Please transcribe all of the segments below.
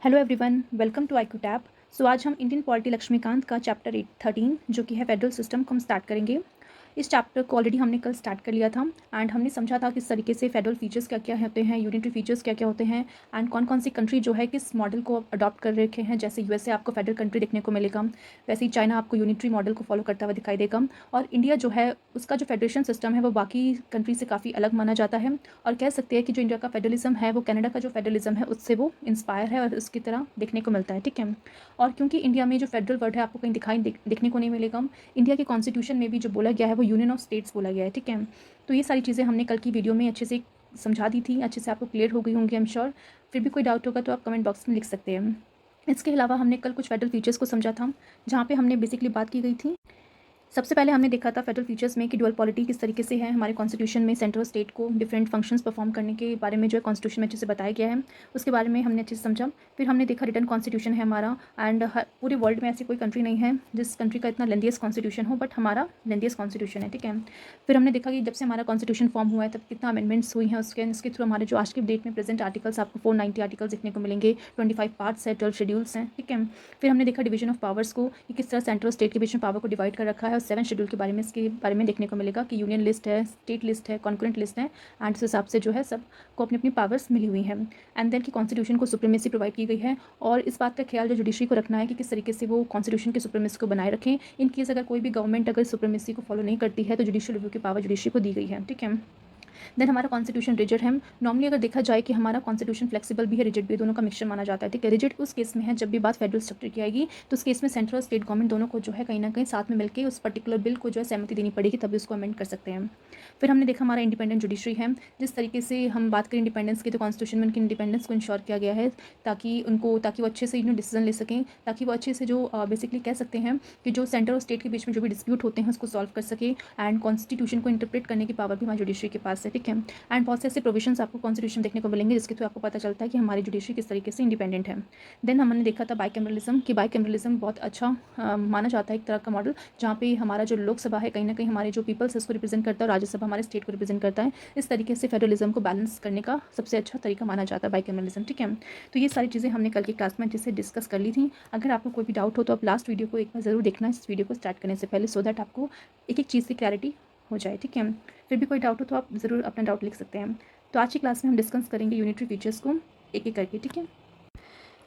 Hello everyone, welcome to IQ tab. So आज हम Indian polity Laxmikant का चैप्टर 13 जो कि है फेडरल सिस्टम को हम स्टार्ट करेंगे। इस चैप्टर को ऑलरेडी हमने कल स्टार्ट कर लिया था एंड हमने समझा था किस तरीके से फेडरल फीचर्स क्या क्या होते हैं, यूनिटरी फीचर्स क्या क्या होते हैं एंड कौन कौन सी कंट्री जो है किस मॉडल को अडॉप्ट कर रखे हैं। जैसे यूएसए आपको फेडरल कंट्री देखने को मिलेगा, वैसे ही चाइना आपको यूनिटरी मॉडल को फॉलो करता हुआ दिखाई देगा और इंडिया जो है उसका जो फेडरेशन सिस्टम है वो बाकी कंट्री से काफ़ी अलग माना जाता है और कह सकते हैं कि जो इंडिया का फेडरलिज्म है वो कनाडा का जो फेडरलिज्म है उससे वो इंस्पायर है और उसकी तरह देखने को मिलता है। ठीक है, और क्योंकि इंडिया में जो फेडरल वर्ड है आपको कहीं देखने को नहीं मिलेगा, इंडिया के कॉन्स्टिट्यूशन में भी जो बोला गया है वो यूनियन ऑफ स्टेट्स बोला गया है। ठीक है, तो ये सारी चीज़ें हमने कल की वीडियो में अच्छे से समझा दी थी, अच्छे से आपको क्लियर हो गई होंगी आई एम श्योर। फिर भी कोई डाउट होगा तो आप कमेंट बॉक्स में लिख सकते हैं। इसके अलावा हमने कल कुछ फेडरल फीचर्स को समझा था जहाँ पे हमने बेसिकली बात की गई थी। सबसे पहले हमने देखा था फेडरल फीचर्स में कि डुअल पॉलिटी किस तरीके से है हमारे कॉन्स्टिट्यूशन में, सेंट्रल स्टेट को डिफरेंट फंक्शंस परफॉर्म करने के बारे में जो है कॉन्स्टिट्यूशन में अच्छे से बताया गया है, उसके बारे में हमने अच्छे से समझा। फिर हमने देखा रिटर्न कॉन्स्टिट्यूशन है हमारा एंड पूरे वर्ल्ड में ऐसी कोई कंट्री नहीं है जिस कंट्री का इतना लेंथीएस्ट कॉन्स्टिट्यूशन हो, बट हमारा लेंथीएस्ट कॉन्स्टिट्यूशन है। ठीक है, फिर हमने देखा कि जब से हमारा कॉन्स्टिट्यूशन फॉर्म हुआ है तब कितना अमेंडमेंट्स हुई हैं उसके थ्रू हमारे जो आज की डेट में प्रेजेंट आर्टिकल्स आपको 490 आर्टिकल्स देखने को मिलेंगे, 25 पार्ट्स है, 12 शेड्यूल्स हैं। ठीक है, फिर हमने देखा डिवीजन ऑफ पावर्स को कि किस तरह सेंट्रल स्टेट के बीच में पावर को डिवाइड कर रखा है और 7 शेड्यूल के बारे में इसके बारे में देखने को मिलेगा कि यूनियन लिस्ट है, स्टेट लिस्ट है, कॉन्करेंट लिस्ट है एंड उस हिसाब से जो है सबको अपनी अपनी पावर्स मिली हुई हैं। एंड देन की कॉन्स्टिट्यूशन को सुप्रीमेसी प्रोवाइड की गई है और इस बात का ख्याल जो जुडिशरी को रखना है कि किस तरीके से वो कॉन्स्टिट्यूशन के सुप्रीमेसी को बनाए रखें। इन केस अगर कोई भी गवर्नमेंट अगर सुप्रीमेसी को फॉलो नहीं करती है तो जुडिशियल रिव्यू की पावर जुडिशरी को दी गई है। ठीक है, देन हमारा कॉन्स्टिट्यूशन रिजिड है। नॉर्मली अगर देखा जाए कि हमारा कॉन्स्टिट्यूशन फ्लेक्सिबल भी है, रिजिड भी, दोनों का मिक्सचर माना जाता है। ठीक है, रिजिड उस केस में है जब भी बात फेडरल स्ट्रक्चर की आएगी तो उस केस में सेंट्रल स्टेट गवर्नमेंट दोनों को जो है कहीं ना कहीं साथ में मिलकर उस पर्टिकुलर बिल को जो है सहमति देनी पड़ेगी, तभी उसको अमेंड कर सकते हैं। फिर हमने देखा हमारा इंडिपेंडेंट जुडिशरी है। जिस तरीके से हम बात करें इंडिपेंडेंस की तो कॉन्स्टिट्यूशन में उनकी इंडिपेंडेंस को इंश्योर किया गया है ताकि वो अच्छे से डिसीजन ले सकें, ताकि वो अच्छे से जो बेसिकली कह सकते हैं कि जो सेंटर और स्टेट के बीच में जो भी डिस्प्यूट होते हैं उसको सॉल्व कर सके एंड कॉन्स्टिट्यूशन को इंटरप्रेट करने की पावर भी हमारी जुडिशरी के पास है। ठीक है, एंड बहुत से ऐसे प्रोविजंस आपको कॉन्स्टिट्यूशन देखने को मिलेंगे जिसके थ्रू आपको पता चलता है कि हमारी जुडिशरी किस तरीके से इंडिपेंडेंट है। देन हमने देखा था बाइकैमरलिज्म कि बाइकैमरलिज्म बहुत अच्छा माना जाता है, एक तरह का मॉडल जहाँ पे हमारा जो लोकसभा है कहीं ना कहीं हमारे जो पीपल्स है उसको रिप्रेजेंट करता है और राज्यसभा हमारे स्टेट को रिप्रेजेंट करता है। इस तरीके से फेडरलिज्म को बैलेंस करने का सबसे अच्छा तरीका माना जाता है बाइकैमरलिज्म। ठीक है, तो ये सारी चीज़ें हमने कल की क्लास में अच्छे से डिस्कस कर ली थी। अगर आपको कोई भी डाउट हो तो आप लास्ट वीडियो को एक बार ज़रूर देखना इस वीडियो को स्टार्ट करने से पहले, सो दैट आपको एक एक चीज़ की क्लैरिटी हो जाए। ठीक है, फिर भी कोई डाउट हो तो आप ज़रूर अपना डाउट लिख सकते हैं। तो आज की क्लास में हम डिस्कस करेंगे यूनिटरी फीचर्स को एक एक करके। ठीक है,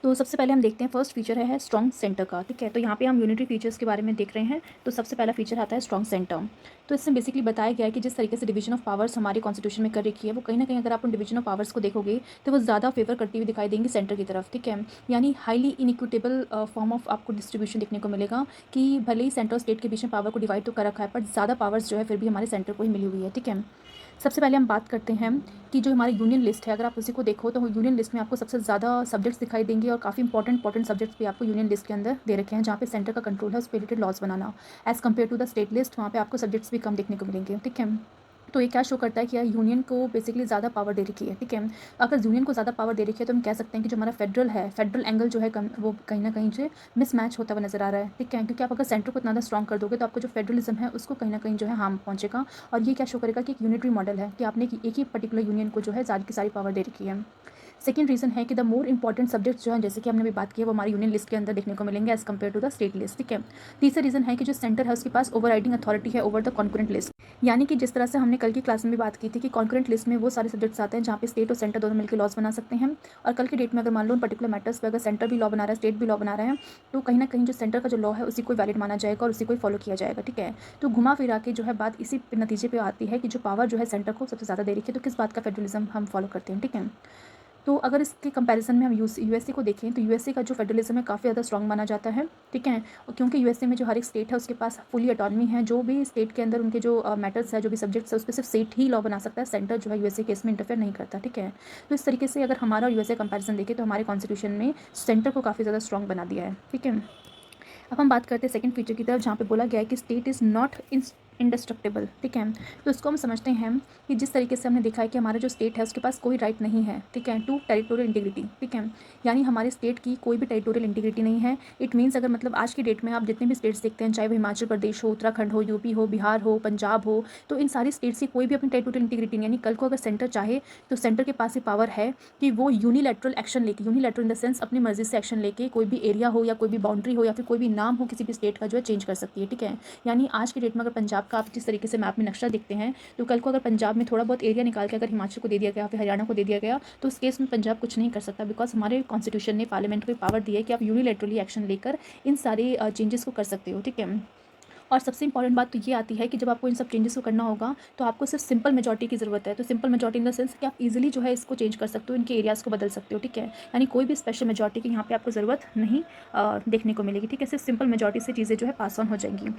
तो सबसे पहले हम देखते हैं फर्स्ट फीचर है स्ट्रॉन्ग सेंटर का। ठीक है, तो यहाँ पे हम यूनिटरी फीचर्स के बारे में देख रहे हैं। तो सबसे पहला फीचर आता है स्ट्रॉन्ग सेंटर। तो इसमें बेसिकली बताया गया है कि जिस तरीके से डिवीजन ऑफ पावर्स हमारे कॉन्स्टिट्यूशन में कर रखी है वो कहीं ना कहीं अगर आप उन डिवीजन ऑफ पावर्स को देखोगे तो वो ज़्यादा फेवर करती हुई दिखाई देंगी सेंटर की तरफ। ठीक है, यानी हाईली इनइक्विटेबल फॉर्म ऑफ आपको डिस्ट्रीब्यूशन देखने को मिलेगा कि भले ही सेंटर और स्टेट के बीच में पावर को डिवाइड तो कर रखा है पर ज़्यादा पावर्स जो है फिर भी हमारे सेंटर को ही मिली हुई है। ठीक है, सबसे पहले हम बात करते हैं कि जो हमारी यूनियन लिस्ट है, अगर आप उसी को देखो तो यूनियन लिस्ट में आपको सबसे ज़्यादा सब्जेक्ट्स दिखाई देंगे और काफ़ी इंपॉर्टेंट सब्जेक्ट्स भी आपको यूनियन लिस्ट के अंदर दे रखे हैं जहाँ पे सेंटर का कंट्रोल है उस पे रिलेटेड लॉज बनाना। As compare to the state list वहाँ पे आपको सब्जेक्ट्स भी कम देखने को मिलेंगे। ठीक है, तो ये क्या शो करता है कि यार यूनियन को बेसिकली ज़्यादा पावर दे रखी है। ठीक है, अगर यूनियन को ज़्यादा पावर दे रखी है तो हम कह सकते हैं कि जो हमारा फेडरल है, फेडरल एंगल जो है वो कहीं ना कहीं से मिसमैच होता हुआ नजर आ रहा है। ठीक है, क्योंकि आप अगर सेंटर को इतना ज़्यादा स्ट्रॉन्ग कर दोगे तो आपको जो फेडरलिज्म है उसको कहीं ना कहीं जो है हार्म पहुंचेगा और ये क्या शो करेगा कि एक यूनिटरी मॉडल है कि आपने एक ही पर्टिकुलर यूनियन को जो है ज़्यादा की सारी पावर दे रखी है। सेकंड रीज़न है कि द मोर इंपॉर्टेंट सब्जेक्ट्स जो हैं जैसे कि हमने भी बात की है वो हमारी यूनियन लिस्ट के अंदर देखने को मिलेंगे as compare to the state list. ठीक है, तीसरा रीज़न है कि जो सेंटर है उसके पास ओवरराइडिंग अथॉरिटी है ओवर द कॉन्करेंट लिस्ट, यानी कि जिस तरह से हमने कल की क्लास में भी बात की थी कि कॉन्करेंट लिस्ट में वो सारे सब्जेक्ट्स आते हैं जहाँ पे स्टेट और सेंटर दोनों मिलकर लॉज बना सकते हैं और कल की डेट में अगर मान लो उन पर्टिकुलर मैटर्स पर अगर सेंटर भी लॉ बना रहा है, स्टेट भी लॉ बना रहे हैं तो कहीं ना कहीं जो सेंटर का जो लॉ है उसी को वैलिड माना जाएगा और उसी को फॉलो किया जाएगा। ठीक है, तो घुमा फिरा के जो है बात इसी नतीजे पर आती है कि जो पावर जो है सेंटर को सबसे ज़्यादा दे रखी है तो किस बात का फेडरलिज्म हम फॉलो करते हैं। ठीक है, तो अगर इसके कंपैरिजन में हम यूएसए को देखें तो यूएसए का जो फेडरलिज्म है काफ़ी ज़्यादा स्ट्रॉन्ग माना जाता है। ठीक है, और क्योंकि यूएसए में जो हर एक स्टेट है उसके पास फुली ऑटोनॉमी है, जो भी स्टेट के अंदर उनके जो मैटर्स है, जो भी सब्जेक्ट्स है उस पर सिर्फ स्टेट ही लॉ बना सकता है, सेंटर जो है यूएसए केस में इंटरफेयर नहीं करता। ठीक है, तो इस तरीके से अगर हमारा यूएसए कंपेरिजन देखें तो हमारे कॉन्स्टिट्यूशन में सेंटर को काफ़ी ज़्यादा स्ट्रॉन्ग बना दिया है। ठीक है, अब हम बात करते हैं सेकंड फीचर की तरफ जहाँ पे बोला गया है कि स्टेट इज़ नॉट इंडेस्ट्रक्टिबल, ठीक है। तो इसको हम समझते हैं कि जिस तरीके से हमने देखा है कि हमारा जो स्टेट है उसके पास कोई राइट नहीं है, ठीक है, टू टेरिटोरियल इंटीग्रिटी, ठीक है, यानी हमारे स्टेट की कोई भी टेरिटोरियल इंटीग्रिटी नहीं है। इट मीन्स अगर मतलब आज की डेट में आप जितने भी स्टेट्स देखते हैं, चाहे वो हिमाचल प्रदेश हो, उत्तराखंड हो, यूपी हो, बिहार हो, पंजाब हो, तो इन सारी स्टेट्स की कोई भी अपनी टेरिटोरियल इंटीग्रिटी नहीं, यानी कल को अगर सेंटर चाहे तो सेंटर के पास ये पावर है कि वो यूनिलैटरल एक्शन लेके, यूनिलैटरल इन द सेंस अपनी मर्जी से एक्शन लेके कोई भी एरिया हो या कोई भी बाउंड्री हो या फिर कोई भी नाम हो किसी भी स्टेट का जो है चेंज कर सकती है, ठीक है। यानी आज की डेट में अगर पंजाब का आप जिस तरीके से मैप में नक्शा देखते हैं, तो कल को अगर पंजाब में थोड़ा बहुत एरिया निकाल के अगर हिमाचल को दे दिया गया फिर हरियाणा को दे दिया गया, तो उस केस में पंजाब कुछ नहीं कर सकता, बिकॉज हमारे कॉन्स्टिट्यूशन ने पार्लियामेंट को पावर दी है कि आप यूनिलैटरली एक्शन लेकर इन सारे चेंजेस को कर सकते हो, ठीक है। और सबसे इंपॉर्टेंट बात तो ये आती है कि जब आपको इन सब चेंजेस को करना होगा तो आपको सिर्फ सिंपल मेजॉरिटी की ज़रूरत है। तो simple majority in the sense कि आप इजीली जो है इसको चेंज कर सकते हो, इनके एरियाज़ को बदल सकते हो, ठीक है। यानी कोई भी स्पेशल मेजॉरिटी की यहाँ पे आपको ज़रूरत नहीं देखने को मिलेगी, ठीक है। सिर्फ सिंपल मेजॉरिटी से चीज़ें जो है पास ऑन हो जाएंगी।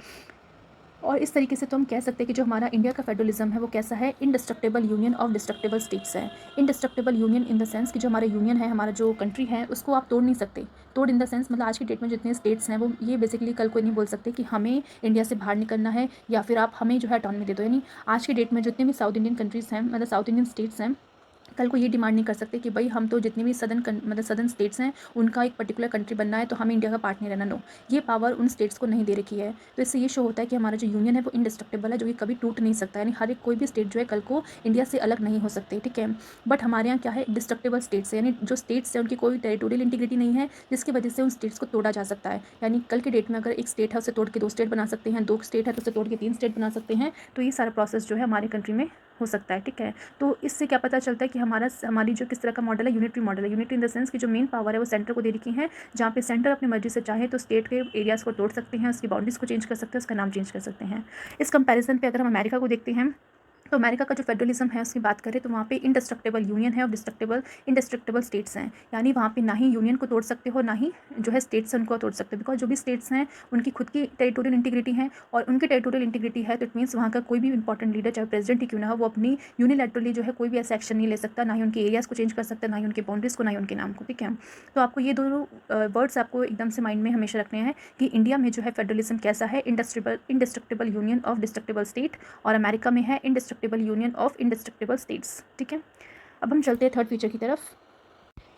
और इस तरीके से तो हम कह सकते हैं कि जो हमारा इंडिया का फेडरलिज्म है वो कैसा है, indestructible union of destructible states है। Indestructible union in the sense कि जो हमारा यूनियन है, हमारा जो कंट्री है, उसको आप तोड़ नहीं सकते। तोड़ इन द सेंस मतलब आज की डेट में जितने स्टेट्स हैं वो ये बेसिकली कल कोई नहीं बोल सकते कि हमें इंडिया से बाहर निकलना है या फिर आप हमें जो है ऑटोनॉमी दे दो। यानी आज की डेट में जितने भी साउथ इंडियन कंट्रीज़ हैं, मतलब साउथ इंडियन स्टेट्स हैं, कल को ये डिमांड नहीं कर सकते कि भाई हम तो जितने भी मतलब सदर्न स्टेट्स हैं उनका एक पर्टिकुलर कंट्री बनना है तो हमें इंडिया का पार्ट नहीं रहना। नो, ये पावर उन स्टेट्स को नहीं दे रखी है। तो इससे ये शो होता है कि हमारा जो यूनियन है वो इंडिस्ट्रक्टिबल है, जो कि कभी टूट नहीं सकता। यानी हर एक कोई भी स्टेट जो है कल को इंडिया से अलग नहीं हो सकते, ठीक है। बट हमारे यहाँ क्या है, डिस्ट्रक्टिबल स्टेट्स है, यानी जो स्टेट्स हैं उनकी कोई टेरिटोरियल इंटीग्रिटी नहीं है, जिसकी वजह से उन स्टेट्स को तोड़ा जा सकता है। यानी कल के डेट में अगर एक स्टेट है उसे तोड़ के 2 स्टेट बना सकते हैं, 2 स्टेट है तो उसे तोड़ के 3 स्टेट बना सकते हैं। तो ये सारा प्रोसेस जो है हमारे कंट्री में हो सकता है, ठीक है। तो इससे क्या पता चलता है कि हमारी जो किस तरह का मॉडल है, यूनिटरी मॉडल है। यूनिटरी इन द सेंस कि जो मेन पावर है वो सेंटर को दे रखी है, जहाँ पे सेंटर अपनी मर्जी से चाहे तो स्टेट के एरियाज़ को तोड़ सकते हैं, उसकी बाउंड्रीज को चेंज कर सकते हैं, उसका नाम चेंज कर सकते हैं। इस कंपैरिजन पे अगर हम अमेरिका को देखते हैं तो अमेरिका का जो फेडरलिज्म है उसकी बात करें तो वहाँ पे इंडिस्ट्रक्टिबल यूनियन है और इंडिस्ट्रक्टिबल स्टेट्स हैं। यानी वहाँ पे ना ही यूनियन को तोड़ सकते हो, ना ही जो है स्टेट्स हैं उनको तोड़ सकते हो, बिकॉज जो भी स्टेट्स हैं उनकी खुद की टेरिटोरियल इंटीग्रिटी है और उनकी टेरिटोरियल इंटीग्रिटी है, तो इट मीन्स वहाँ का कोई भी इंपॉर्टेंट लीडर चाहे प्रेसिडेंट ही क्यों ना हो, वो अपनी यूनिलैटरली जो है कोई भी ऐसा एक्शन नहीं ले सकता, ना ही उनके एरियाज़ को चेंज कर सकता, ना ही उनके बाउंड्रीज़ को, ना ही उनके नाम को, ठीक है। तो आपको ये दोनों वर्ड्स आपको एकदम से माइंड में हमेशा रखने हैं कि इंडिया में जो है फेडरलिज्म कैसा है, indestructible union of destructible state, और अमेरिका में है indestructible union of indestructible states, ठीक है। अब हम चलते हैं थर्ड फीचर की तरफ।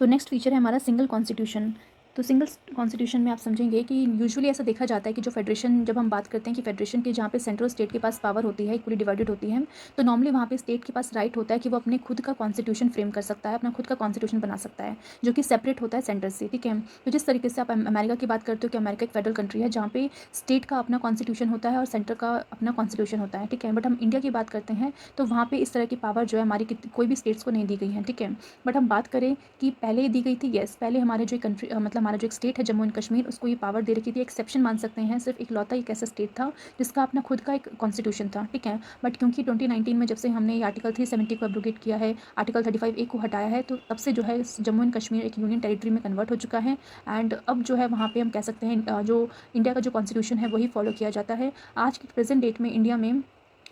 तो नेक्स्ट फीचर है हमारा सिंगल कॉन्स्टिट्यूशन। तो सिंगल कॉन्स्टिट्यूशन में आप समझेंगे कि यूजुअली ऐसा देखा जाता है कि जो फेडरेशन, जब हम बात करते हैं कि फेडरेशन की जहाँ पे सेंट्रल स्टेट के पास पावर होती है, इक्वली डिवाइडेड होती है, तो नॉर्मली वहाँ पे स्टेट के पास राइट होता है कि वो अपने खुद का कॉन्स्टिट्यूशन फ्रेम कर सकता है, अपना खुद का कॉन्स्टिट्यूशन बना सकता है, जो कि सेपरेट होता है सेंटर से, ठीक है। तो जिस तरीके से आप अमेरिका की बात करते हो कि अमेरिका एक फेडरल कंट्री है जहाँ पे स्टेट का अपना कॉन्स्टिट्यूशन होता है और सेंटर का अपना कॉन्स्टिट्यूशन होता है, ठीक है। बट हम इंडिया की बात करते हैं तो वहाँ पे इस तरह की पावर जो है हमारी कोई भी स्टेट्स को नहीं दी गई है, ठीक है। बट हम बात करें कि पहले दी गई थी, येस, पहले हमारे जो कंट्री मतलब हमारा जो एक स्टेट है जम्मू एंड कश्मीर, उसको ये पावर दे रखी थी। एक्सेप्शन मान सकते हैं, सिर्फ इकलौता एक ऐसा स्टेट था जिसका अपना खुद का एक कॉन्स्टिट्यूशन था, ठीक है। बट क्योंकि 2019 में जब से हमने ये आर्टिकल 370 को एब्रोगेट किया है, आर्टिकल 35A को हटाया है, तो तब से जो है जम्मू एंड कश्मीर एक यूनियन टेरिटरी में कन्वर्ट हो चुका है। एंड अब जो है वहाँ पे हम कह सकते हैं जो इंडिया का जो कॉन्स्टिट्यूशन है वही फॉलो किया जाता है। आज की प्रेजेंट डेट में इंडिया में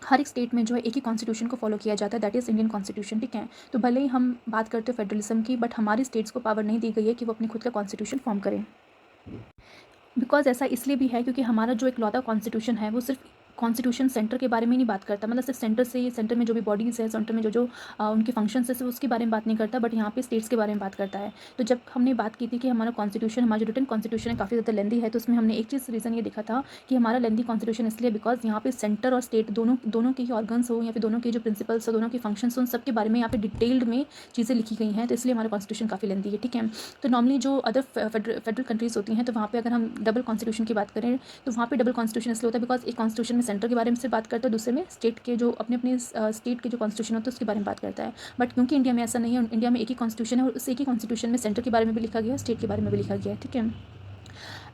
हर एक स्टेट में जो है एक ही कॉन्स्टिट्यूशन को फॉलो किया जाता है, दैट इज़ इंडियन कॉन्स्टिट्यूशन, ठीक है। तो भले ही हम बात करते हो फेडरलिज्म की, बट हमारी स्टेट्स को पावर नहीं दी गई है कि वो अपनी खुद का कॉन्स्टिट्यूशन फॉर्म करें। बिकॉज ऐसा इसलिए भी है क्योंकि हमारा जो इकलौता कॉन्स्टिट्यूशन है वो सिर्फ कॉन्स्टिट्यूशन सेंटर के बारे में नहीं बात करता, मतलब सिर्फ सेंटर से, सेंटर में जो भी बॉडीज़ है, सेंटर में जो उनके फंक्शंस है सिर्फ उसके बारे में बात नहीं करता, बट यहाँ पे स्टेट्स के बारे में बात करता है। तो जब हमने बात की थी कि हमारा कॉन्स्टिट्यूशन, हमारा जो रिटन कॉन्स्टिट्यूशन है काफ़ी ज़्यादा लेंदी है, तो उसमें हमने एक चीज़ रीज़न ये देखा था कि हमारा लेंदी कॉन्स्टिट्यूशन इसलिए बिकॉज यहाँ पे सेंटर और स्टेट दोनों के ही ऑर्गन्स हो या फिर दोनों के जो प्रिंसिपल्स हो, दोनों के फंक्शंस हो, उन सबके बारे में यहाँ पे डिटेल्ड में चीज़ें लिखी गई हैं, तो इसलिए हमारा कॉन्स्टिट्यूशन काफ़ी लेंदी है, ठीक है। तो नॉर्मली जो अदर फेडरल कंट्रीज़ होती हैं तो वहाँ पे अगर हम डबल कॉन्स्टिट्यूशन की बात करें तो वहाँ पे डबल कॉन्स्टिट्यूशन इसलिए होता है बिकॉज एक कॉन्स्टिट्यूशन में सेंटर के बारे में से बात करता है, दूसरे में स्टेट के जो अपने अपने स्टेट के जो कॉन्स्टिट्यूशन होता है उसके बारे में बात करता है। बट क्योंकि इंडिया में ऐसा नहीं है, इंडिया में एक ही कॉन्स्टिट्यूशन है और उस एक ही कॉन्स्टिट्यूशन में सेंटर के बारे में भी लिखा गया है, स्टेट के बारे में भी लिखा गया है, ठीक है।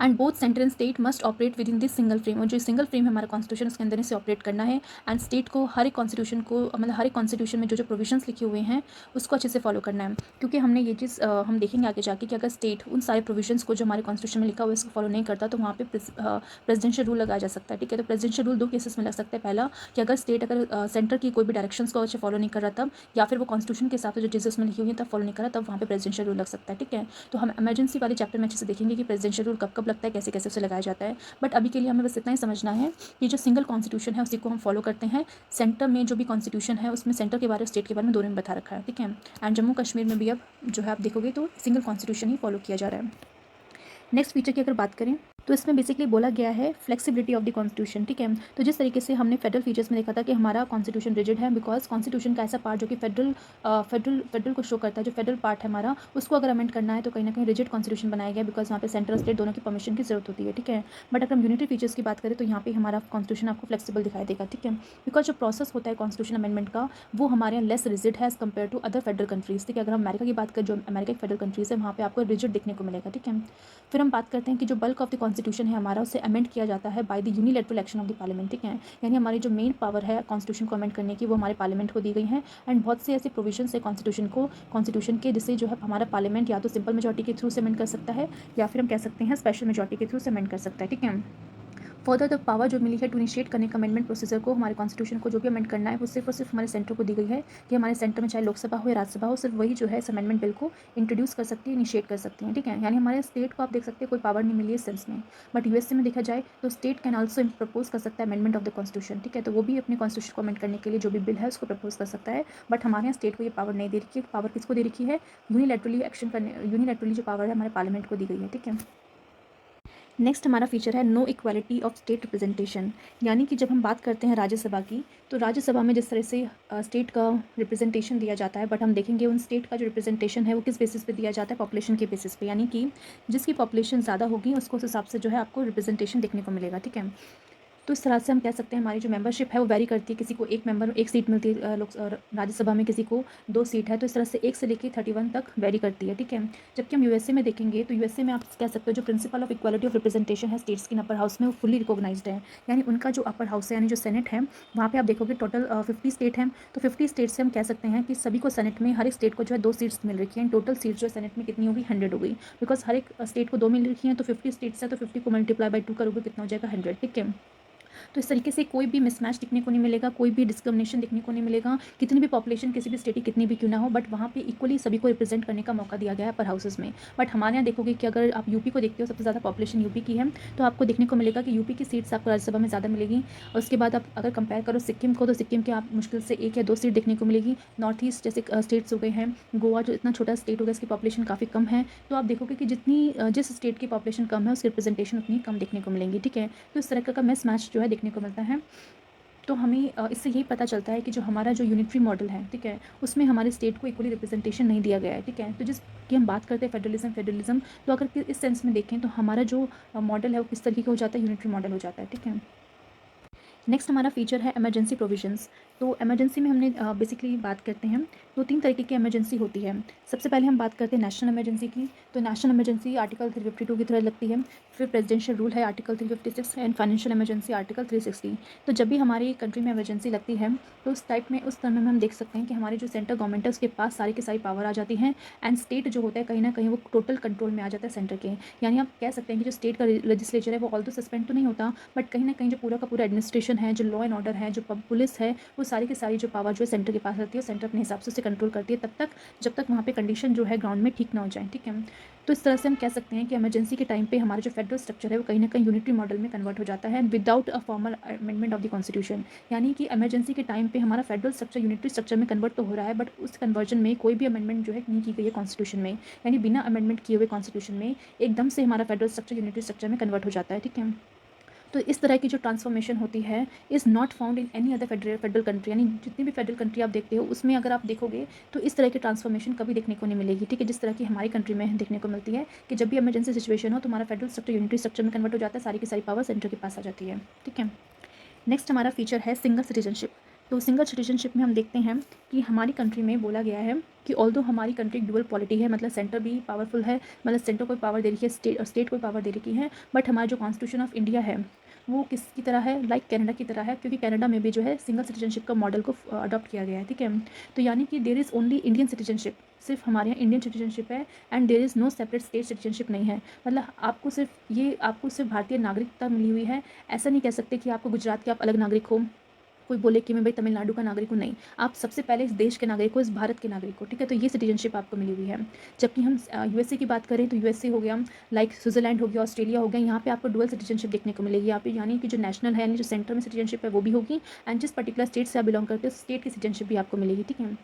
And both centre and state must operate with in this single frame, और जो सिंगल फ्रेम है हमारा कॉन्स्टिट्यूशन उसके अंदर से ऑपरेट करना है। एंड स्टेट को हर एक कॉन्स्टिट्यूशन को, मतलब हर एक कॉन्स्टिट्यूशन में जो प्रोविजंस लिखे हुए हैं उसको अच्छे से फॉलो करना है, क्योंकि हमने ये चीज़ हम देखेंगे आगे जाके कि अगर स्टेट उन सारे प्रोविजंस को जो हमारे कॉन्स्टिट्यूशन में लिखा हुआ है उसको फॉलो नहीं करता तो वहाँ पे प्रेसिडेंशियल रूल लगाया जा सकता है, ठीक है। तो प्रेसिडेंशियल रूल 2 केसेस में लग सकता है। पहला कि अगर स्टेट अगर सेंटर की कोई भी डायरेक्शंस को अच्छे फॉलो नहीं कर रहा तब, या फिर वो कॉन्स्टिट्यूशन के हिसाब से जो चीज़ें उसमें लिखी हुई हैं तब फॉलो नहीं कर रहा, तब वहाँ पे प्रेसिडेंशियल रूल लग सकता है, ठीक है। तो हम इमरजेंसी वाले चैप्टर में अच्छे से देखेंगे कि प्रेसिडेंशियल रूल कब कब लगता है, कैसे कैसे उसे लगाया जाता है। बट अभी के लिए हमें बस इतना ही समझना है कि जो सिंगल कॉन्स्टिट्यूशन है उसी को हम फॉलो करते हैं। सेंटर में जो भी कॉन्स्टिट्यूशन है उसमें सेंटर के बारे में, स्टेट के बारे में दोनों में बता रखा है, ठीक है। एंड जम्मू कश्मीर में भी अब जो है आप देखोगे तो सिंगल कॉन्स्टिट्यूशन ही फॉलो किया जा रहा है। नेक्स्ट फीचर की अगर बात करें तो इसमें बेसिकली बोला गया है फ्लेक्सिबिलिटी ऑफ द कॉन्स्टिट्यूशन, ठीक है। तो जिस तरीके से हमने फेडरल फीचर्स में देखा था कि हमारा कॉन्स्टिट्यूशन रिजिड है, बिकॉज कॉन्स्टिट्यूशन का ऐसा पार्ट जो कि फेडरल को शो करता है, जो फेडरल पार्ट है हमारा, उसको अगर अमेंड करना है तो कहीं ना कहीं रिजिड कॉन्स्टिट्यूशन बनाया गया, बिकॉज वहाँ पे सेंट्रल स्टेट दोनों की परमिशन की जरूरत होती है, ठीक है। बट अगर हम यूनिटरी फीचर्स की बात करें तो यहाँ पे हमारा कॉन्स्टिट्यूशन आपको फ्लेक्सिबल दिखाई देगा, ठीक है। बिकॉज जो प्रोसेस होता है कॉन्स्टिट्यूशन अमेंडमेंट का वो हमारे यहाँ लेस रिजिड है as compare to other federal countries, ठीक है। अगर हम अमेरिका की बात करें, जो अमेरिका की फेडरल कंट्रीज है वहाँ पे आपको रिजिड देखने को मिलेगा, ठीक है। फिर हम बात करते हैं कि जो बल्क ऑफ द कॉन्स्टिट्यूशन है हमारा उसे अमेंड किया जाता है by the unilateral action of the parliament, ठीक है। यानी हमारी जो मेन पावर है कॉन्स्टिट्यूशन को अमेंड करने की वो हमारे पार्लियामेंट को दी गई है। एंड बहुत से ऐसे प्रोविजंस है कॉन्स्टिट्यूशन के जिसे जो है हमारा पार्लियामेंट या तो सिंपल मेजॉरिटी के थ्रू से अमेंड कर सकता है या फिर हम कह सकते हैं स्पेशल मेजॉरिटी के थ्रू से अमेंड कर सकता है, ठीक है। फर्दर द पावर जो मिली है टू इनिशिएट करने का अमेंडमेंट प्रोसीजर को, हमारे कॉन्स्टिट्यूशन को जो भी अमेंड करना है वो सिर्फ और सिर्फ हमारे सेंटर को दी गई है कि हमारे सेंटर में चाहे लोकसभा हो या राज्यसभा हो, सिर्फ वही जो है इस अमेंडमेंट बिल को इंट्रोड्यूस कर सकती है, इनिशिएट कर सकती हैं, ठीक है। यानी हमारे स्टेट को आप देख सकते हैं कोई पावर नहीं मिली है इस सेंस में। बट यूएसए में देखा जाए तो स्टेट कैन ऑल्सो प्रपोज कर सकता है अमेंडमेंट ऑफ द कॉन्स्टिट्यूशन, ठीक है। तो वो भी अपने कॉन्स्टिट्यूशन को अमेंड करने के लिए जो भी बिल है उसको प्रपोज कर सकता है। बट हमारे यहाँ स्टेट को ये पावर नहीं दे रखी है। पावर किसको दे रखी है? यूनिलैटरली एक्शन करने, यूनिलैटरली जो पावर है हमारे पार्लियामेंट को दी गई है, ठीक है। नेक्स्ट हमारा फीचर है no equality of state representation. यानी कि जब हम बात करते हैं राज्यसभा की तो राज्यसभा में जिस तरह से स्टेट का रिप्रेजेंटेशन दिया जाता है, बट हम देखेंगे उन स्टेट का जो रिप्रेजेंटेशन है वो किस बेसिस पे दिया जाता है, पॉपुलेशन के बेसिस पे। यानी कि जिसकी पॉपुलेशन ज़्यादा होगी उसको उस हिसाब से जो है आपको रिप्रेजेंटेशन देखने को मिलेगा, ठीक है। तो इस तरह से हम कह सकते हैं हमारी जो मेंबरशिप है वो वेरी करती है। किसी को एक मेंबर एक सीट मिलती है लोक और राज्यसभा में, किसी को 2 सीट है। तो इस तरह से 1 से लेके 31 तक वेरी करती है, ठीक है। जबकि हम यूएसए में देखेंगे तो यूएसए में आप कह सकते हो जो principle of equality of representation है स्टेट्स की अपर हाउस में वो फुल्ली रिकॉग्नाइज्ड है। यानी उनका जो अपर हाउस है यानी जो सेनेट है वहाँ पे आप देखोगे टोटल 50 स्टेट हैं। तो 50 स्टेट से हम कह सकते हैं कि सभी को सेनेट में हर एक स्टेट को जो है 2 सीट्स मिल रखी हैं। टोटल सीट्स जो है सेनेट में कितनी होगी? 100 होगी। बिकॉज हर एक स्टेट को 2 मिल रखी हैं तो 50 स्टेट्स है तो 50 को मल्टीप्लाई बाई 2 करोगे कितना हो जाएगा? 100, ठीक है। तो इस तरीके से कोई भी मिसमैच दिखने को नहीं मिलेगा, कोई भी डिस्क्रिमिनेशन दिखने को नहीं मिलेगा, कितनी भी पॉपुलेशन किसी भी स्टेट की कितनी भी क्यों ना हो, बट वहाँ पे इक्वली सभी को रिप्रेजेंट करने का मौका दिया गया है अपर हाउसेस में। बट हमारे यहाँ देखोगे कि अगर आप यूपी को देखते हो, सबसे ज़्यादा पॉपुलेशन यूपी की है, तो आपको देखने को मिलेगा कि यूपी की सीट्स आपको राज्यसभा में ज़्यादा मिलेगी। और उसके बाद आप अगर कंपेयर करो सिक्किम को तो सिक्किम के आप मुश्किल से 1 या 2 सीट देखने को मिलेगी। नॉर्थ ईस्ट जैसे स्टेट्स हो गए हैं, गोवा जो इतना छोटा स्टेट हो गया इसकी पॉपुलेशन काफ़ी कम है, तो आप देखोगे कि जिस स्टेट की पॉपुलेशन कम है उसकी रिप्रेजेंटेशन उतनी कम देखने को मिलेंगी, ठीक है। तो इस तरह का मिस मैच जो है देखने को मिलता है। तो हमें इससे यही पता चलता है कि जो हमारा जो यूनिटरी मॉडल है, ठीक है, उसमें हमारे स्टेट को इक्वली रिप्रेजेंटेशन नहीं दिया गया है, ठीक है। तो जिसकी हम बात करते हैं फेडरलिज्म, तो अगर इस सेंस में देखें तो हमारा जो मॉडल है वो किस तरीके का हो जाता है? यूनिटरी मॉडल हो जाता है, ठीक है। नेक्स्ट हमारा फीचर है इमरजेंसी प्रोविजंस। तो इमरजेंसी में हमने बेसिकली बात करते हैं तो 3 तरीके की इमरजेंसी होती है। सबसे पहले हम बात करते हैं नेशनल इमरजेंसी की। तो नेशनल इमरजेंसी आर्टिकल 352 की तरह लगती है। फिर प्रेसिडेंशियल रूल है article 356 and financial emergency article 360। तो जब भी हमारी कंट्री में इमरजेंसी लगती है तो उस समय में हम देख सकते हैं कि हमारी जो सेंट्रल गवर्नमेंट है उसके पास सारी की सारी पावर आ जाती हैं। एंड स्टेट जो होता है कहीं ना कहीं वो टोटल कंट्रोल में आ जाता है सेंटर के। यानी आप कह सकते हैं कि जो स्टेट का लेजिस्लेचर है वो ऑल तो सस्पेंड तो नहीं होता, बट कहीं ना कहीं जो पूरा का पूरा एडमिनिस्ट्रेशन है, जो लॉ एंड ऑर्डर है, जो पुलिस है, वो सारी की सारी जो पावर जो है सेंटर के पास रहती है। सेंटर अपने हिसाब से उसे कंट्रोल करती है तब तक जब तक वहाँ पे कंडीशन जो है ग्राउंड में ठीक ना हो जाए, ठीक है। तो इस तरह से हम कह सकते हैं कि इमरजेंसी के टाइम पे हमारा जो फेडरल स्ट्रक्चर है वो कहीं ना कहीं यूनिटरी मॉडल में कन्वर्ट हो जाता है without a formal amendment of the constitution. यानी कि इमरजेंसी के टाइम पे हमारा फेडरल स्ट्रक्चर यूनिटरी स्ट्रक्चर में कन्वर्ट तो हो रहा है, बट उस कन्वर्जन में कोई भी अमेंडमेंट जो है नहीं की गई है कॉन्स्टिट्यूशन में। यानी बिना अमेंडमेंट किए हुए कॉन्स्टिट्यूशन में एकदम से हमारा फेडरल स्ट्रक्चर यूनिटरी स्ट्रक्चर में कन्वर्ट हो जाता है, ठीक है। तो इस तरह की जो ट्रांसफॉर्मेशन होती है is not found in any other federal country. यानी जितनी भी फेडरल कंट्री आप देखते हो उसमें अगर आप देखोगे तो इस तरह की ट्रांसफॉर्मेशन कभी देखने को नहीं मिलेगी, ठीक है। जिस तरह की हमारी कंट्री में देखने को मिलती है कि जब भी इमरजेंसी सिचुएशन हो तो हमारा फेडरल स्ट्रक्चर यूनिटरी स्ट्रक्चर में कन्वर्ट हो जाता है, सारी की सारी पावर सेंटर के पास आ जाती है, ठीक है। नेक्स्ट हमारा फीचर है सिंगल सिटीजनशिप। तो सिंगल सिटीजनशिप में हम देखते हैं कि हमारी कंट्री में बोला गया है कि ऑल्दो हमारी कंट्री ड्यूअल पॉलिटी है, मतलब सेंटर भी पावरफुल है, मतलब सेंटर को पावर दे रही है, स्टेट को पावर दे रखी है, बट हमारा जो कॉन्स्टिट्यूशन ऑफ इंडिया है वो किसकी तरह है? लाइक कनाडा की तरह है, क्योंकि कनाडा में भी जो है सिंगल सिटीजनशिप का मॉडल को अडॉप्ट किया गया है, ठीक है। तो यानी कि there is only Indian citizenship, सिर्फ हमारे यहाँ इंडियन सिटीजनशिप है and there is no separate state citizenship नहीं है। मतलब आपको सिर्फ भारतीय नागरिकता मिली हुई है। ऐसा नहीं कह सकते कि आपको गुजरात के आप अलग नागरिक हो कोई बोले कि मैं भाई तमिलनाडु का नागरिक हूँ, नहीं, आप सबसे पहले इस देश के नागरिक हो, इस भारत के नागरिक हो, ठीक है। तो ये सिटीजनशिप आपको मिली हुई है। जबकि हम यूएसए की बात करें तो यूएसए हो गया, लाइक स्विट्जरलैंड हो गया, ऑस्ट्रेलिया हो गया, यहाँ पे आपको डुअल सिटीजनशिप देखने को मिलेगी। यहाँ पे यानी कि जो नेशनल है, यानी जो सेंटर में सिटीजनशिप है वो भी होगी, एंड जिस पर्टिकुलर स्टेट से आप बिलोंग करते हो स्टेट की सिटीजनशिप भी आपको मिलेगी, ठीक है।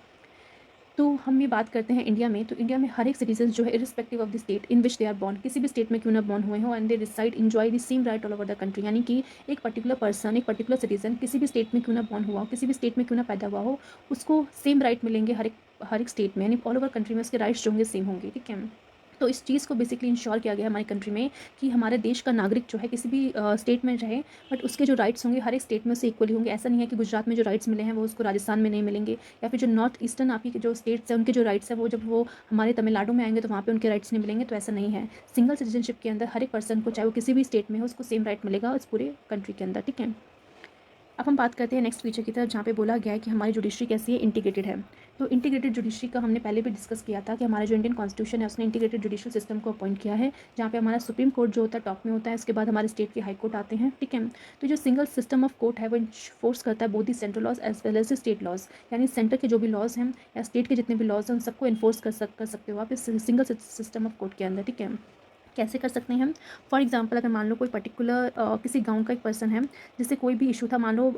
तो हम ये बात करते हैं इंडिया में, तो इंडिया में हर एक सिटीजन जो है irrespective of the state in which they are born, किसी भी स्टेट में क्यों ना बॉर्न हुए हो, and they reside enjoy the same right all over the country. यानी कि एक पर्टिकुलर पर्सन, एक पर्टिकुलर सिटीजन किसी भी स्टेट में क्यों ना बॉर्न हुआ हो, किसी भी स्टेट में क्यों ना पैदा हुआ हो, उसको सेम राइट मिलेंगे हर एक स्टेट में, यानी ऑल ओवर कंट्री में उसके राइट्स जो होंगे सेम होंगे, ठीक है। तो इस चीज़ को बेसिकली इंश्योर किया गया है हमारी कंट्री में कि हमारे देश का नागरिक जो है किसी भी स्टेट में रहे, बट उसके जो राइट्स होंगे हर एक स्टेट में से इक्वली होंगे। ऐसा नहीं है कि गुजरात में जो राइट्स मिले हैं वो उसको राजस्थान में नहीं मिलेंगे, या फिर जो नॉर्थ ईस्टर्न आपकी जो स्टेट्स हैं उनके जो राइट्स हैं वो जब वो हमारे तमिलनाडु में आएंगे तो वहाँ पे उनके राइट्स नहीं मिलेंगे। तो ऐसा नहीं है, सिंगल सिटीजनशिप के अंदर हर एक पर्सन को, चाहे वो किसी भी स्टेट में हो, उसको सेम राइट मिलेगा इस पूरे कंट्री के अंदर, ठीक है। अब हम बात करते हैं नेक्स्ट फीचर की तरफ, जहाँ पे बोला गया है कि हमारी जुडिशरी कैसी है, इंटीग्रेटेड है। तो इंटीग्रेटेड जुडिशरी का हमने पहले भी डिस्कस किया था कि हमारा जो इंडियन कॉन्स्टिट्यूशन है उसने इंटीग्रेटेड जुडिशल सिस्टम को अपॉइंट किया है, जहाँ पे हमारा सुप्रीम कोर्ट जो होता है टॉप में होता है, उसके बाद हमारे स्टेट के हाई कोर्ट आते हैं, ठीक है। तो जो सिंगल सिस्टम ऑफ कोर्ट है वो फोर्स करता है both the central laws as well as state laws, यानी सेंटर के जो भी लॉज हैं या स्टेट के जितने भी लॉज हैं उन सबको इन्फोर्स कर सकते हो आप इस सिंगल सिस्टम ऑफ कोर्ट के अंदर, ठीक है। कैसे कर सकते हैं हम? फॉर एग्जांपल अगर मान लो कोई पर्टिकुलर किसी गांव का एक पर्सन है, जिससे कोई भी इशू था, मान लो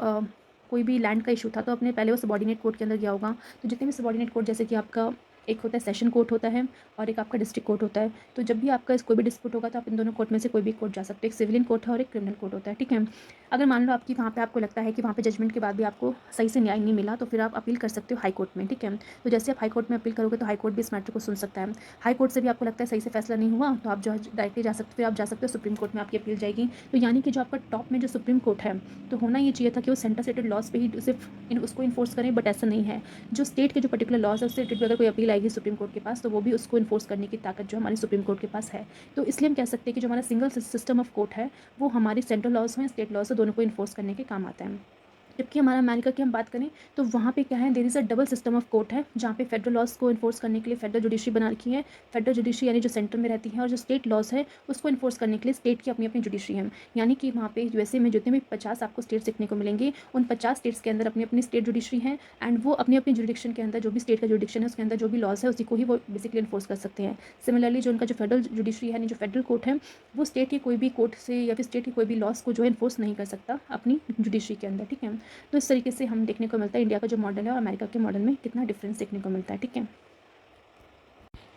कोई भी लैंड का इशू था, तो अपने पहले वो सबॉर्डिनेट कोर्ट के अंदर गया होगा। तो जितने भी सबॉर्डिनेट कोर्ट, जैसे कि आपका एक होता है सेशन कोर्ट होता है और एक आपका डिस्ट्रिक्ट कोर्ट होता है, तो जब भी आपका कोई भी डिस्प्यूट होगा तो आप इन दोनों कोर्ट में से कोई भी कोर्ट जा सकते हो। एक सिविलियन कोर्ट है और एक क्रिमिनल कोर्ट होता है, ठीक है। अगर मान लो आपकी वहाँ पे आपको लगता है कि वहाँ पे जजमेंट के बाद भी आपको सही से न्याय नहीं मिला, तो फिर आप अपील कर सकते हो हाई कोर्ट में, ठीक है। तो जैसे आप हाई कोर्ट में अपील करोगे तो हाई कोर्ट भी इस मैटर को सुन सकता है। हाई कोर्ट से भी आपको लगता है सही से फैसला नहीं हुआ, तो आप जो है डायरेक्टली जा सकते हो, फिर आप जा सकते हो सुप्रीम कोर्ट में, आपकी अपील जाएगी। तो यानी कि जो आपका टॉप में जो सुप्रीम कोर्ट है, तो होना ये चाहिए था कि वो सेंटर सेटेड लॉज पे ही सिर्फ उसको इन्फोर्स करें, बट ऐसा नहीं है। जो स्टेट के जो पर्टिकुलर लॉज है उससे रिलेटेड भी अगर कोई अपील आएगी सुप्रीम कोर्ट के पास, तो वो भी उसको इन्फोर्स करने की ताकत जो हमारी सुप्रीम कोर्ट के पास है। तो इसलिए हम कह सकते हैं कि जो हमारा सिंगल सिस्टम ऑफ कोर्ट है वो हमारी सेंट्रल लॉज हो या स्टेट लॉज हो, दोनों को इन्फोर्स करने के काम आता है। जबकि हमारा अमेरिका की हम बात करें तो वहाँ पे क्या है, there is a double system of court है, जहाँ पे फेडरल लॉज को इन्फोर्स करने के लिए फेडरल जुडिशरी बना रखी है, फेडरल जुडिशरी यानी जो सेंटर में रहती है, और जो स्टेट लॉज है उसको इन्फोर्स करने के लिए स्टेट की अपनी अपनी जुडिशरी है। यानी कि वहाँ पे यूएसए में जितने भी 50 आपको स्टेट्स देखने को मिलेंगे, उन 50 स्टेट्स के अंदर अपनी अपनी स्टेट जुडिशरी है, एंड वो अपनी अपनी जुडिक्शन के अंदर जो भी स्टेट का जुडिक्शन है उसके अंदर जो भी लॉज है उसी को ही वो बेसिकली इन्फोर्स कर सकते हैं। सिमिलरली जो उनका जो फेडरल जुडिशरी है, यानी जो फेडरल कोर्ट है, वो स्टेट के कोई भी कोर्ट से या फिर स्टेट के कोई भी लॉज को जो है इन्फोर्स नहीं कर सकता अपनी जुडिशरी के अंदर, ठीक है। तो इस तरीके से हम देखने को मिलता है इंडिया का जो मॉडल है और अमेरिका के मॉडल में कितना डिफरेंस देखने को मिलता है, ठीक है।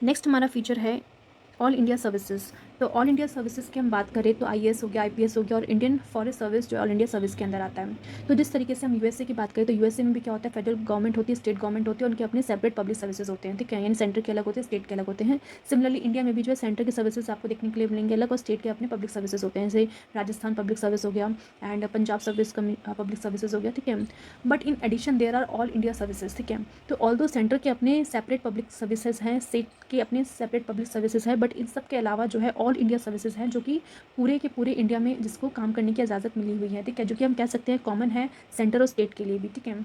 नेक्स्ट हमारा फीचर है ऑल इंडिया सर्विसेज। तो ऑल इंडिया सर्विसेज की हम बात करें तो आईएएस हो गया, आईपीएस हो गया, और इंडियन फॉरेस्ट सर्विस जो ऑल इंडिया सर्विस के अंदर आता है। तो जिस तरीके से हम यूएसए की बात करें तो यूएसए में भी क्या होता है, फेडरल गवर्नमेंट होती है, स्टेट गवर्नमेंट होती है, उनके अपने सेपरेट पब्लिक सर्विसेज होते हैं, ठीक है, यानी सेंटर के अलग होते हैं, स्टेट के अलग होते हैं। सिमिलरली इंडिया में भी जो है सेंटर के सर्विसेज आपको देखने के लिए मिलेंगे अलग, और स्टेट के अपने पब्लिक सर्विसेज होते हैं, जैसे राजस्थान पब्लिक सर्विस हो गया and Punjab service public services हो गया, ठीक है। But in addition there are all India services, ठीक है। तो ऑल्दो सेंटर के अपने सेपरेट पब्लिक सर्विसेज हैं, स्टेट के अपने सेपरेट पब्लिक सर्विसेज है, बट इन सब के अलावा जो है ऑल इंडिया सर्विसेज हैं जो कि पूरे के पूरे इंडिया में जिसको काम करने की इजाज़त मिली हुई है, ठीक है, जो कि हम कह सकते हैं कॉमन है सेंटर और स्टेट के लिए भी, ठीक है।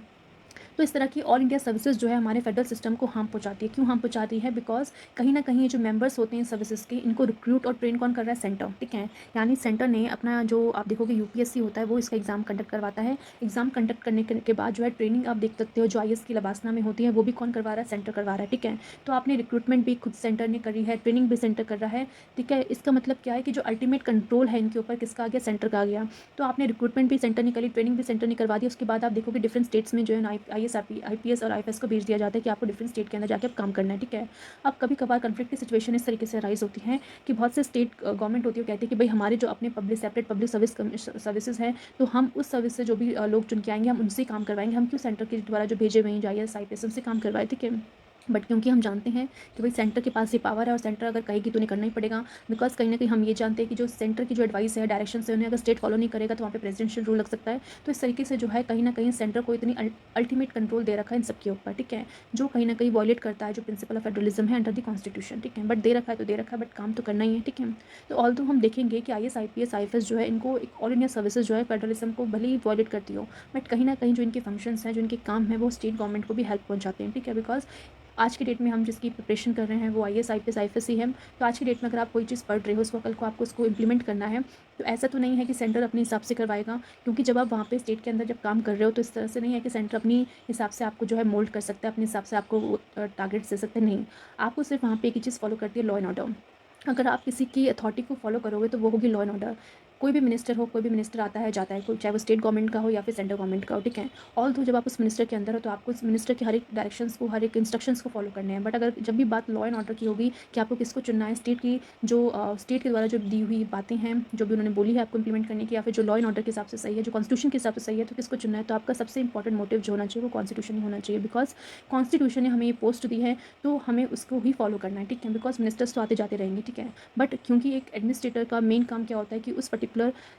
तो इस तरह की ऑल इंडिया सर्विसेज जो है हमारे फेडरल सिस्टम को हार्म पहुंचाती है। क्यों हार्म पहुंचाती है? बिकॉज कहीं ना कहीं जो मेंबर्स होते हैं सर्विसेज के, इनको रिक्रूट और ट्रेन कौन कर रहा है? सेंटर, ठीक है। यानी सेंटर ने अपना जो आप देखोगे यूपीएससी होता है वो इसका एग्जाम कंडक्ट करवाता है। एग्जाम कंडक्ट करने के बाद जो है ट्रेनिंग आप देख सकते हो जो आईएएस की लबासना में होती है वो भी कौन करवा रहा है? सेंटर करवा रहा है, ठीक है। तो आपने रिक्रूटमेंट भी खुद सेंटर ने करी है, ट्रेनिंग भी सेंटर कर रहा है, ठीक है। इसका मतलब क्या है कि जो अल्टीमेट कंट्रोल है इनके ऊपर किसका आ गया? सेंटर का आ गया। तो आपने रिक्रूटमेंट भी सेंटर ने करी, ट्रेनिंग भी सेंटर ने करवा दी, उसके बाद आप देखोगे डिफरेंट स्टेट्स में जो है आईएएस आईपीएस और आईएफएस को भेज दिया जाता है कि आपको डिफरेंट स्टेट के अंदर जाके अब काम करना है, ठीक है। अब कभी कभार कन्फ्लिक्ट की सिचुएशन इस तरीके से राइज होती है कि बहुत से स्टेट गवर्नमेंट होती है कहती है कि भाई हमारे जो अपने पब्लिक सेपरेट पब्लिक सर्विसेज हैं, तो हम उस सर्विस से जो भी लोग चुन के आएंगे हम उनसे काम करवाएंगे, हम क्यों सेंटर के द्वारा जो भेजे हुए हैं जो आईएएस आईपीएस उनसे काम करवाए, ठीक है। बट क्योंकि हम जानते हैं कि भाई सेंटर के पास ये पावर है और सेंटर अगर कहेगी तो उन्हें करना ही पड़ेगा, बिकॉज कहीं ना कहीं हम ये जानते हैं कि जो सेंटर की जो एडवाइस है, डायरेक्शन है, उन्हें अगर स्टेट फॉलो नहीं करेगा तो वहाँ पे प्रेसिडेंशियल रूल लग सकता है। तो इस तरीके से जो है कहीं ना कहीं सेंटर को इतनी अल्टीमेट कंट्रोल दे रखा है इन सबके ऊपर, ठीक है, जो कहीं ना कहीं वॉयलेट करता है जो प्रिंसिपल ऑफ फेडरलिज्म है अंडर द कॉन्स्टिट्यूशन, ठीक है। बट दे रखा है तो दे रखा है, बट काम तो करना ही है, ठीक है। तो ऑल तो हम देखेंगे कि आईएएस आईपीएस आईएफएस जो है इनको एक ऑल इंडिया सर्विसेज जो है फेडरलिज्म को भले ही वॉयलेट करती हो, बट कहीं ना कहीं जो इनके फंक्शंस हैं, जो इनके काम है, वो स्टेट गवर्नमेंट को भी हेल्प पहुंचाते हैं, ठीक है। बिकॉज आज की डेट में हम जिसकी प्रिपरेशन कर रहे हैं वो IAS IPS IFSC है। तो आज की डेट में अगर आप कोई चीज़ पढ़ रहे हो उसको कल को आपको उसको इम्प्लीमेंट करना है, तो ऐसा तो नहीं है कि सेंटर अपने हिसाब से करवाएगा, क्योंकि जब आप वहाँ पे स्टेट के अंदर जब काम कर रहे हो तो इस तरह से नहीं है कि सेंटर अपनी हिसाब से आपको जो है मोल्ड कर सकता है, अपने हिसाब से आपको टारगेट्स दे सकते हैं। नहीं, आपको सिर्फ वहाँ पे एक ही चीज़ फॉलो करती है, लॉ एंड ऑर्डर। अगर आप किसी की अथॉरिटी को फॉलो करोगे तो वो होगी लॉ एंड ऑर्डर। कोई भी मिनिस्टर हो, कोई भी मिनिस्टर आता है जाता है, कोई चाहे वो स्टेट गवर्नमेंट का हो या फिर सेंट्रल गवर्नमेंट का हो, ठीक है। ऑल तो जब आप उस मिनिस्टर के अंदर हो तो आपको उस मिनिस्टर के हर एक डायरेक्शंस को, हर एक इंस्ट्रक्शंस को फॉलो करने हैं। बट अगर जब भी बात लॉ एंड ऑर्डर की होगी कि आपको किसको चुनना है, स्टेट की जो स्टेट के द्वारा जो दी हुई बातें हैं, जो भी उन्होंने बोली है आपको इंप्लीमेंट करने की, या फिर जो लॉ एंड ऑर्डर के हिसाब से सही है, जो कॉन्स्टिट्यूशन के हिसाब से सही है, तो किसको चुनना है, तो आपका सबसे इंपॉर्टेंट मोटिव जो होना चाहिए वो कॉन्स्टिट्यूशन ही होना चाहिए। बिकॉज कॉन्स्टिट्यूशन ने हमें ये पोस्ट दी है तो हमें उसको ही फॉलो करना है, ठीक है। बिकॉज मिनिस्टर्स तो आते जाते रहेंगे, ठीक है। बट क्योंकि एक एडमिनिस्ट्रेटर का मेन काम क्या होता है कि उस पर्टिकुलर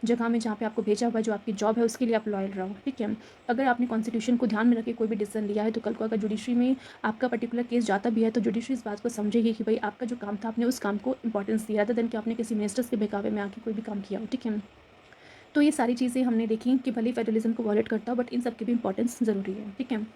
जगह में जहाँ पे आपको भेजा हुआ है, जो आपकी जॉब है, उसके लिए आप लॉयल रहो, ठीक है। अगर आपने कॉन्स्टिट्यूशन को ध्यान में रख के कोई भी डिसीजन लिया है तो कल को अगर जुडिशरी में आपका पर्टिकुलर केस जाता भी है तो जुडिशरी इस बात को समझेगी कि भाई आपका जो काम था आपने उस काम को इंपॉर्टेंस दिया था, देन कि आपने किसी मिनिस्टर्स के बहकावे में आके कोई भी काम किया हो, ठीक है। तो ये सारी चीज़ें हमने देखी कि भले फेडरलिज्म को वॉलेट करता हो बट इन सब की भी इंपॉर्टेंस ज़रूरी है, ठीक है।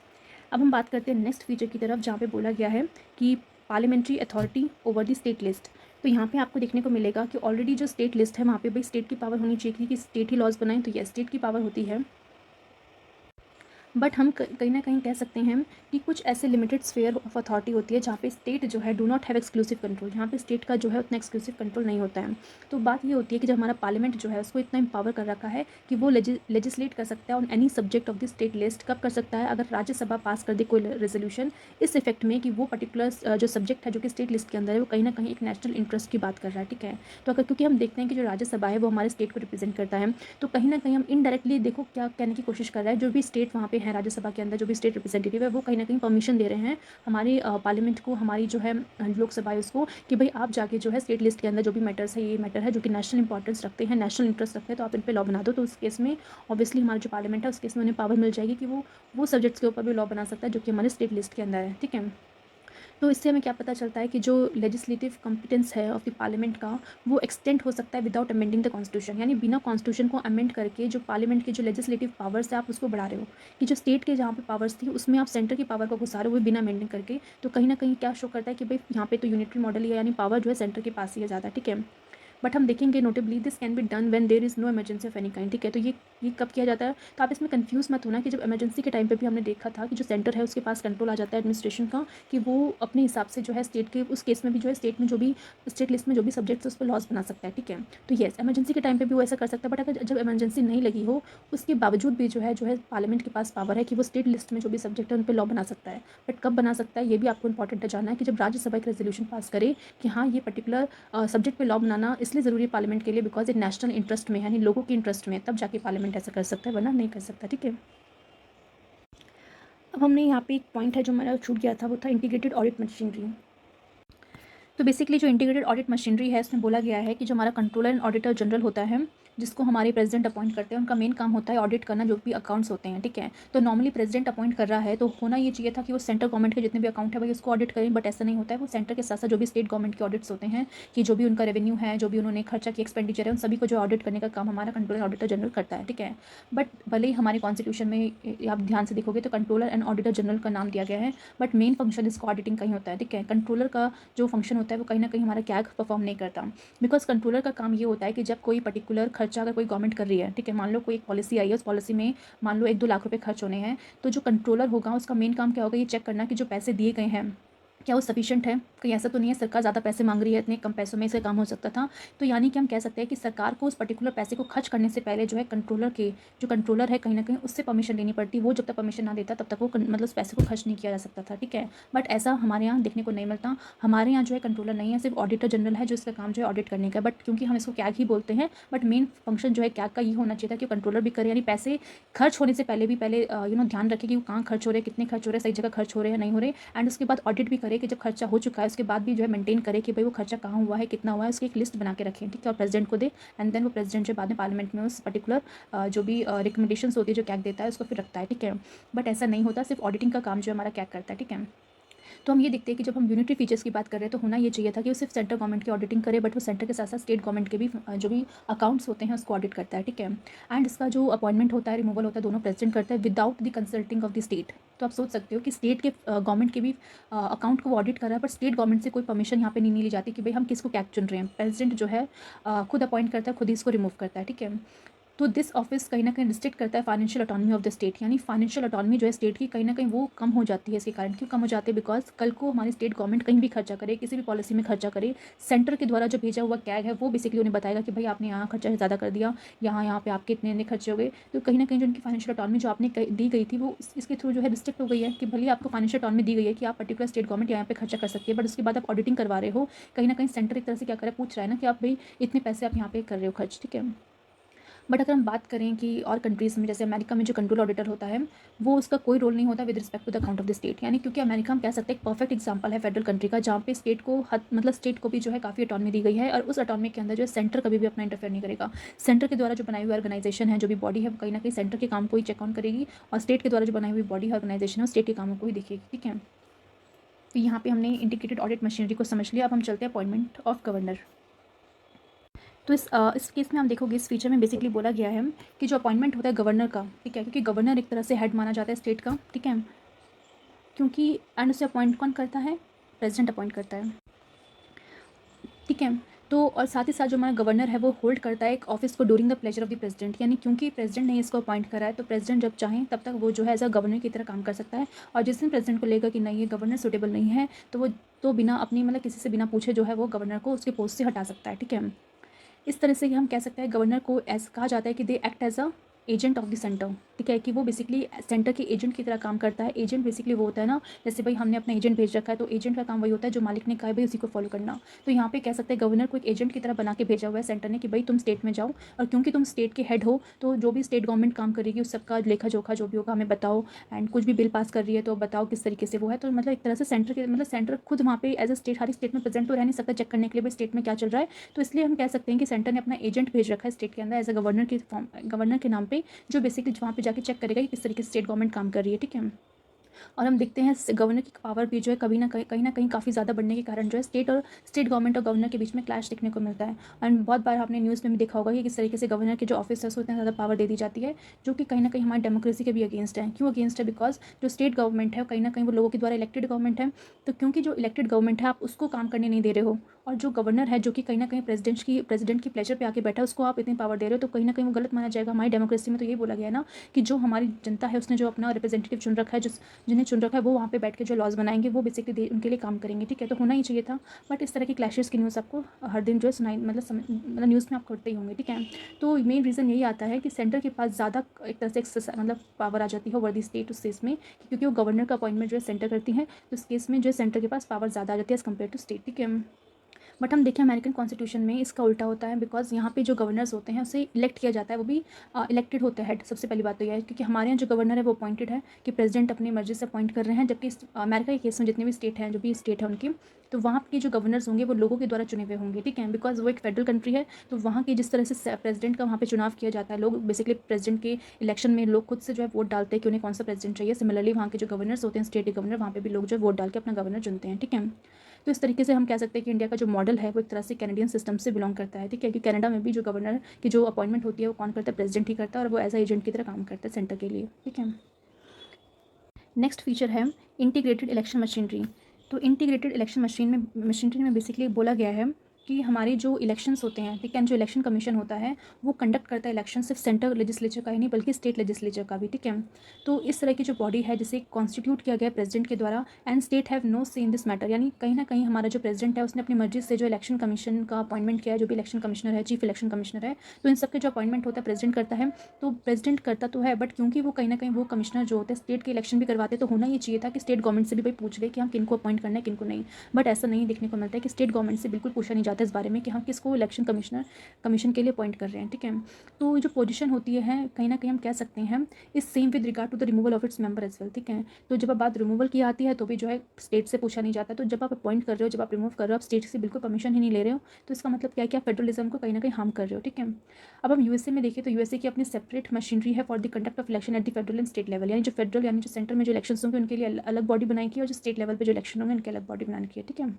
अब हम बात करते हैं नेक्स्ट फीचर की तरफ, जहाँ पे बोला गया है कि parliamentary authority over the state list. तो यहाँ पे आपको देखने को मिलेगा कि ऑलरेडी जो स्टेट लिस्ट है वहाँ पे भाई स्टेट की पावर होनी चाहिए कि स्टेट ही लॉज बनाए, तो ये स्टेट की पावर होती है। बट हम कहीं ना कहीं कह सकते हैं कि कुछ ऐसे लिमिटेड स्फेयर ऑफ अथॉरिटी होती है जहाँ पे स्टेट जो है do not have exclusive control, यहाँ पे स्टेट का जो है उतना एक्सक्लूसिव कंट्रोल नहीं होता है। तो बात ये होती है कि जब हमारा पार्लियामेंट जो है उसको इतना एम्पावर कर रखा है कि वो लेजिस्लेट कर सकता है on any subject of the state list. कब कर सकता है? अगर राज्यसभा पास कर दे कोई रेजोल्यूशन इस इफेक्ट में कि वो पर्टिकुलर जो सब्जेक्ट है जो कि स्टेट लिस्ट के अंदर है वो कहीं ना कहीं एक नेशनल इंटरेस्ट की बात कर रहा है, ठीक है। तो अगर क्योंकि हम देखते हैं कि जो राज्यसभा है वो हमारे स्टेट को रिप्रेजेंट करता है, तो कहीं ना कहीं हम इनडायरेक्टली देखो क्या कहने की कोशिश कर रहा है, जो भी स्टेट वहाँ पे है राज्यसभा के अंदर, जो भी स्टेट रिप्रेजेंटेटिव है वो कहीं ना कहीं परमिशन दे रहे हैं हमारे पार्लियामेंट को, हमारी जो है लोकसभा है उसको, कि भाई आप जाके जो है स्टेट लिस्ट के अंदर जो भी मैटर्स है, ये मैटर है जो कि नेशनल इंपॉर्टेंस रखते हैं, नेशनल इंटरेस्ट रखते हैं, तो आप इन पर लॉ बना दो। तो उस केस में ऑब्वियसली हमारा जो पार्लियामेंट है उस केस में उन्हें पावर मिल जाएगी कि वो सब्जेक्ट्स के ऊपर भी लॉ बना सकता है जो कि हमारे स्टेट लिस्ट के अंदर है, ठीक है। तो इससे हमें क्या पता चलता है कि जो लेजिस्लेटिव कॉम्पिटेंस है ऑफ द पार्लियामेंट का वो एक्सटेंड हो सकता है विदाउट अमेंडिंग द कॉन्स्टिट्यूशन, यानी बिना कॉन्स्टिट्यूशन को अमेंड करके जो पार्लियामेंट के जो लेजिस्लेटिव पावर्स है आप उसको बढ़ा रहे हो, कि जो स्टेट के जहाँ पे पावर्स थी उसमें आप सेंटर की पावर को घुसा रहे हो बिना अमेंडिंग करके। तो कहीं ना कहीं क्या शो करता है कि भाई यहाँ पे तो यूनिटरी मॉडल ही है, यानी पावर जो है सेंटर के पास ही है ज़्यादा, ठीक है। बट हम देखेंगे notably this can be done when there is no emergency of any kind, ठीक है। तो ये कब किया जाता है? तो आप इसमें कंफ्यूज मत होना कि जब इमरजेंसी के टाइम पे भी हमने देखा था कि जो सेंटर है उसके पास कंट्रोल आ जाता है एडमिनिस्ट्रेशन का, कि वो अपने हिसाब से जो है स्टेट के उस केस में भी जो है स्टेट में जो भी स्टेट लिस्ट में जो भी सब्जेक्ट्स उस पर लॉज बना सकता है, ठीक है। तो येस इमरजेंसी के टाइम पर भी वो ऐसा कर सकता है, बट अगर जब इमरजेंसी नहीं लगी हो उसके बावजूद भी जो है पार्लियामेंट के पास पावर है कि वो स्टेट लिस्ट में जो भी सब्जेक्ट है उन पर लॉ बना सकता है। बट कब बना सकता है ये भी आपको इंपॉर्टेंट है जानना है कि जब राज्यसभा एक रेजोल्यूशन पास करे कि हाँ ये पर्टिकुलर सब्जेक्ट पे लॉ बनाना इसलिए ज़रूरी है पार्लियामेंट के लिए बिकॉज ये नेशनल इंटरेस्ट में यानी लोगों के इंटरेस्ट में, तब जाके पार्लियामेंट ऐसा कर सकता है, वरना नहीं कर सकता, ठीक है। अब हमने यहाँ पे एक पॉइंट है जो हमारा छूट गया था, वो था इंटीग्रेटेड ऑडिट मशीनरी। तो बेसिकली जो इंटीग्रेटेड ऑडिट मशीनरी है इसमें बोला गया है कि जो हमारा कंट्रोलर एंड ऑडिटर जनरल होता है जिसको हमारे प्रेसिडेंट अपॉइंट करते हैं, उनका मेन काम होता है ऑडिट करना जो भी अकाउंट्स होते हैं, ठीक है। तो नॉर्मली प्रेसिडेंट अपॉइंट कर रहा है तो होना ये चाहिए था कि वो सेंट्रल गवर्नमेंट के जितने भी अकाउंट है भाई उसको ऑडिट करें, बट ऐसा नहीं होता है। वो सेंटर के साथ साथ जो भी स्टेट गवर्नमेंट के ऑडिट्स होते हैं कि जो भी उनका रेवेन्यू है, जो भी उन्होंने खर्चा की एक्सपेंडिचर है, उन सभी को जो ऑडिट करने का काम हमारा कंट्रोलर ऑडिटर जनरल करता है, ठीक है। बट भले ही हमारे कॉन्स्टिट्यूशन में आप ध्यान से देखोगे तो कंट्रोलर एंड ऑडिटर जनरल का नाम दिया गया है, बट मेन फंक्शन इसको ऑडिटिंग का ही होता है, ठीक है। कंट्रोलर का जो फंक्शन होता है वो कहीं ना कहीं हमारा कैग परफॉर्म नहीं करता, बिकॉज कंट्रोलर का काम ये होता है कि जब कोई पर्टिकुलर खर्चा अगर कोई गवर्नमेंट कर रही है, ठीक है, मान लो कोई एक पॉलिसी आई है, उस पॉलिसी में मान लो 1-2 लाख रुपए खर्च होने हैं, तो जो कंट्रोलर होगा उसका मेन काम क्या होगा, ये चेक करना कि जो पैसे दिए गए हैं क्या वो सफिशिएंट है, कहीं ऐसा तो नहीं है सरकार ज़्यादा पैसे मांग रही है, इतने कम पैसों में इसे काम हो सकता था। तो यानी कि हम कह सकते हैं कि सरकार को उस पर्टिकुलर पैसे को खर्च करने से पहले जो है कंट्रोलर के जो कंट्रोलर है कहीं ना कहीं उससे परमिशन लेनी पड़ती, वो जब तक परमिशन ना देता तब तक वो मतलब उस पैसे को खर्च नहीं किया जा सकता था, ठीक है। बट ऐसा हमारे यहाँ देखने को नहीं मिलता। हमारे यहाँ जो है कंट्रोलर नहीं है, सिर्फ ऑडिटर जनरल है जो इसका काम जो है ऑडिट करने का। बट क्योंकि हम इसको कैग ही बोलते हैं, बट मेन फंक्शन जो है कैग का ये होना चाहिए था कि कंट्रोलर भी करे, यानी पैसे खर्च होने से पहले भी पहले ध्यान रखे कि वो कहाँ खर्च हो रहे हैं, कितने खर्च हो रहे हैं, सही जगह खर्च हो रहे हैं नहीं हो रहे, एंड उसके बाद ऑडिट भी करे कि जब खर्चा हो चुका है उसके बाद भी जो है मेंटेन करे कि भाई वो खर्चा कहाँ हुआ है, कितना हुआ है, उसकी एक लिस्ट बना के रखें, ठीक है, और प्रेसिडेंट को दे। एंड देन वो प्रेसिडेंट जो बाद में पार्लियामेंट में उस पर्टिकुलर जो भी रिकमेंडेशंस होती है जो कैग देता है उसको फिर रखता है, ठीक है। बट ऐसा नहीं होता, सिर्फ ऑडिटिंग का काम जो हमारा कैग करता है, ठीक है। तो हम ये देखते हैं कि जब हम यूनिटरी फीचर्स की बात कर रहे हैं तो होना ये चाहिए था कि वो सिर्फ सेंट्रल गवर्नमेंट की ऑडिटिंग करे, बट वो सेंटर के साथ साथ स्टेट गवर्नमेंट के भी जो भी अकाउंट्स होते हैं उसको ऑडिट करता है, ठीक है। एंड इसका जो अपॉइंटमेंट होता है, रिमूवल होता है, दोनों प्रेसिडेंट करता है without the consulting of the state. तो आप सोच सकते हो कि स्टेट के गवर्नमेंट के भी अकाउंट को ऑडिट कर रहा है, पर स्टेट गवर्नमेंट से कोई परमिशन यहाँ पे नहीं ली जाती कि भाई हम किसको क्या चुन रहे हैं। प्रेसिडेंट जो है खुद अपॉइंट करता है, खुद ही इसको रिमूव करता है, ठीक है। तो दिस ऑफिस कहीं ना कहीं रिस्ट्रिक्ट करता है financial autonomy of the state, यानी फाइनेंशियल ऑटोनॉमी जो है स्टेट की कहीं ना कहीं वो कम हो जाती है। इसके कारण क्यों कम हो जाती है? बिकॉज कल को हमारी स्टेट गवर्नमेंट कहीं भी खर्चा करे, किसी भी पॉलिसी में खर्चा करे, सेंटर के द्वारा जो भेजा हुआ कैग है वो बेसिकली उन्हें बताएगा कि भाई आपने यहाँ खर्चा ज़्यादा कर दिया, यहाँ पे आपके इतने खर्चे हो गए। तो कहीं ना कहीं जो उनकी फाइनेंशियल ऑटोनॉमी जो आपने दी गई थी वो इसके थ्रू जो है रिस्ट्रिक्ट हो गई है कि भले आपको फाइनेंशियल ऑटोनॉमी दी गई है कि आप पर्टिकुलर स्टेट गवर्नमेंट यहाँ पे खर्चा कर सकती है, बट उसके बाद आप ऑडिटिंग करवा रहे हो, कहीं ना कहीं सेंटर एक तरह से क्या करे, पूछ रहा है ना कि आप भाई इतने पैसे आप यहाँ पे कर रहे हो खर्च, ठीक है। बट अगर हम बात करें कि और कंट्रीज़ में, जैसे अमेरिका में जो कंट्रोल ऑडिटर होता है वो उसका कोई रोल नहीं होता with respect to the account of the state, यानी क्योंकि अमेरिका हम कह सकते हैं एक परफेक्ट एग्जांपल है फेडरल कंट्री का, जहाँ पे स्टेट को मतलब स्टेट को भी जो है काफ़ी ऑटोनॉमी दी गई है, और उस ऑटोनॉमी के अंदर जो है सेंटर कभी भी अपना इंटरफेयर नहीं करेगा। सेंटर के द्वारा जो बनाई हुई ऑर्गेनाइजेशन है, जो भी बॉडी है, वो कहीं ना कहीं सेंटर के काम को ही चेक ऑन करेगी, और स्टेट के द्वारा जो बनाई हुई बॉडी है, ऑर्गेनाइजेशन है, वो स्टेट के कामों को ही देखेगी, ठीक है। तो यहाँ पे हमने इंटीग्रेटेड ऑडिट मशीनरी को समझ लिया। अब हम चलते हैं अपॉइंटमेंट ऑफ गवर्नर। तो इस केस में हम देखोगे इस फीचर में बेसिकली बोला गया है कि जो अपॉइंटमेंट होता है गवर्नर का, ठीक है, क्योंकि गवर्नर एक तरह से हेड माना जाता है स्टेट का, ठीक है, क्योंकि एंड उसे अपॉइंट कौन करता है? प्रेसिडेंट अपॉइंट करता है, ठीक है। तो और साथ ही साथ जो हमारा गवर्नर है वो होल्ड करता है एक ऑफिस को during the pleasure of the president, यानी क्योंकि प्रेसिडेंट ने इसको अपॉइंट करा है तो प्रेसिडेंट जब चाहें तब तक वो जो है एज अ गवर्नर की तरह काम कर सकता है, और जिस दिन प्रेसिडेंट को लेगा कि नहीं ये गवर्नर सूटेबल नहीं है तो वो तो बिना अपनी मतलब किसी से बिना पूछे जो है वो गवर्नर को उसके पोस्ट से हटा सकता है, ठीक है। इस तरह से हम कह सकते हैं गवर्नर को ऐसा कहा जाता है कि they act as a agent of the centre, ठीक है, कि वो बेसिकली सेंटर के एजेंट की तरह काम करता है। एजेंट बेसिकली वो होता है ना, जैसे भाई हमने अपना एजेंट भेज रखा है तो एजेंट का काम वही होता है जो मालिक ने कहा है भाई उसी को फॉलो करना। तो यहाँ पे कह सकते हैं गवर्नर को एक एजेंट की तरह बना के भेजा हुआ है सेंटर ने कि भाई तुम स्टेट में जाओ, और क्योंकि तुम स्टेट के हेड हो तो जो भी स्टेट गवर्नमेंट काम करेगी उस सबका लेखा जोखा जो भी होगा हमें बताओ, एंड कुछ भी बिल पास कर रही है तो बताओ किस तरीके से वो है। तो मतलब एक तरह से सेंटर के मतलब सेंटर खुद वहाँ पे एज अ स्टेट हर स्टेट में प्रेजेंट तो रह नहीं सकता चेक करने के लिए भाई स्टेट में क्या चल रहा है। तो इसलिए हम कह सकते हैं कि सेंटर ने अपना एजेंट भेज रखा है स्टेट के अंदर एज अ गवर्नर की फॉर्म, गवर्नर के नाम पे, जो बेसिकली वहाँ पे जाके चेक करेगा कि किस तरीके से स्टेट गवर्नमेंट काम कर रही है, ठीक है। और हम देखते हैं गवर्नर की पावर भी जो है कभी ना कहीं काफ़ी ज़्यादा बढ़ने के कारण जो है स्टेट गवर्नमेंट और गवर्नर के बीच में क्लैश देखने को मिलता है। एंड बहुत बार आपने न्यूज़ में भी देखा होगा कि किस तरीके से गवर्नर के जो ऑफिसर्स होते हैं ज़्यादा पावर दे दी जाती है, जो कि कहीं ना कहीं हमारी डेमोक्रेसी के भी अगेंस्ट है। क्यों अगेंस्ट है? बिकॉज जो स्टेट गवर्नमेंट है कहीं ना कहीं वो लोगों के द्वारा इलेक्टेड गवर्नमेंट है, तो क्योंकि जो इलेक्टेड गवर्नमेंट है आप उसको काम करने नहीं दे रहे हो, और जो गवर्नर है जो कि कहीं ना कहीं प्रेसिडेंट की प्लेजर पे आके बैठा है उसको आप इतनी पावर दे रहे हो, तो कहीं ना कहीं वो गलत माना जाएगा। हमारी डेमोक्रेसी में तो यही बोला गया है ना कि जो हमारी जनता है उसने जो अपना रिप्रेजेंटेटिव चुन रखा है, जिन्हें चुन रखा है वो वहाँ पे बैठ के जो लॉज बनाएंगे वो बेसिकली उनके लिए काम करेंगे, ठीक है। तो होना ही चाहिए था, बट इस तरह की क्लैशेस की न्यूज़ आपको हर दिन जो है सुनाई मतलब न्यूज़ में आप करते ही होंगे, ठीक है। तो मेन रीज़न यही आता है कि सेंटर के पास ज़्यादा एक तरह से मतलब पावर आ जाती है ओवर दी स्टेट उस केस में, क्योंकि वो गवर्नर का अपॉइंटमेंट जो है सेंटर करती है, तो इस केस में जो है सेंटर के पास पावर ज़्यादा आ जाती है एज़ कम्पेयर टू स्टेट, ठीक है। बट हम देखें अमेरिकन कॉन्स्टिट्यूशन में इसका उल्टा होता है, बिकॉज यहाँ पे जो गवर्नर्स होते हैं उसे इलेक्ट किया जाता है, वो भी इलेक्टेड होता है हेड। सबसे पहली बात तो यह है क्योंकि हमारे यहाँ जो गवर्नर है वो अपॉइंटेड है कि प्रेसिडेंट अपनी मर्जी से अपॉइंट कर रहे हैं, जबकि अमेरिका के केस में जितने भी स्टेट हैं जो भी स्टेट है उनकी, तो वहाँ के जो गवर्नर्स होंगे वो लोगों के द्वारा चुने हुए होंगे, ठीक है, बिकॉज वो एक फेडरल कंट्री है। तो वहाँ की जिस तरह से प्रेसिडेंट का वहाँ पे चुनाव किया जाता है, लोग बेसिकली प्रेसिडेंट के इलेक्शन में लोग खुद से जो है वोट डालते हैं कि उन्हें कौन सा प्रेसिडेंट चाहिए। सिमिलरली वहाँ के जो गवर्नर्स होते हैं स्टेट के गवर्नर, वहाँ पे भी लोग जो वोट डाल के अपना गवर्नर चुनते हैं, ठीक है। तो इस तरीके से हम कह सकते हैं कि इंडिया का जो मॉडल है वो एक तरह से कैनेडियन सिस्टम से बिलोंग करता है, ठीक है, क्योंकि कनाडा में भी जो गवर्नर की जो अपॉइंटमेंट होती है वो कौन करता है? प्रेसिडेंट ही करता है, और वो एज अ एजेंट की तरह काम करता है सेंटर के लिए, ठीक है। नेक्स्ट फीचर है इंटीग्रेटेड इलेक्शन मशीनरी। तो इंटीग्रेटेड इलेक्शन मशीनरी में बेसिकली बोला गया है कि हमारे जो इलेक्शंस होते हैं, ठीक है, जो इलेक्शन कमीशन होता है वो कंडक्ट करता है इलेक्शन सिर्फ सेंट्रल लेजिस्लेचर का ही नहीं बल्कि स्टेट लेजिस्लेचर का भी, ठीक है। तो इस तरह की जो बॉडी है जिसे कॉन्स्टिट्यूट किया गया है प्रेसिडेंट के द्वारा, एंड स्टेट हैव नो से इन दिस मैटर, यानी कहीं ना कहीं हमारा जो प्रेसिडेंट है उसने अपनी मर्जी से जो इलेक्शन कमीशन का अपॉइंटमेंट किया है, जो भी इलेक्शन कमिश्नर है, चीफ इलेक्शन कमिश्नर है, तो इन सबके जो अपॉइंटमेंट होता है प्रेसिडेंट करता है। तो प्रेसिडेंट करता तो है, बट क्योंकि वो कहीं ना कहीं वो कमिश्नर जो होते हैं स्टेट के इलेक्शन भी करवाते, तो होना ये चाहिए था कि स्टेट गवर्नमेंट से भी भाई पूछ ले कि हम किनको अपॉइंट करना है किनको नहीं। बट ऐसा नहीं देखने को मिलता है कि स्टेट गवर्नमेंट से बिल्कुल पूछा नहीं जाता है इस बारे में कि हम किसको इलेक्शन कमीशन के लिए अपॉइंट कर रहे हैं, ठीक है। तो जो पोजीशन होती है कहीं ना कहीं हम कह सकते हैं इस same with regard to the removal of its member as well, ठीक है। तो जब आप बात रिमूवल की आती है तो भी जो है स्टेट से पूछा नहीं जाता। तो जब आप अपॉइंट कर रहे हो, जब आप रिमूव कर रहे हो, आप स्टेट से बिल्कुल परमिशन ही नहीं ले रहे हो, तो इसका मतलब क्या है कि आप फेडरलिज्म को कहीं ना कहीं हार्म कर रहे हो, ठीक है। अब हम यूएसए में देखें तो यूएसए की अपनी सेपरेट मशीनरी है for the conduct of election at the federal and state level, यानी जो फेडरल यानी जो सेंटर में जो इलेक्शन होंगे उनके लिए अलग बॉडी बनाई की है, और जो स्टेट लेवल पर जो इलेक्शन होंगे उनके अलग बॉडी बनाने की है, ठीक है।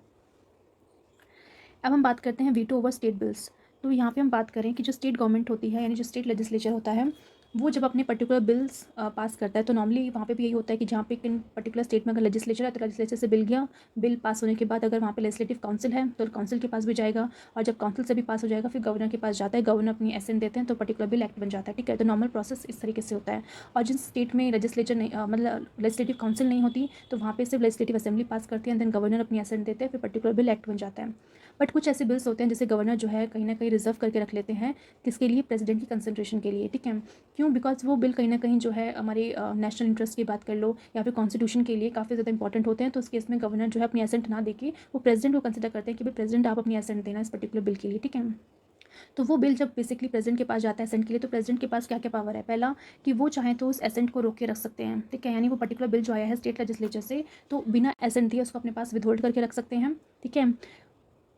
अब हम बात करते हैं वीटो ओवर स्टेट बिल्स। तो यहाँ पे हम बात करें कि जो स्टेट गवर्नमेंट होती है यानी जो स्टेट लेजिस्लेचर होता है वो जब अपने पर्टिकुलर बिल्स पास करता है, तो नॉर्मली वहाँ पे भी यही होता है कि जहाँ पे किन पर्टिकुलर स्टेट में अगर लेजिस्लेचर है तो लेजिस्लेचर से बिल गया, बिल पास होने के बाद अगर वहाँ पे लेजिस्लेटिव काउंसिल है तो काउंसिल के पास भी जाएगा, और जब काउंसिल से भी पास हो जाएगा फिर गवर्नर के पास जाता है, गवर्नर अपनी एसेंट देते हैं तो पर्टिकुलर बिल एक्ट बन जाता है, ठीक है। तो नॉर्मल प्रोसेस इस तरीके से होता है। और जिन स्टेट में लेजिस्लेचर नहीं मतलब लेजिस्लेटिव काउंसिल नहीं होती तो वहाँ पे सिर्फ लेजिस्लेटिव असेंबली पास करती है, देन गवर्नर अपनी एसेंट देते हैं, फिर पर्टिकुलर बिल एक्ट बन जाता है। बट कुछ ऐसे बिल्स होते हैं जैसे गवर्नर जो है कहीं ना कहीं रिजर्व करके रख लेते हैं, किसके लिए, प्रेसिडेंट की कंसिडरेशन के लिए, ठीक है। क्यों? बिकॉज वो बिल कहीं ना कहीं जो है हमारे नेशनल इंटरेस्ट की बात कर लो या फिर कॉन्स्टिट्यूशन के लिए काफ़ी ज़्यादा इंपॉर्टेंट होते हैं। तो उस केस में गवर्नर जो है अपनी एसेंट ना देके वो प्रेसिडेंट को कंसिडर करते हैं कि भाई प्रेसिडेंट आप अपनी एसेंट देना इस पर्टिकुलर बिल के लिए, ठीक है। तो वो बिल जब बेसिकली प्रेसिडेंट के पास जाता है एसेंट के लिए, तो प्रेसिडेंट के पास क्या क्या पावर है? पहला कि वो चाहे तो उस एसेंट को रोक के रख सकते हैं, ठीक है। यानी वो पर्टिकुलर बिल जो आया है स्टेट लेजिस्लेचर से तो बिना एसेंट दिए उसको अपने पास विथहोल्ड करके रख सकते हैं, ठीक है।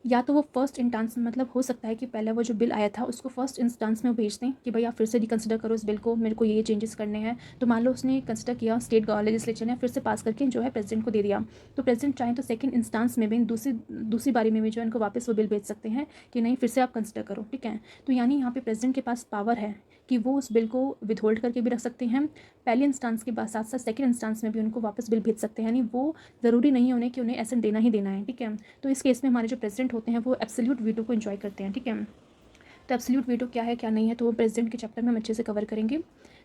या तो वो फर्स्ट इंस्टांस में मतलब हो सकता है कि पहले वो जो बिल आया था उसको फर्स्ट इंस्टांस में वो भेज दें कि भाई आप फिर से रिकंसिडर करो इस बिल को, मेरे को ये चेंजेस करने हैं। तो मान लो उसने कंसिडर किया, स्टेट लेजिस्लेचर ने फिर से पास करके जो है प्रेसिडेंट को दे दिया, तो प्रेसिडेंट चाहे तो सेकंड इंस्टांस में भी दूसरी बारी में भी जो है इनको वापस वो बिल भेज सकते हैं कि नहीं फिर से आप कंसिडर करो, ठीक है। तो यानी यहाँ पे प्रेसिडेंट के पास पावर है कि वो उस बिल को विथहोल्ड करके भी रख सकते हैं, पहले इंस्टांस के बाद साथ साथ सेकंड इंस्टांस में भी उनको वापस बिल भेज सकते हैं। यानी वो ज़रूरी नहीं है उन्हें कि उन्हें एसेंट देना ही देना है, ठीक है। तो इस केस में हमारे जो प्रेसिडेंट होते हैं वो एब्सोल्यूट वीटो को एंजॉय करते हैं, ठीक है। तो एब्सोल्यूट वीटो क्या है क्या नहीं है तो वो प्रेसिडेंट के चैप्टर में हम अच्छे से कवर करेंगे।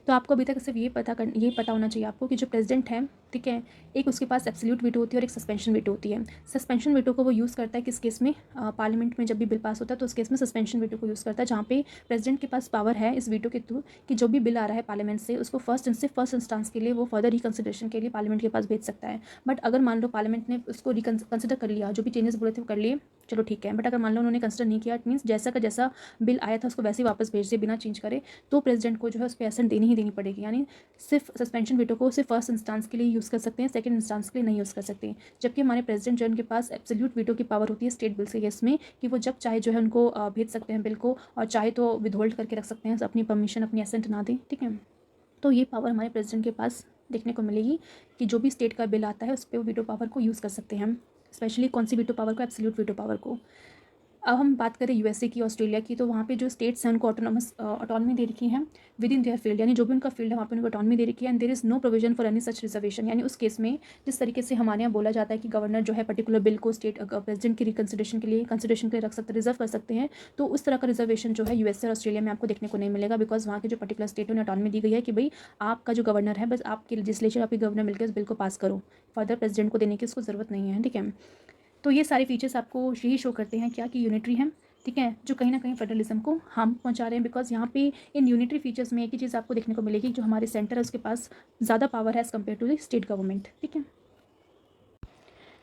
तो आपको अभी तक सिर्फ ये पता होना चाहिए आपको कि जो प्रेसिडेंट है, ठीक है, एक उसके पास एब्सोल्यूट वीटो होती है और एक सस्पेंशन वीटो होती है। सस्पेंशन वीटो को वो यूज़ करता है किस केस में? पार्लियामेंट में जब भी बिल पास होता है तो उस केस में सस्पेंशन वीटो को यूज़ करता है, जहाँ पे प्रेसिडेंट के पास पावर है इस वीटो के थ्रू कि जो भी बिल आ रहा है पार्लियामेंट से उसको फर्स्ट इंस्टांस के लिए वो फर्दर रिकंसिडरेशन के लिए पार्लियामेंट के पास भेज सकता है। बट अगर मान लो पार्लियामेंट ने उसको कंसिडर कर लिया, जो भी चेंजेस बोले थे वो कर लिए, चलो ठीक है। बट अगर मान लो उन्होंने कंसिडर नहीं किया, इट मीन्स जैसा का जैसा बिल आया था उसको वैसे ही वापस भेज दिए बिना चेंज करे, तो प्रेसिडेंट को जो है उस पर एसेंट देनी ही देनी पड़ेगी। यानी सिर्फ सस्पेंशन वीटो को सिर्फ फर्स्ट इंस्टांस के लिए यूज़ कर सकते हैं, सेकंड इंस्टांस के लिए नहीं यूज़ कर सकते। जबकि हमारे प्रेसिडेंट जो उनके पास एब्सोल्यूट वीटो की पावर होती है स्टेट बिल के केस में कि वो जब चाहे जो है उनको भेज सकते हैं बिल को, और चाहे तो विदहोल्ड करके रख सकते हैं अपनी परमिशन, अपनी एसेंट ना दें, ठीक है। तो ये पावर हमारे प्रेसिडेंट के पास देखने को मिलेगी कि जो भी स्टेट का बिल आता है उस पर वो वीटो पावर को यूज़ कर सकते हैं हम, स्पेशली कौन सी वीटो पावर को? एब्सोल्यूट वीटो पावर को। अब हम बात करें यूएसए की, ऑस्ट्रेलिया की, तो वहाँ पे जो स्टेट्स हैं उनको ऑटोनॉमी दे रखी हैं विद इन देयर फील्ड, यानी जो भी उनका फील्ड है वहाँ पे उनको ऑटोनॉमी दे रखी है। And there is no provision for any such reservation, यानी उस केस में जिस तरीके से हमारे यहाँ बोला जाता है कि गवर्नर जो है पर्टिकुलर बिल को स्टेट प्रेसिडेंट की कंसिडरेशन के लिए रख सकते, रिजर्व कर सकते हैं, तो उस तरह का रिजर्वेशन जो है यूएसए और ऑस्ट्रेलिया में आपको देखने को नहीं मिलेगा। बिकॉज वहाँ के जो पर्टिकुलर स्टेट उन्हें ऑटोनॉमी दी गई है कि भाई आपका जो गवर्नर है बस आपके लेजिस्लेचर, आपके गवर्नर मिलकर इस बिल को पास करो, फर्दर प्रेसिडेंट को देने की उसको ज़रूरत नहीं है, ठीक है। तो ये सारे फीचर्स आपको यही शो करते हैं क्या कि यूनिटरी है, ठीक है, जो कहीं ना कहीं फेडरलिज्म को हार्म पहुंचा रहे हैं। बिकॉज यहाँ पे इन यूनिटरी फीचर्स में एक ही चीज़ आपको देखने को मिलेगी, जो हमारे सेंटर है उसके पास ज़्यादा पावर है as compare to the state government, ठीक है।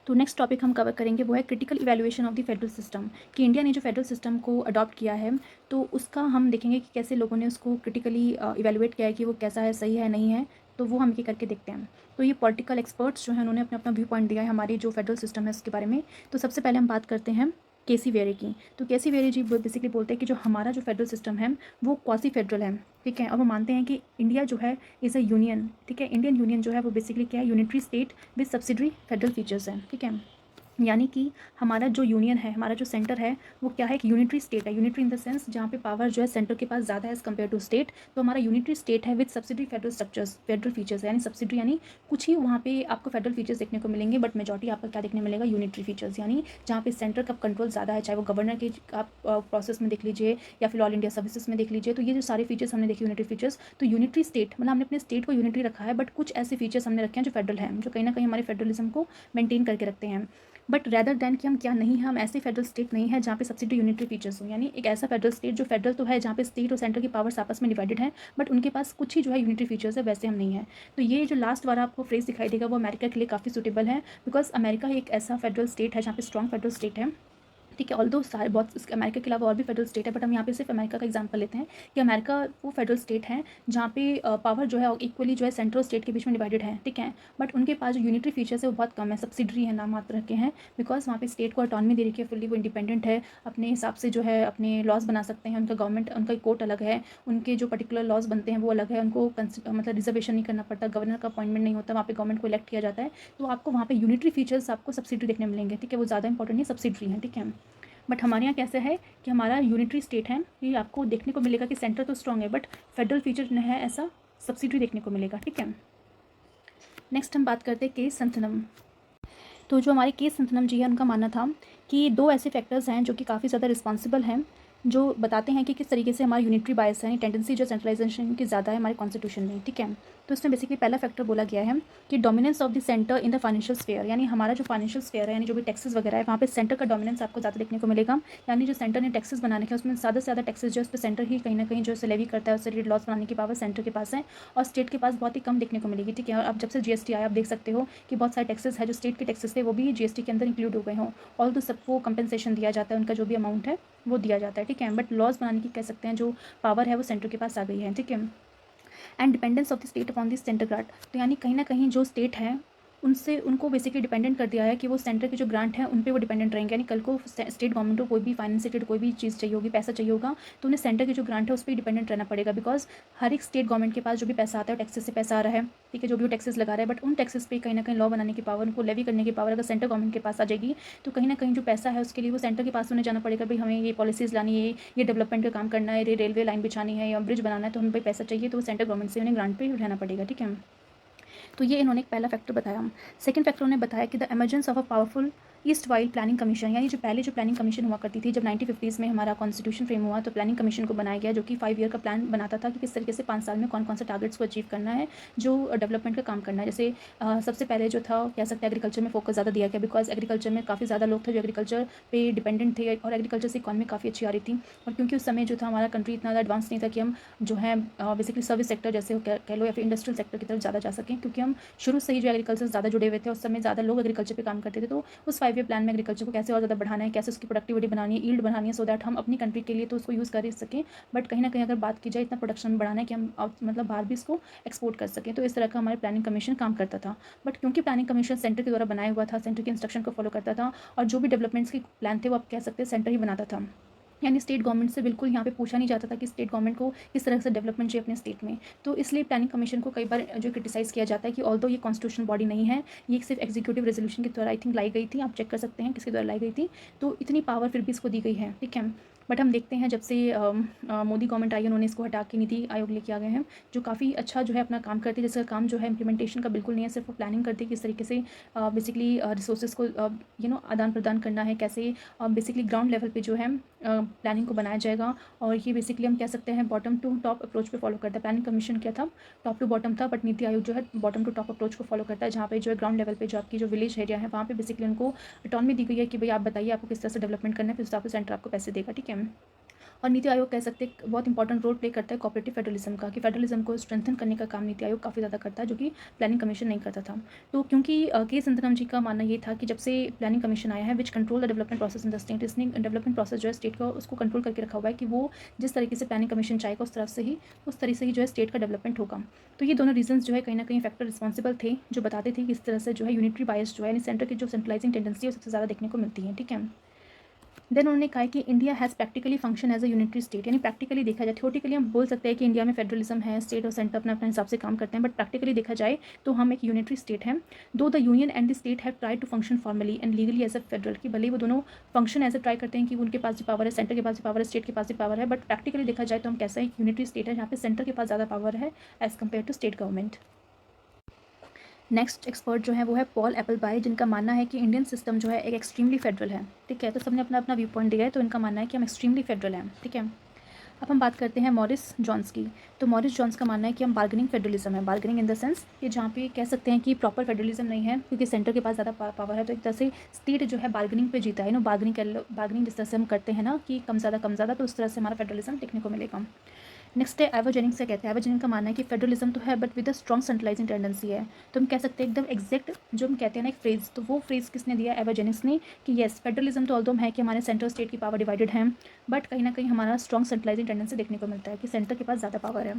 तो नेक्स्ट टॉपिक हम कवर करेंगे वो है critical evaluation of the federal system, कि इंडिया ने जो फेडरल सिस्टम को अडॉप्ट किया है तो उसका हम देखेंगे कि कैसे लोगों ने उसको क्रिटिकली इवैल्यूएट किया है कि वो कैसा है, सही है, नहीं है। तो वो हम ये करके देखते हैं। तो ये पॉलिटिकल एक्सपर्ट्स जो हैं उन्होंने अपना अपना व्यू पॉइंट दिया है हमारी जो फेडरल सिस्टम है उसके बारे में। तो सबसे पहले हम बात करते हैं केसी वेरे की। तो केसी वेरे जी बेसिकली बोलते हैं कि जो हमारा जो फेडरल सिस्टम है वो क्वासी फेडरल है, ठीक है। और वो मानते हैं कि इंडिया जो है इज़ अ यूनियन, ठीक है। इंडियन यूनियन जो है वो बेसिकली क्या है? Unitary state with subsidiary federal features है, ठीक है। यानी कि हमारा जो यूनियन है, हमारा जो सेंटर है वो क्या है? एक यूनिटरी स्टेट है। यूनिटरी इन द सेंस जहाँ पे पावर जो है सेंटर के पास ज़्यादा है एज़ कम्पेयर टू स्टेट। तो हमारा यूनिटरी स्टेट है with subsidiary federal structures, federal features है। यानी सब्सिडरी यानी कुछ ही वहाँ पे आपको फेडरल फीचर्स देखने को मिलेंगे, बट मेजॉरिटी आपको क्या देखने मिलेगा? यूनिटरी फीचर्स, यानी जहाँ पे सेंटर का कंट्रोल ज़्यादा है, चाहे वो गवर्नर के आप प्रोसेस में देख लीजिए या फिर ऑल इंडिया सर्विसेज में देख लीजिए। तो ये जो सारे फीचर्स हमने देखे यूनिटरी फीचर्स, तो यूनिटरी स्टेट मतलब हमने अपने स्टेट को यूनिटरी रखा है, बट कुछ ऐसे फीचर्स हमने रखे हैं जो फेडरल हैं, जो कहीं ना कहीं हमारे फेडरलिज्म को मेंटेन करके रखते हैं। बट रैदर दैन कि हम क्या नहीं है, हम ऐसे फेडरल स्टेट नहीं है जहाँ पे सब्सिडी यूनिटरी फीचर्स हो, यानी एक ऐसा फेडरल स्टेट जो फेडरल तो है जहाँ पे स्टेट और सेंटर की पावर्स आपस में डिवाइडेड है, बट उनके पास कुछ ही जो है यूनिटरी फीचर्स है, वैसे हम नहीं है। तो ये जो लास्ट वाला आपको फ्रेज दिखाई देगा वो अमेरिका के लिए काफ़ी सूटेबल है, बिकॉज अमेरिका एक ऐसा फेडरल स्टेट है जहाँ पे स्ट्रॉन्ग फेडरल स्टेट है, ठीक है। ऑल्दो सारे बहुत अमेरिका के अलावा और भी फेडरल स्टेट है, बट हम यहाँ पे सिर्फ अमेरिका का एग्जांपल लेते हैं कि अमेरिका वो फेडरल स्टेट है जहाँ पे पावर जो है इक्वली जो है सेंट्रल स्टेट के बीच में डिवाइडेड है। ठीक है। बट उनके पास जो यूनिटरी फीचर्स है वो बहुत कम है, सब्सिडरी है, नाम मात्र के हैं, बिकॉज वहाँ पे स्टेट को ऑटोनॉमी दे रखी है फुल्ली, वो इंडिपेंडेंट है, अपने हिसाब से जो है अपने लॉज बना सकते हैं, उनका गवर्नमेंट, उनका कोर्ट अलग है, उनके जो पर्टिकुलर लॉज बनते हैं वो अलग है, उनको मतलब रिजर्वेशन नहीं करना पड़ता, गवर्नर का अपॉइंटमेंट नहीं होता, वहाँ पे गवर्नमेंट को इलेक्ट किया जाता है। तो आपको वहाँ पे यूनिटरी फीचर्स आपको सब्सिडरी देखने मिलेंगे। ठीक है। वो ज़्यादा इंपॉर्टेंट नहीं, सब्सिडरी है। ठीक है। बट हमारे यहाँ कैसे है कि हमारा यूनिटरी स्टेट है, ये आपको देखने को मिलेगा कि सेंटर तो स्ट्रॉन्ग है बट फेडरल फीचर नहीं है, ऐसा सब्सिडरी देखने को मिलेगा। ठीक है। नेक्स्ट हम बात करते हैं के संथनम। तो जो हमारे के संथनम जी है उनका मानना था कि दो ऐसे फैक्टर्स हैं जो कि काफ़ी ज़्यादा रिस्पॉन्सिबल हैं, जो बताते हैं कि किस तरीके से हमारी यूनिटरी बायस है, टेंडेंसी जो सेंट्रलाइजेशन की ज़्यादा है हमारे कॉन्स्टिट्यूशन में। ठीक है। तो इसमें बेसिकली पहला फैक्टर बोला गया है कि dominance of the centre in the financial sphere, यानी हमारा जो फाइनेंशियल स्फेयर है, यानी जो भी टैक्सेस वगैरह है, वहाँ पे सेंटर का डोमिनेंस आपको ज़्यादा देखने को मिलेगा। यानी जो सेंटर ने टैक्सेस बनाने के उसमें ज़्यादा से ज़्यादा टैक्सेस जो है उस पर सेंटर ही कहीं ना कहीं जो है लेवी करता है, उससे रिलेटेड लॉस बनाने की पावर सेंटर के पास है और स्टेट के पास बहुत ही कम देखने को मिलेगी। ठीक है। और अब जब से जीएसटी आया आप देख सकते हो कि बहुत सारे टैक्सेस है जो स्टेट के टैक्सेस थे वो भी जीएसटी के अंदर इंक्लूड हो गए हों, और तो सबको कंपनसेशन दिया जाता है, उनका जो भी अमाउंट है वो दिया जाता है। ठीक है। बट लॉज बनाने की कह सकते हैं जो पावर है वो सेंटर के पास आ गई है। ठीक है। And dependence of the state upon the centre grant, तो यानी कहीं ना कहीं जो स्टेट है उनसे उनको बेसिकली डिपेंडेंट कर दिया है कि वो सेंटर के जो ग्रांट है उन पे वो डिपेंडेंट रहेंगे। यानी कल को स्टेट गवर्नमेंट को कोई भी फाइनेंस से कोई भी चीज़ चाहिए होगी, पैसा चाहिए होगा, तो उन्हें सेंटर की जो ग्रांट है उस पर डिपेंडेंट रहना पड़ेगा, बिकॉज हर एक स्टेट गवर्नमेंट के पास जो भी पैसा आता है टैक्सेस से पैसा आ रहा है। ठीक है। जो भी वो टैक्सेस लगा रहा है, बट उन टैक्सेस पे कहीं ना कहीं लॉ बनाने की पावर, उनको लेवी करने की पावर अगर सेंटर गवर्नमेंट के पास आ जाएगी तो कहीं ना कहीं जो पैसा है उसके लिए वो सेंटर के पास उन्हें जाना पड़ेगा, भाई हमें ये पॉलिसीज़ लानी है, ये डेवलपमेंट का काम करना है, ये रेलवे लाइन बिछानी है या ब्रिज बनाना है, तो हमें भाई पैसा चाहिए, तो वो सेंटर गवर्नमेंट से उन्हें ग्रांट पे रहना पड़ेगा। ठीक है। तो ये इन्होंने एक पहला फैक्टर बताया। सेकंड फैक्टर उन्होंने बताया कि the emergence of a powerful east while planning commission, यानी जो पहले जो प्लानिंग कमीशन हुआ करती थी, जब 1950s में हमारा कॉन्स्टिट्यूशन फ्रेम हुआ तो प्लानिंग कमीशन को बनाया गया, जो कि 5 ईयर का प्लान बनाता था कि किस तरीके से 5 साल में कौन कौन से टारगेट्स को अचीव करना है, जो डेवलपमेंट का काम करना है। जैसे सबसे पहले जो था कह सकते हैं एग्रीकल्चर में फोकस ज़्यादा दिया गया, बिकॉज एग्रीकल्चर में काफ़ी ज़्यादा लोग थे जो एग्रीकल्चर पे डिपेंडेंट थे और एग्रीकल्चर से इकॉनमी काफ़ी अच्छी आ रही थी। और क्योंकि उस समय जो था हमारा कंट्री इतना ज़्यादा एडवांस नहीं था कि हम जो है बेसिकली सर्विस सेक्टर जैसे कह लो या फिर इंडस्ट्रियल सेक्टर की तरफ ज़्यादा जा सकें, क्योंकि हम शुरू से ही जो एग्रीकल्चर ज़्यादा जुड़े हुए थे, उस समय ज़्यादा लोग एग्रीकल्चर पे काम करते थे। तो उस 5 ईयर प्लान में एग्रीकल्चर को कैसे और ज़्यादा बढ़ाना है, कैसे उसकी प्रोडक्टिविटी बनानी है, ईल्ड बढ़ानी है, सो दैट हम अपनी कंट्री के लिए तो उसको यूज़ कर ही सकें, बट कहीं ना कहीं अगर बात की जाए इतना प्रोडक्शन बढ़ाना है कि हम मतलब बाहर भी इसको एक्सपोर्ट कर सकें। तो इस तरह का हमारे प्लानिंग कमीशन काम करता था। बट क्योंकि प्लानिंग कमीशन सेंटर के द्वारा बनाया हुआ था, सेंटर के इंस्ट्रक्शन को फॉलो करता था, और जो भी डेवलपमेंट्स के प्लान थे वो आप कह सकते हैं सेंटर ही बनाता था। यानी स्टेट गवर्नमेंट से बिल्कुल यहाँ पे पूछा नहीं जाता था कि स्टेट गवर्नमेंट को किस तरह से डेवलपमेंट चाहिए अपने स्टेट में। तो इसलिए प्लानिंग कमीशन को कई बार जो क्रिटिसाइज़ किया जाता है कि ऑल्दो ये कॉन्स्टिट्यूशनल बॉडी नहीं है, ये सिर्फ एग्जीक्यूटिव रेजोल्यूशन के द्वारा आई थिंक लाई गई थी, आप चेक कर सकते हैं किसके द्वारा लाई गई थी, तो इतनी पावर फिर भी इसको दी गई है। ठीक है। बट हम देखते हैं जब से मोदी गवर्नमेंट आई उन्होंने इसको हटा के नीति आयोग लेके आ गए हैं, जो काफ़ी अच्छा जो है अपना काम करती है, जिसका काम जो है इंप्लीमेंटेशन का बिल्कुल नहीं है, सिर्फ वो प्लानिंग करती है किस तरीके से बेसिकली रिसोर्सेज को आदान प्रदान करना है, कैसे बेसिकली ग्राउंड लेवल पे जो है प्लानिंग को बनाया जाएगा। और ये बेसिकली हम कह सकते हैं बॉटम टू टॉप अप्रोच पे फॉलो करता है। प्लानिंग कमीशन क्या था, टॉप टू बॉटम था, बट नीति आयोग जो है बॉटम टू टॉप अप्रोच को फॉलो करता है, जहाँ पे जो है ग्राउंड लेवल पे जो आपकी जो विलेज एरिया है वहाँ पे बेसिकली उनको ऑटोनॉमी दी गई है कि भाई आप बताइए आपको किस तरह से डेवलपमेंट करना है, फिर उस हिसाब से सेंटर आपको पैसे देगा। ठीक है। और नीति आयोग कह सकते हैं बहुत इंपॉर्टेंट रोल प्ले करता है कोऑपरेटिव फेडरलिज्म का, कि फेडरलिज्म को स्ट्रेंथन करने का काम नीति आयोग काफ़ी ज़्यादा करता है, जो कि प्लानिंग कमीशन नहीं करता था। तो क्योंकि के संतराम जी का मानना ये था कि जब से प्लानिंग कमीशन आया है which control the development process in the state, इसने डेवलपमेंट प्रोसेस जो है स्टेट का उसको कंट्रोल करके रखा हुआ है कि वो जिस तरीके से प्लानिंग कमीशन चाहेगा उस तरह से ही जो है स्टेट का डेवलपमेंट होगा। तो ये दोनों रीजंस जो है कहीं ना कहीं फैक्टर रिस्पॉन्सिबल थे, जो बताते थे कि इस तरह से जो है यूनिटरी बायस जो है सेंटर की जो सेंट्रलाइजिंग टेंडेंसी है सबसे ज़्यादा देखने को मिलती है। ठीक है। देन उन्होंने कहा कि India has practically function as a unitary state, यानी प्रैक्टिकली देखा जाए, थ्योरेटिकली हम बोल सकते हैं कि इंडिया में फेडरलिज्म है, स्टेट और सेंटर अपना अपने हिसाब से काम करते हैं, बट प्रैक्टिकली देखा जाए तो हम एक यूनिटरी स्टेट हैं। Though the union and the state have try to function formally and legally as a federal, कि भले वो दोनों फंक्शन ऐसे ट्राई करते हैं कि उनके पास भी पावर है, सेंटर के पास भी पावर है, स्टेट के पास भी पावर है, बट प्रैक्टिकली देखा जाए तो हम कैसा एक यूनिटरी स्टेट है जहाँ पे सेंटर के पास ज़्यादा पावर है as compare to state government. Next expert जो है वो है पॉल एप्पलबाई, जिनका मानना है कि इंडियन सिस्टम जो है एक एक्सट्रीमली फेडरल है। ठीक है। तो सबने अपना अपना व्यू पॉइंट दिया है, तो इनका मानना है कि हम एक्सट्रीमली फेडरल हैं। ठीक है। अब हम बात करते हैं मॉरिस जॉन्स की। तो मॉरिस जॉन्स का मानना है कि हम बार्गेनिंग फेडरलिज्म है, बार्गेनिंग इन द सेंस कि जहाँ पे कह सकते हैं कि प्रॉपर फेडरलिज्म नहीं है, क्योंकि सेंटर के पास ज़्यादा पावर है, तो एक तरह से स्टेट जो है बार्गेनिंग पे जीता है ना, बार्गेनिंग जिस तरह से हम करते हैं ना कि कम ज़्यादा, तो उस तरह से हमारा फेडरलिज्म देखने को मिलेगा। नेक्स्ट है एवोजेनिक्स। से कहते हैं एवोजेनिक का मानना है कि फेडरलिज्म तो है but with a strong centralising tendency है। तो हम कह सकते हैं एकदम एग्जैक्ट जो हम कहते हैं ना एक फ्रेज, तो वो फ्रेज किसने दिया, एवोजेनिक्स ने, कि येस फेडरलिज्म तो ऑल्दो है कि हमारे सेंट्रल स्टेट की पावर डिवाइडेड है, बट कहीं ना कहीं हमारा स्ट्रॉन्ग सेंट्रलाइजिंग टेंडेंसी देखने को मिलता है कि सेंटर के पास ज़्यादा पावर है।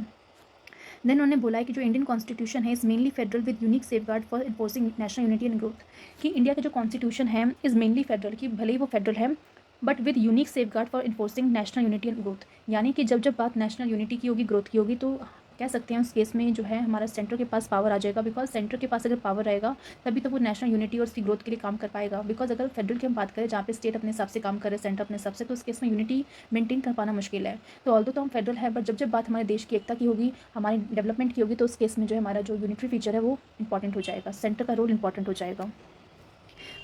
देन उन्होंने बोला है कि जो इंडियन कॉन्स्टिट्यूशन है is mainly federal with unique safeguard for enforcing national unity and growth, कि इंडिया का जो कॉन्स्टिट्यूशन है इज़ मेनली फेडरल, कि भले ही वो फेडरल है but with unique safeguard for enforcing national unity and growth, यानी कि जब जब बात नेशनल यूनिटी की होगी, ग्रोथ की होगी, तो कह सकते हैं उस केस में जो है हमारा सेंटर के पास पावर आ जाएगा, बिकॉज सेंटर के पास अगर पावर रहेगा तभी तो वो नेशनल यूनिटी और उसकी ग्रोथ के लिए काम कर पाएगा। बिकॉज अगर फेडरल की हम बात करें जहाँ पे स्टेट अपने हिसाब से काम करे, सेंटर अपने हिसाब से, तो उस केस में यूनिटी मेंटेन कर पाना मुश्किल है। तो ऑल्दो तो हम फेडरल है बट जब जब बात हमारे देश की एकता की होगी, हमारी डेवलपमेंट की होगी, तो उस केस में जो है हमारा जो यूनिटरी फीचर है वो इंपॉर्टेंट हो जाएगा, सेंटर का रोल इंपॉर्टेंट हो जाएगा।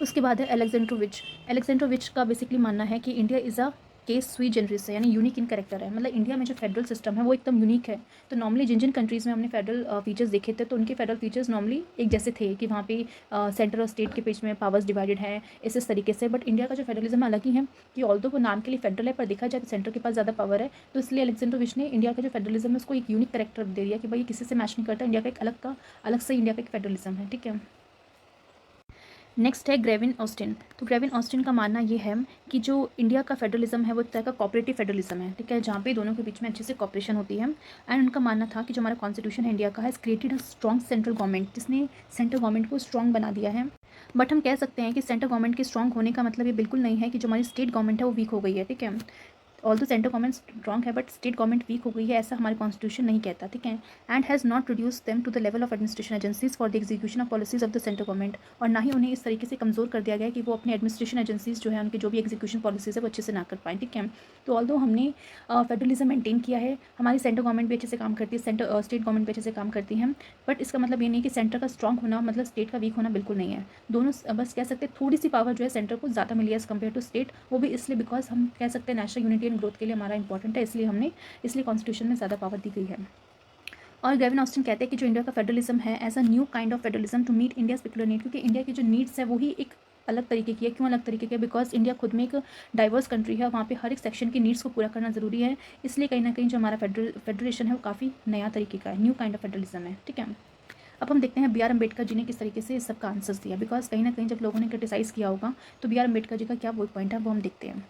उसके बाद है एलेक्जेंड्रोविच। एलेक्जेंड्रोविच का बेसिकली मानना है कि इंडिया इज़ अ केस स्वी जनरस है, यानी यूनिक इन करेक्टर है, मतलब इंडिया में जो फेडरल सिस्टम है वो एकदम यूनिक है। तो नॉर्मली जिन जिन कंट्रीज़ में हमने फेडरल फीचर्स देखे थे तो उनके फेडरल फीचर्स नॉर्मली एक जैसे थे कि वहाँ पे सेंटर और स्टेट के बीच में पावर्स डिवाइडेड हैं इस तरीके से, बट इंडिया का जो फेडरलिज्म अलग ही है कि ऑल्दो वो नाम के लिए फेडरल है पर देखा जाए तो सेंटर के पास ज़्यादा पावर है। तो इसलिए एलेक्जेंड्रोविच ने इंडिया का जो फेडरलिज्म है उसको एक यूनिक करेक्टर दे दिया कि भाई किसी से मैच नहीं करता, इंडिया का एक अलग से इंडिया का एक फेडरलिज्म है, ठीक है। नेक्स्ट है ग्रेविन ऑस्टिन। तो ग्रेविन ऑस्टिन का मानना ये है कि जो इंडिया का फेडरलिज्म है वो एक तरह का कॉपरेटिव फेडरलिज्म है, ठीक है, जहाँ पे दोनों के बीच में अच्छे से कॉपरेशन होती है। एंड उनका मानना था कि जो हमारा कॉन्स्टिट्यूशन है इंडिया का है created a strong central government, जिसने सेंट्रल गवर्नमेंट को स्ट्रॉन्ग बना दिया है। बट हम कह सकते हैं कि सेंट्रल गवर्नमेंट के स्ट्रॉन्ग होने का मतलब ये बिल्कुल नहीं है कि जो हमारी स्टेट गवर्नमेंट है वो वीक हो गई है, ठीक है। All the central government strong है बट स्टेट गवर्नमेंट वीक हो गई है, ऐसा हमारे कॉन्स्टिट्यूशन नहीं कहता, ठीक है। And has not reduce them to the level of administration agencies for the execution of policies of the central government, और ना ही उन्हें इस तरीके से कमज़ोर कर दिया गया है कि वो अपने एडमिनिस्ट्रेशन एजेंसीज जो है उनके जो भी एग्जीक्यूशन पॉलिसीज है वो अच्छे से ना कर पाएँ, ठीक है। तो ऑल दो हमने फेडरलिज्म मेंटेन किया है, हमारी सेंट्रल गवर्नमेंट भी अच्छे से काम करती है, स्टेट गवर्नमेंट भी अच्छे से काम करती है, बट इसका मतलब ये नहीं कि सेंटर का स्ट्रॉन्ग होना मतलब स्टेट का वीक होना बिल्कुल नहीं है। दोनों बस कह सकते हैं थोड़ी सी पावर जो है सेंटर को ज़्यादा मिली है एज़ कम्पेयर टू स्टेट, वो भी इसलिए बिकॉज हम कह सकते हैं नेशनल यूनिटी एंड ग्रोथ के लिए हमारा इंपॉर्टेंट है, इसलिए कॉन्स्टिट्यूशन में ज़्यादा पावर दी गई है। और ग्रेविन ऑस्टिन कहते हैं कि जो इंडिया का फेडरलिज्म है as a new kind of federalism to meet India's particular need, क्योंकि इंडिया की जो नीड्स है वही एक अलग तरीके की है। क्यों अलग तरीके की है? बिकॉज इंडिया खुद में एक डाइवर्स कंट्री है, वहाँ पे हर एक सेक्शन की नीड्स को पूरा करना ज़रूरी है, इसलिए कहीं ना कहीं जो हमारा फेडरेशन है वो काफ़ी नया तरीके का है, न्यू काइंड ऑफ फेडरलिज्म है, ठीक है। अब हम देखते हैं बी आर अम्बेडकर जी ने किस तरीके से इस सब का आंसर्स दिया, बिकॉज कहीं ना कहीं जब लोगों ने क्रिटिसाइज़ किया होगा तो बी आर अम्बेडकर जी का क्या वो पॉइंट है वो हम देखते हैं।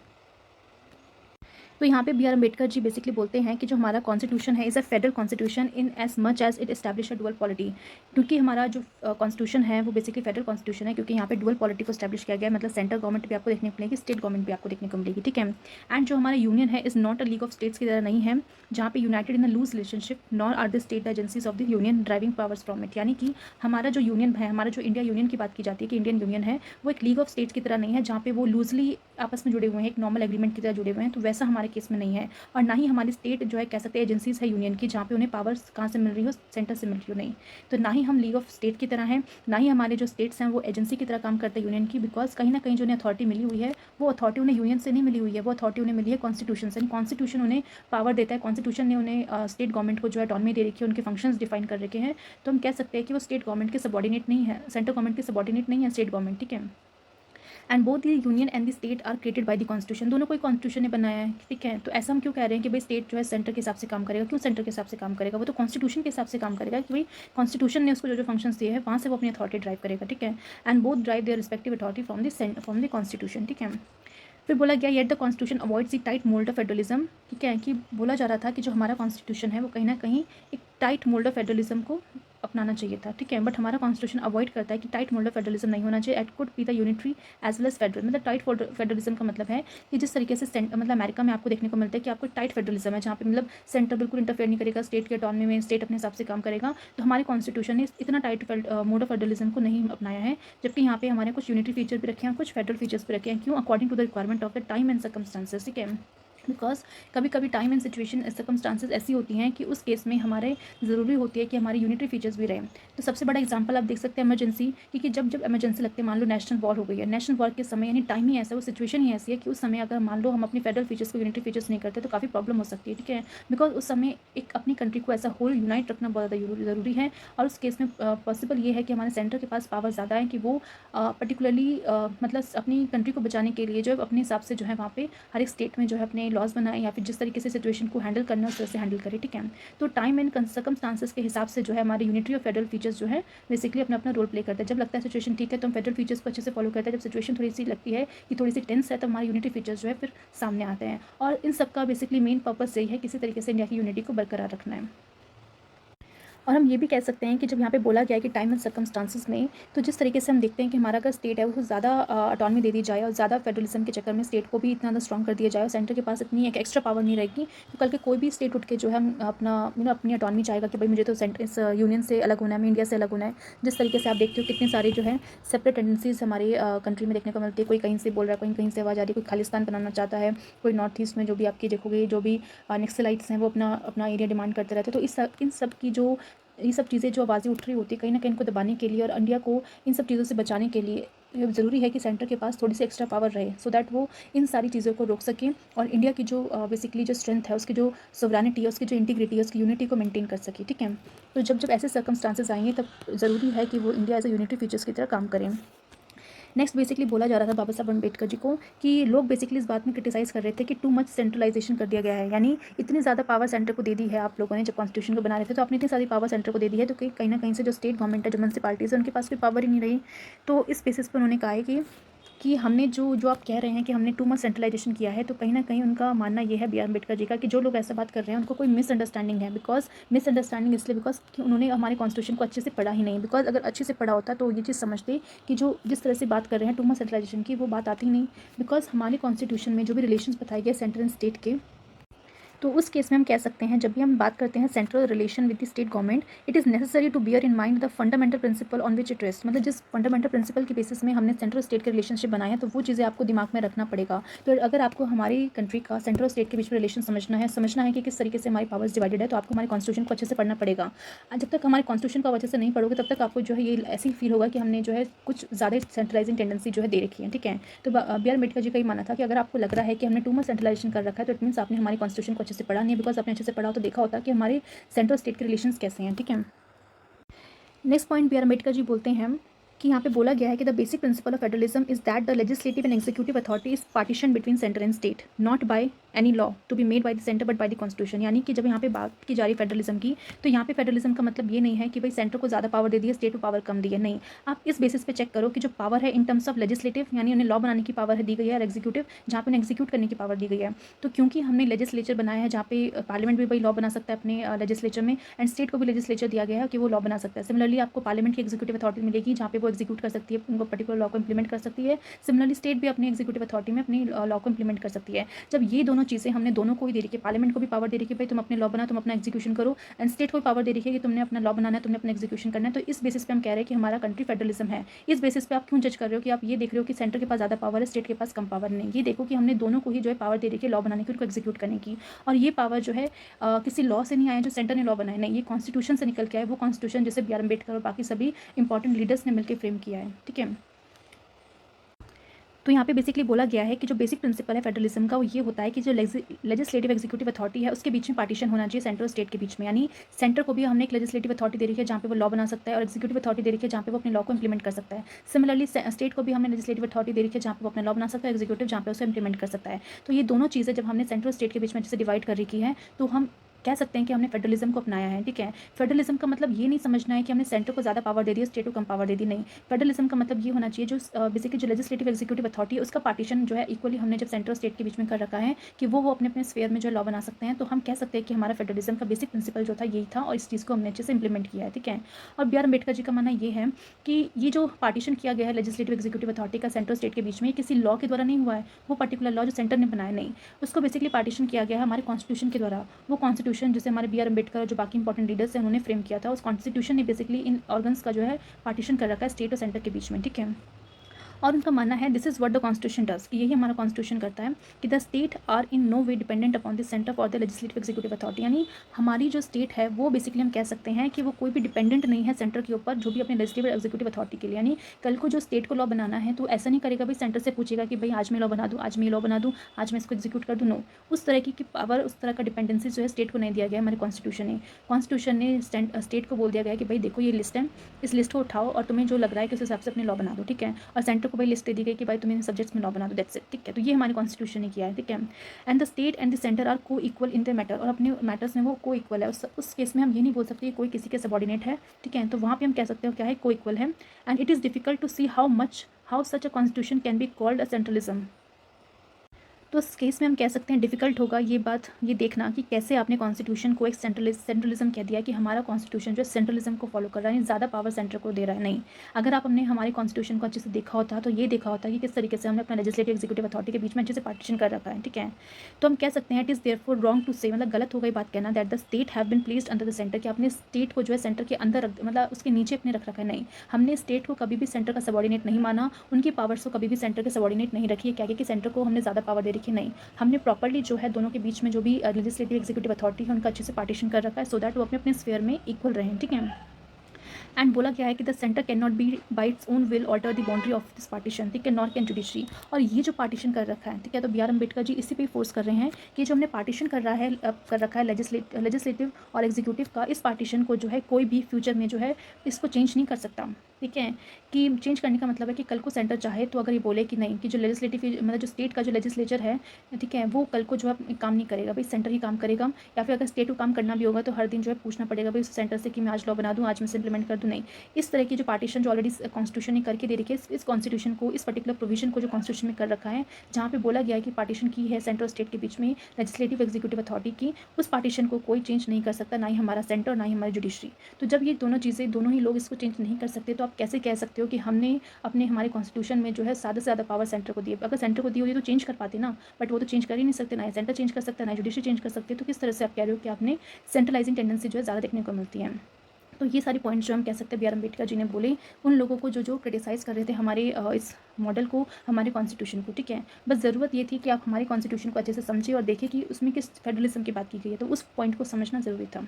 तो यहाँ पे B R Ambedkar ji basically बोलते हैं कि जो हमारा कॉन्स्टिट्यूशन है is a federal constitution in as much as it establish a dual polity, क्योंकि हमारा जो कॉन्स्टिट्यूशन है वो बेसिकली फेडरल कॉन्स्टिट्यूशन है, क्योंकि यहाँ पे डुअल पॉलिटी को एस्टैब्लिश किया गया है, मतलब सेंट्रल गवर्नमेंट भी आपको देखने को मिलेगी, स्टेट गवर्नमेंट भी आपको देखने को मिलेगी, ठीक है। एंड जो हमारा यूनियन है is not a league of states की तरह नहीं है जहाँ पे united in a loose relationship, nor are the state agencies of the union driving powers from it, यानी कि हमारा जो यूनियन है, हमारा जो इंडिया यूनियन की बात की जाती है कि इंडियन यूनियन है वो एक लीग ऑफ स्टेट्स की तरह नहीं है जहाँ पे वो लूजली आपस में जुड़े हुए हैं, एक नॉर्मल एग्रीमेंट की तरह जुड़े हुए हैं, तो वैसा हमारे केस में नहीं है। और ना ही हमारी स्टेट जो है कह सकते हैं एजेंसीज है यूनियन की जहाँ पे उन्हें पावर्स कहाँ से मिल रही हो, सेंटर से मिल रही हो, नहीं। तो ना ही हम लीग ऑफ स्टेट की तरह हैं, ना ही हमारे जो स्टेट्स हैं वो एजेंसी की तरह काम करते हैं यूनियन की, बिकॉज कहीं ना कहीं जो उन्हें अथॉरिटी मिली हुई है वो अथॉरिटी उन्हें यूनियन से नहीं मिली हुई है, वो अथॉरिटी उन्हें मिली है कॉन्स्टिट्यूशन से। कॉन्स्टिट्यूशन उन्हें पावर देता है, कॉन्स्टिट्यूशन ने उन्हें स्टेट गवर्नमेंट को जो है ऑटोनॉमी दे रखी है, उनके फंक्शंस डिफाइन कर रखे हैं। तो हम कह सकते हैं कि वो स्टेट गवर्नमेंट के सबॉर्डिनेट नहीं है, सेंट्रल गवर्नमेंट के सबॉर्डिनेट नहीं है स्टेट गवर्नमेंट, ठीक है। And both the union and the state are created by the constitution, दोनों कोई कॉन्स्टिट्यूशन ने बनाया है, ठीक है। तो ऐसा हम क्यों कह रहे हैं कि भाई स्टेट जो है सेंटर के हिसाब से काम करेगा? क्यों सेंटर के हिसाब से काम करेगा? वो तो कॉन्स्टिट्यूशन के हिसाब से काम करेगा कि भाई कॉन्स्टिट्यूशन ने उसको जो जो फंक्शंस दिए हैं वहाँ से वो अपनी अथॉरिटी ड्राइव करेगा, ठीक है। And both drive their respective authority from the constitution, ठीक है। फिर बोला गया yet the constitution avoids the tight mould of federalism, ठीक है, कि बोला जा रहा था कि जो हमारा कॉन्स्टिट्यूशन है वो कहीं ना कहीं एक टाइट मोल्ड ऑफ फेडरलिज्म को अपनाना चाहिए था, ठीक है। बट हमारा कॉन्स्टिट्यूशन अवॉइड करता है कि टाइट मोल्ड ऑफ फेडरलिज्म नहीं होना चाहिए, it could be the unitary as well as federal, मतलब टाइट फेडरलिज्म का मतलब है कि जिस तरीके से मतलब अमेरिका में आपको देखने को मिलता है कि आपको टाइट फेडरलिज्म है जहाँ पे मतलब सेंटर बिल्कुल इंटरफेयर नहीं करेगा स्टेट के ऑटोनॉमी में, स्टेट अपने हिसाब से काम करेगा। तो हमारे कॉन्स्टिट्यूशन ने इतना टाइट मोड ऑफ फेडरलिज्म को नहीं अपनाया है, जबकि यहाँ पे हमारे कुछ यूनिटरी फीचर भी रखे हैं, कुछ फेडरल फीचर्स भी रखे हैं। क्यों? According to the requirement of the time and circumstances, ठीक है। बिकॉज कभी कभी टाइम एंड सिचुएशन सर्कमस्टांसेस ऐसी होती हैं कि उस केस में हमारे ज़रूरी होती है कि हमारी यूनिटरी फीचर्स भी रहें। तो सबसे बड़ा एग्जांपल आप देख सकते हैं इमरजेंसी, क्योंकि जब जब इमरजेंसी लगती है, मान लो नेशनल वॉर हो गई है, नेशनल वॉर के समय यानी टाइम ही ऐसा, वो सिचुएशन ही ऐसी है कि उस समय अगर मान लो हम अपनी फेडरल फीचर्स को यूनिटरी फीचर्स नहीं करते तो काफ़ी प्रॉब्लम हो सकती है, ठीक है। बिकॉज उस समय एक अपनी कंट्री को ऐसा होल यूनाइट रखना बहुत ज़्यादा ज़रूरी है, और उस केस में पॉसिबल ये है कि हमारे सेंटर के पास पावर ज़्यादा है कि वो पर्टिकुलरली मतलब अपनी कंट्री को बचाने के लिए जो है अपने हिसाब से जो है वहाँ पे हर एक स्टेट में जो है अपने लॉज बनाए या फिर जिस तरीके से सिचुएशन को हैंडल करना है उस तरह से हैंडल करे, ठीक है। तो टाइम एंड सर्कमस्टांसेस के हिसाब से जो है हमारे यूनिटरी और फेडरल फीचर्स जो है बेसिकली अपना अपना रोल प्ले करता है। जब लगता है सिचुएशन ठीक है तो हम फेडरल फीचर्स को अच्छे से फॉलो करते हैं, जब सिचुएशन थोड़ी सी लगती है कि थोड़ी सी टेंस है तो हमारे यूनिटरी फीचर्स जो है फिर सामने आते हैं। और इन सब का बेसिकली मेन पर्पस यही है किसी तरीके से इंडिया की यूनिटी को बरकरार रखना है। और हम ये भी कह सकते हैं कि जब यहाँ पे बोला गया है कि टाइम एंड सर्कमस्टांसेस में, तो जिस तरीके से हम देखते हैं कि हमारा अगर स्टेट है उसको ज़्यादा ऑटोनॉमी दे दी जाए और ज़्यादा फेडरलिज्म के चक्कर में स्टेट को भी इतना ज़्यादा स्ट्रॉन्ग कर दिया जाए और सेंटर के पास इतनी एक एक्स्ट्रा पावर नहीं रहेगी, तो कल के कोई भी स्टेट उठ के जो है हम अपना अपनी ऑटोनॉमी चाहेगा कि भाई मुझे तो सेंटर इस यूनियन से अलग होना है, मैं इंडिया से अलग होना है। जिस तरीके से आप देखते हो कितने सारे जो है सेपरेट टेंडेंसीज हमारे कंट्री में देखने को मिलती है। कोई कहीं से बोल रहा है, कोई कहीं से आवाज़ आ रही है, कोई खालिस्तान बनाना चाहता है, कोई नॉर्थ ईस्ट में जो भी आपकी देखोगे जो भी नक्सलाइट्स हैं वो अपना अपना एरिया डिमांड करते रहते हैं। तो इन सब की जो ये सब चीज़ें जो आवाज़ें उठ रही होती है कहीं ना कहीं इनको दबाने के लिए और इंडिया को इन सब चीज़ों से बचाने के लिए ज़रूरी है कि सेंटर के पास थोड़ी सी एक्स्ट्रा पावर रहे, सो दैट वो इन सारी चीज़ों को रोक सके और इंडिया की जो बेसिकली जो स्ट्रेंथ है, उसकी जो सोवरेनिटी है, उसकी जो इंटीग्रिटी है, उसकी यूनिटी को मेंटेन कर सके, ठीक है। तो जब जब ऐसे सर्कमस्टांसेस आएंगे तब ज़रूरी है कि वो India as a unity features की तरह काम करें। नेक्स्ट बेसिकली बोला जा रहा था बाबा साहब अम्बेडकर जी को कि लोग बेसिकली इस बात में क्रिटिसाइज़ कर रहे थे कि टू मच सेंट्रलाइजेशन कर दिया गया है, यानी इतनी ज़्यादा पावर सेंटर को दे दी है आप लोगों ने। जब कॉन्स्टिट्यूशन को बना रहे थे तो आपने इतनी सारी पावर सेंटर को दे दी है, तो कहीं ना कहीं से जो स्टेट गवर्नमेंट है, जो म्यूनसिपालिटीज़ है, उनके पास कोई पावर ही नहीं रही। तो इस बेसिस पर उन्होंने कहा है कि हमने जो जो आप कह रहे हैं कि हमने टू मच सेंट्रलाइजेशन किया है, तो कहीं ना कहीं उनका मानना ये है, बी आर अम्बेडकर जी का, कि जो लोग ऐसा बात कर रहे हैं उनको कोई मिसअंडरस्टैंडिंग है। बिकॉज मिसअंडरस्टैंडिंग इसलिए बिकॉज कि उन्होंने हमारे कॉन्स्टिट्यूशन को अच्छे से पढ़ा ही नहीं। बिकॉज अगर अच्छे से पढ़ा होता तो ये चीज़ समझते कि जो जिस तरह से बात कर रहे हैं टू मच सेंट्रलाइजेशन की, वो बात आती नहीं। बिकॉज हमारे कॉन्स्टिट्यूशन में जो भी रिलेशंस बताए गए सेंटर एंड स्टेट के, तो उस केस में हम कह सकते हैं जब भी हम बात करते हैं central relation with the state government, it is necessary to bear in mind the fundamental principle on which it rest. मतलब जिस फंडामेंटल प्रिंसिपल के बेसिस में हमने सेंट्रल स्टेट के रिलेशनशिप बनाए हैं, तो वो चीज़ें आपको दिमाग में रखना पड़ेगा। तो अगर आपको हमारी कंट्री का सेंट्रल स्टेट के बीच में रिलेशन समझना है कि किस तरीके से हमारी पावर्स डिवाइडेड है, तो आपको हमारे कॉन्स्टिट्यूशन को अच्छे से पढ़ना पड़ेगा। जब तक हमारे कॉन्स्टिट्यूशन को अच्छे से नहीं पढ़ोगे तब तक आपको जो है ये ऐसे ही फील होगा कि हमने जो है कुछ ज़्यादा सेंट्रलाइजिंग टेंडेंसी जो है दे रखी है, ठीक है। तो बी आर अम्बेडकर जी का ही माना था कि अगर आपको लग रहा है कि हमने टू मच सेंट्रलाइजेशन कर रखा है, तो इट मीन्स आपने हमारे कॉन्स्टिट्यूशन को अच्छे से पढ़ा नहीं है। बिकॉज आपने अच्छे से पढ़ा हो तो देखा होता कि हमारे सेंट्रल स्टेट के रिलेशंस कैसे हैं, ठीक है। Next point B R Ambedkar ji बोलते हैं कि यहाँ पे बोला गया है कि the basic principle of federalism is that the legislative and executive authority is partition between centre and state, not by any law to be made by the centre but by the constitution. यानी कि जब यहाँ पे बात की जा रही है फेडरलिज्म की, तो यहाँ पे फेडरलिज्म का मतलब ये नहीं है कि भाई सेंटर को ज़्यादा पावर दे दी है, स्टेट को पावर कम दी है, नहीं। आप इस बेसिस पे चेक करो कि जो पावर है इन टर्म्स ऑफ लेजिस्लेटिव, यानी उन्हें लॉ बनाने की पावर है दी गई है, और एग्जीक्यूटिव जहाँ पे उन्हें एग्जीक्यूट करने की पावर दी गई है। तो क्योंकि हमने लेजिस्लेचर बनाया है जहाँ पे पार्लियामेंट भी भाई लॉ बना सकता है अपने लेजिस्लेचर में, एंड स्टेट को भी लेजिस्लेचर दिया गया है कि वो लॉ बना सकता है। सिमिलरली आपको पार्लियामेंट की एग्जीक्यूटिव अथॉरिटी मिलेगी जहाँ पे वो एग्जीक्यूट कर सकती है, उनको पर्टिकुलर लॉ को इंप्लीमेंट कर सकती है। सिमिलरली स्टेट भी अपनी एग्जीक्यूटिव अथॉरिटी में अपनी लॉ को इंप्लीमेंट कर सकती है। जब ये दोनों चीज़ें हमने दोनों को ही दे रखी है, पार्लियामेंट को भी पावर दे रखी है भाई तुम अपने लॉ बना, तुम अपना एग्जीक्यूशन करो, एंड स्टेट को भी पावर दे रखी है कि तुमने अपना लॉ बनाना है, तुमने अपना एग्जीक्यूशन करना है। तो इस बेसिस पे हम कह रहे हैं कि हमारा कंट्री फेडरलिज्म है। इस बेसिस पे आप क्यों जज कर रहे हो कि आप ये देख रहे हो कि सेंटर के पास ज़्यादा पावर है, स्टेट के पास कम पावर नहीं। ये देखो कि हमने दोनों को ही जो है पावर दे रखी है लॉ बनाने की, उनको एग्जीक्यूट करने की। और ये पावर जो है किसी लॉ से नहीं आया जो सेंटर ने लॉ बनाया, नहीं, ये कॉन्स्टिट्यूशन से निकल के आए। वो कॉन्स्टिट्यूशन जैसे बी आर अम्बेडकर और बाकी सभी इंपॉर्टेंट लीडर्स ने मिलकर फ्रेम किया है, ठीक है। तो यहाँ पे बेसिकली बोला गया है कि जो बेसिक प्रिंसिपल है फेडरलिज्म का वो ये होता है कि जो लेजिस्लेटिव एग्जीक्यूटिव अथॉरिटी है उसके बीच में पार्टीशन होना चाहिए सेंट्रल स्टेट के बीच में। यानी सेंटर को भी हमने एक लेजिस्लेटिव अथॉरिटी दे रखी है जहाँ पे वो लॉ बना सकता है, और एग्जीक्यूटिव अथॉरिटी दे रखी है जहाँ पे वो अपने लॉ को इंप्लीमेंट कर सकता है। सिमिलरली स्टेट को भी हमने लेजिस्लेटिव अथॉरिटी दे रखी है जहाँ पे वो अपना लॉ बना सकता है, एग्जीक्यूटिव जहाँ पे उसे इंप्लीमेंट कर सकता है। तो ये दोनों चीज़ें जब हमने सेंट्रल स्टेट के बीच में जैसे डिवाइड कर रखी है, तो हम कह सकते हैं कि हमने फेडरलिज्म को अपनाया है, ठीक है। फेडरलिज्म का मतलब ये नहीं समझना है कि हमने सेंटर को ज़्यादा पावर दे दी, स्टेट को कम पावर दे दी, नहीं। फेडरलिज्म का मतलब ये होना चाहिए जो बेसिकली जो लेजिस्लेटिव एग्जीक्यूटिव अथॉरिटी है उसका पार्टीशन जो है इक्वली हमने जब सेंट्रल स्टेट के बीच में कर रखा है कि वो अपने अपने स्फेयर में जो लॉ बना सकते हैं। तो हम कह सकते हैं कि हमारा फेडरलिज्म का बेसिक प्रिंसिपल जो था यही था, और इस चीज़ को हमने अच्छे से इंप्लीमेंट किया है, ठीक है। और बी आर अम्बेडकर जी का मानना ये है कि ये जो पार्टीशन किया गया है लेजिस्लेटिव एग्जीक्यूटिव अथॉरिटी का सेंट्रल स्टेट के बीच में, किसी लॉ के द्वारा नहीं हुआ है। वो पर्टिकुलर लॉ जो सेंटर ने बनाया, नहीं, उसको बेसिकली पार्टीशन किया गया है हमारे कॉन्स्टिट्यूशन के द्वारा। वो कॉन्स्टिट्यूशन जिसे हमारे बी आर अम्बेडकर और जो बाकी इंपॉर्टेंट लीडर्स हैं उन्होंने फ्रेम किया था, उस कॉन्स्टिट्यूशन ने बेसिकली इन ऑर्गन्स का जो है पार्टीशन कर रखा है स्टेट और सेंटर के बीच में, ठीक है। और उनका मानना है this is what the constitution does, कि यही हमारा कॉन्स्टिट्यूशन करता है कि the state are in no way dependent upon the centre for the legislative executive authority. यानी हमारी जो स्टेट है वो बेसिकली हम कह सकते हैं कि वो कोई भी डिपेंडेंट नहीं है सेंटर के ऊपर, जो भी अपने लेजिस्लेटिव एग्जीक्यूटिव अथॉरिटी के लिए। यानी कल को जो स्टेट को लॉ बनाना है तो ऐसा नहीं करेगा भाई सेंटर से पूछेगा कि भाई आज मैं लॉ बना दूँ, आज मैं लॉ बना दूँ, आज मैं इसको एग्जीक्यूट कर दूँ। नो, उस तरह की पावर, उस तरह का डिपेंडेंसी जो है स्टेट को नहीं दिया गया हमारे कॉन्स्टिट्यूशन ने स्टेट को बोल दिया गया कि भाई देखो ये लिस्ट है, इस लिस्ट को उठाओ और तुम्हें जो लग रहा है कि उस हिसाब से अपने लॉ बना दो, ठीक है। और सेंटर सेंटर को भाई लिस्ट दे दी गई कि भाई तुम्हें सब्जेक्ट्स में लॉ बना दो, दैट्स इट, ठीक है। तो ये हमारे कॉन्स्टिट्यूशन ने किया है, ठीक है। And the state and the centre are coequal in the matter, और अपने मैटर्स में वो को इक्वल है। उस केस में हम ये नहीं बोल सकते कि कोई किसी के सबॉर्डिनेट है, ठीक है। तो वहाँ पे हम कह सकते हो क्या है, को इक्वल है। And it is difficult to see how such a constitution can be called a centralism. तो उस केस में हम कह सकते हैं डिफ़िकल्ट होगा ये देखना कि कैसे आपने कॉन्स्टिट्यूशन को एक सेंट्रलिज्म कह दिया कि हमारा कॉन्स्टिट्यूशन जो है सेंट्रलिज्म को फॉलो कर रहा है, ज़्यादा पावर सेंटर को दे रहा है। नहीं, अगर आप हमने हमारे कॉन्स्टिट्यूशन को अच्छे से देखा होता तो ये देखा होता कि किस तरीके से हमने अपना लेजिस्लेटिव एग्जीक्यूटिव अथॉरिटी के बीच में अच्छे से पार्टीशन कर रखा है, ठीक है। तो हम कह सकते हैं it is therefore wrong to say, मतलब गलत हो गई बात कहना that the state have been placed under the centre, कि आपने स्टेट को जो है सेंटर के अंदर मतलब उसके नीचे अपने रख रखा है। नहीं, हमने स्टेट को कभी भी सेंटर का सबॉर्डिनेट नहीं माना, उनकी पावर्स को कभी भी सेंटर के सबॉर्डिनेट नहीं रखी है। क्या कि सेंटर को हमने ज़्यादा पावर दे रखी है। नहीं, हमने प्रॉपर्ली जो है दोनों के बीच में जो भी लेजिस्लेटिव एग्जीक्यूटिव अथॉरिटी है उनका अच्छे से पार्टीशन कर रखा है, सो दैट वो अपने अपने स्फीयर में इक्वल रहें, ठीक है। एंड बोला गया है कि the centre can not be by its own will alter the boundary of this partition, ठीक है, नॉर कैन जुडिशरी। और ये जो पार्टीशन कर रखा है, ठीक है, तो बी आर अम्बेडकर जी इसी पे फोर्स कर रहे हैं कि जो हमने पार्टीशन कर रखा है लेजिस्लेटिव और एग्जीक्यूटिव का, इस पार्टीशन को जो है कोई भी फ्यूचर में जो है इसको चेंज नहीं कर सकता, ठीक है। कि चेंज करने का मतलब है कि कल को सेंटर चाहे तो अगर ये बोले कि नहीं, कि जो लेजिस्लेटिव मतलब जो स्टेट का जो लेजिस्लेचर है, ठीक है, वो कल को जो है काम नहीं करेगा, भाई सेंटर ही काम करेगा। या फिर अगर स्टेट को काम करना भी होगा तो हर दिन जो है पूछना पड़ेगा भाई उस सेंटर से कि मैं आज लॉ बना दूँ, आज मैं इम्प्लीमेंट कर दूँ। नहीं, इस तरह की जो पार्टीशन जो ऑलरेडी कॉन्स्टिट्यूशन ने करके दे रखी है, इस कॉन्स्टिट्यूशन को, इस पर्टिकुलर प्रोविजन को जो कॉन्स्टिट्यूशन में कर रखा है, जहाँ पे बोला गया है कि पार्टीशन की है सेंटर और स्टेट के बीच में लेजिस्लेटिव एग्जीक्यूटिव अथॉरिटी की, उस पार्टीशन को कोई चेंज नहीं कर सकता, ना ही हमारा सेंटर ना ही हमारी जुडिशरी। तो जब ये दोनों चीज़ें, दोनों ही लोग इसको चेंज नहीं कर सकते, तो आप कैसे कह सकते हो कि हमने अपने हमारे कॉन्स्टिट्यूशन में जो है ज़्यादा से ज़्यादा पावर सेंटर को दी। अगर सेंटर को दी होती तो चेंज कर पाते ना, बट वो तो चेंज कर ही नहीं सकते, ना ही सेंटर चेंज कर सकता है, ना जुडिशरी चेंज कर सकते। तो किस तरह से आप कह रहे हो कि आपने सेंट्रलाइजिंग टेंडेंसी जो है ज़्यादा देखने को मिलती है। तो ये सारी पॉइंट्स जो हम कह सकते हैं बी आर अम्बेडकर जी ने बोले उन लोगों को जो क्रिटिसाइज़ कर रहे थे हमारे इस मॉडल को, हमारे कॉन्स्टिट्यूशन को, ठीक है। बस ज़रूरत ये थी कि आप हमारे कॉन्स्टिट्यूशन को अच्छे से समझिए और देखिए कि उसमें किस फेडरलिज्म की बात की गई है, तो उस पॉइंट को समझना ज़रूरी था।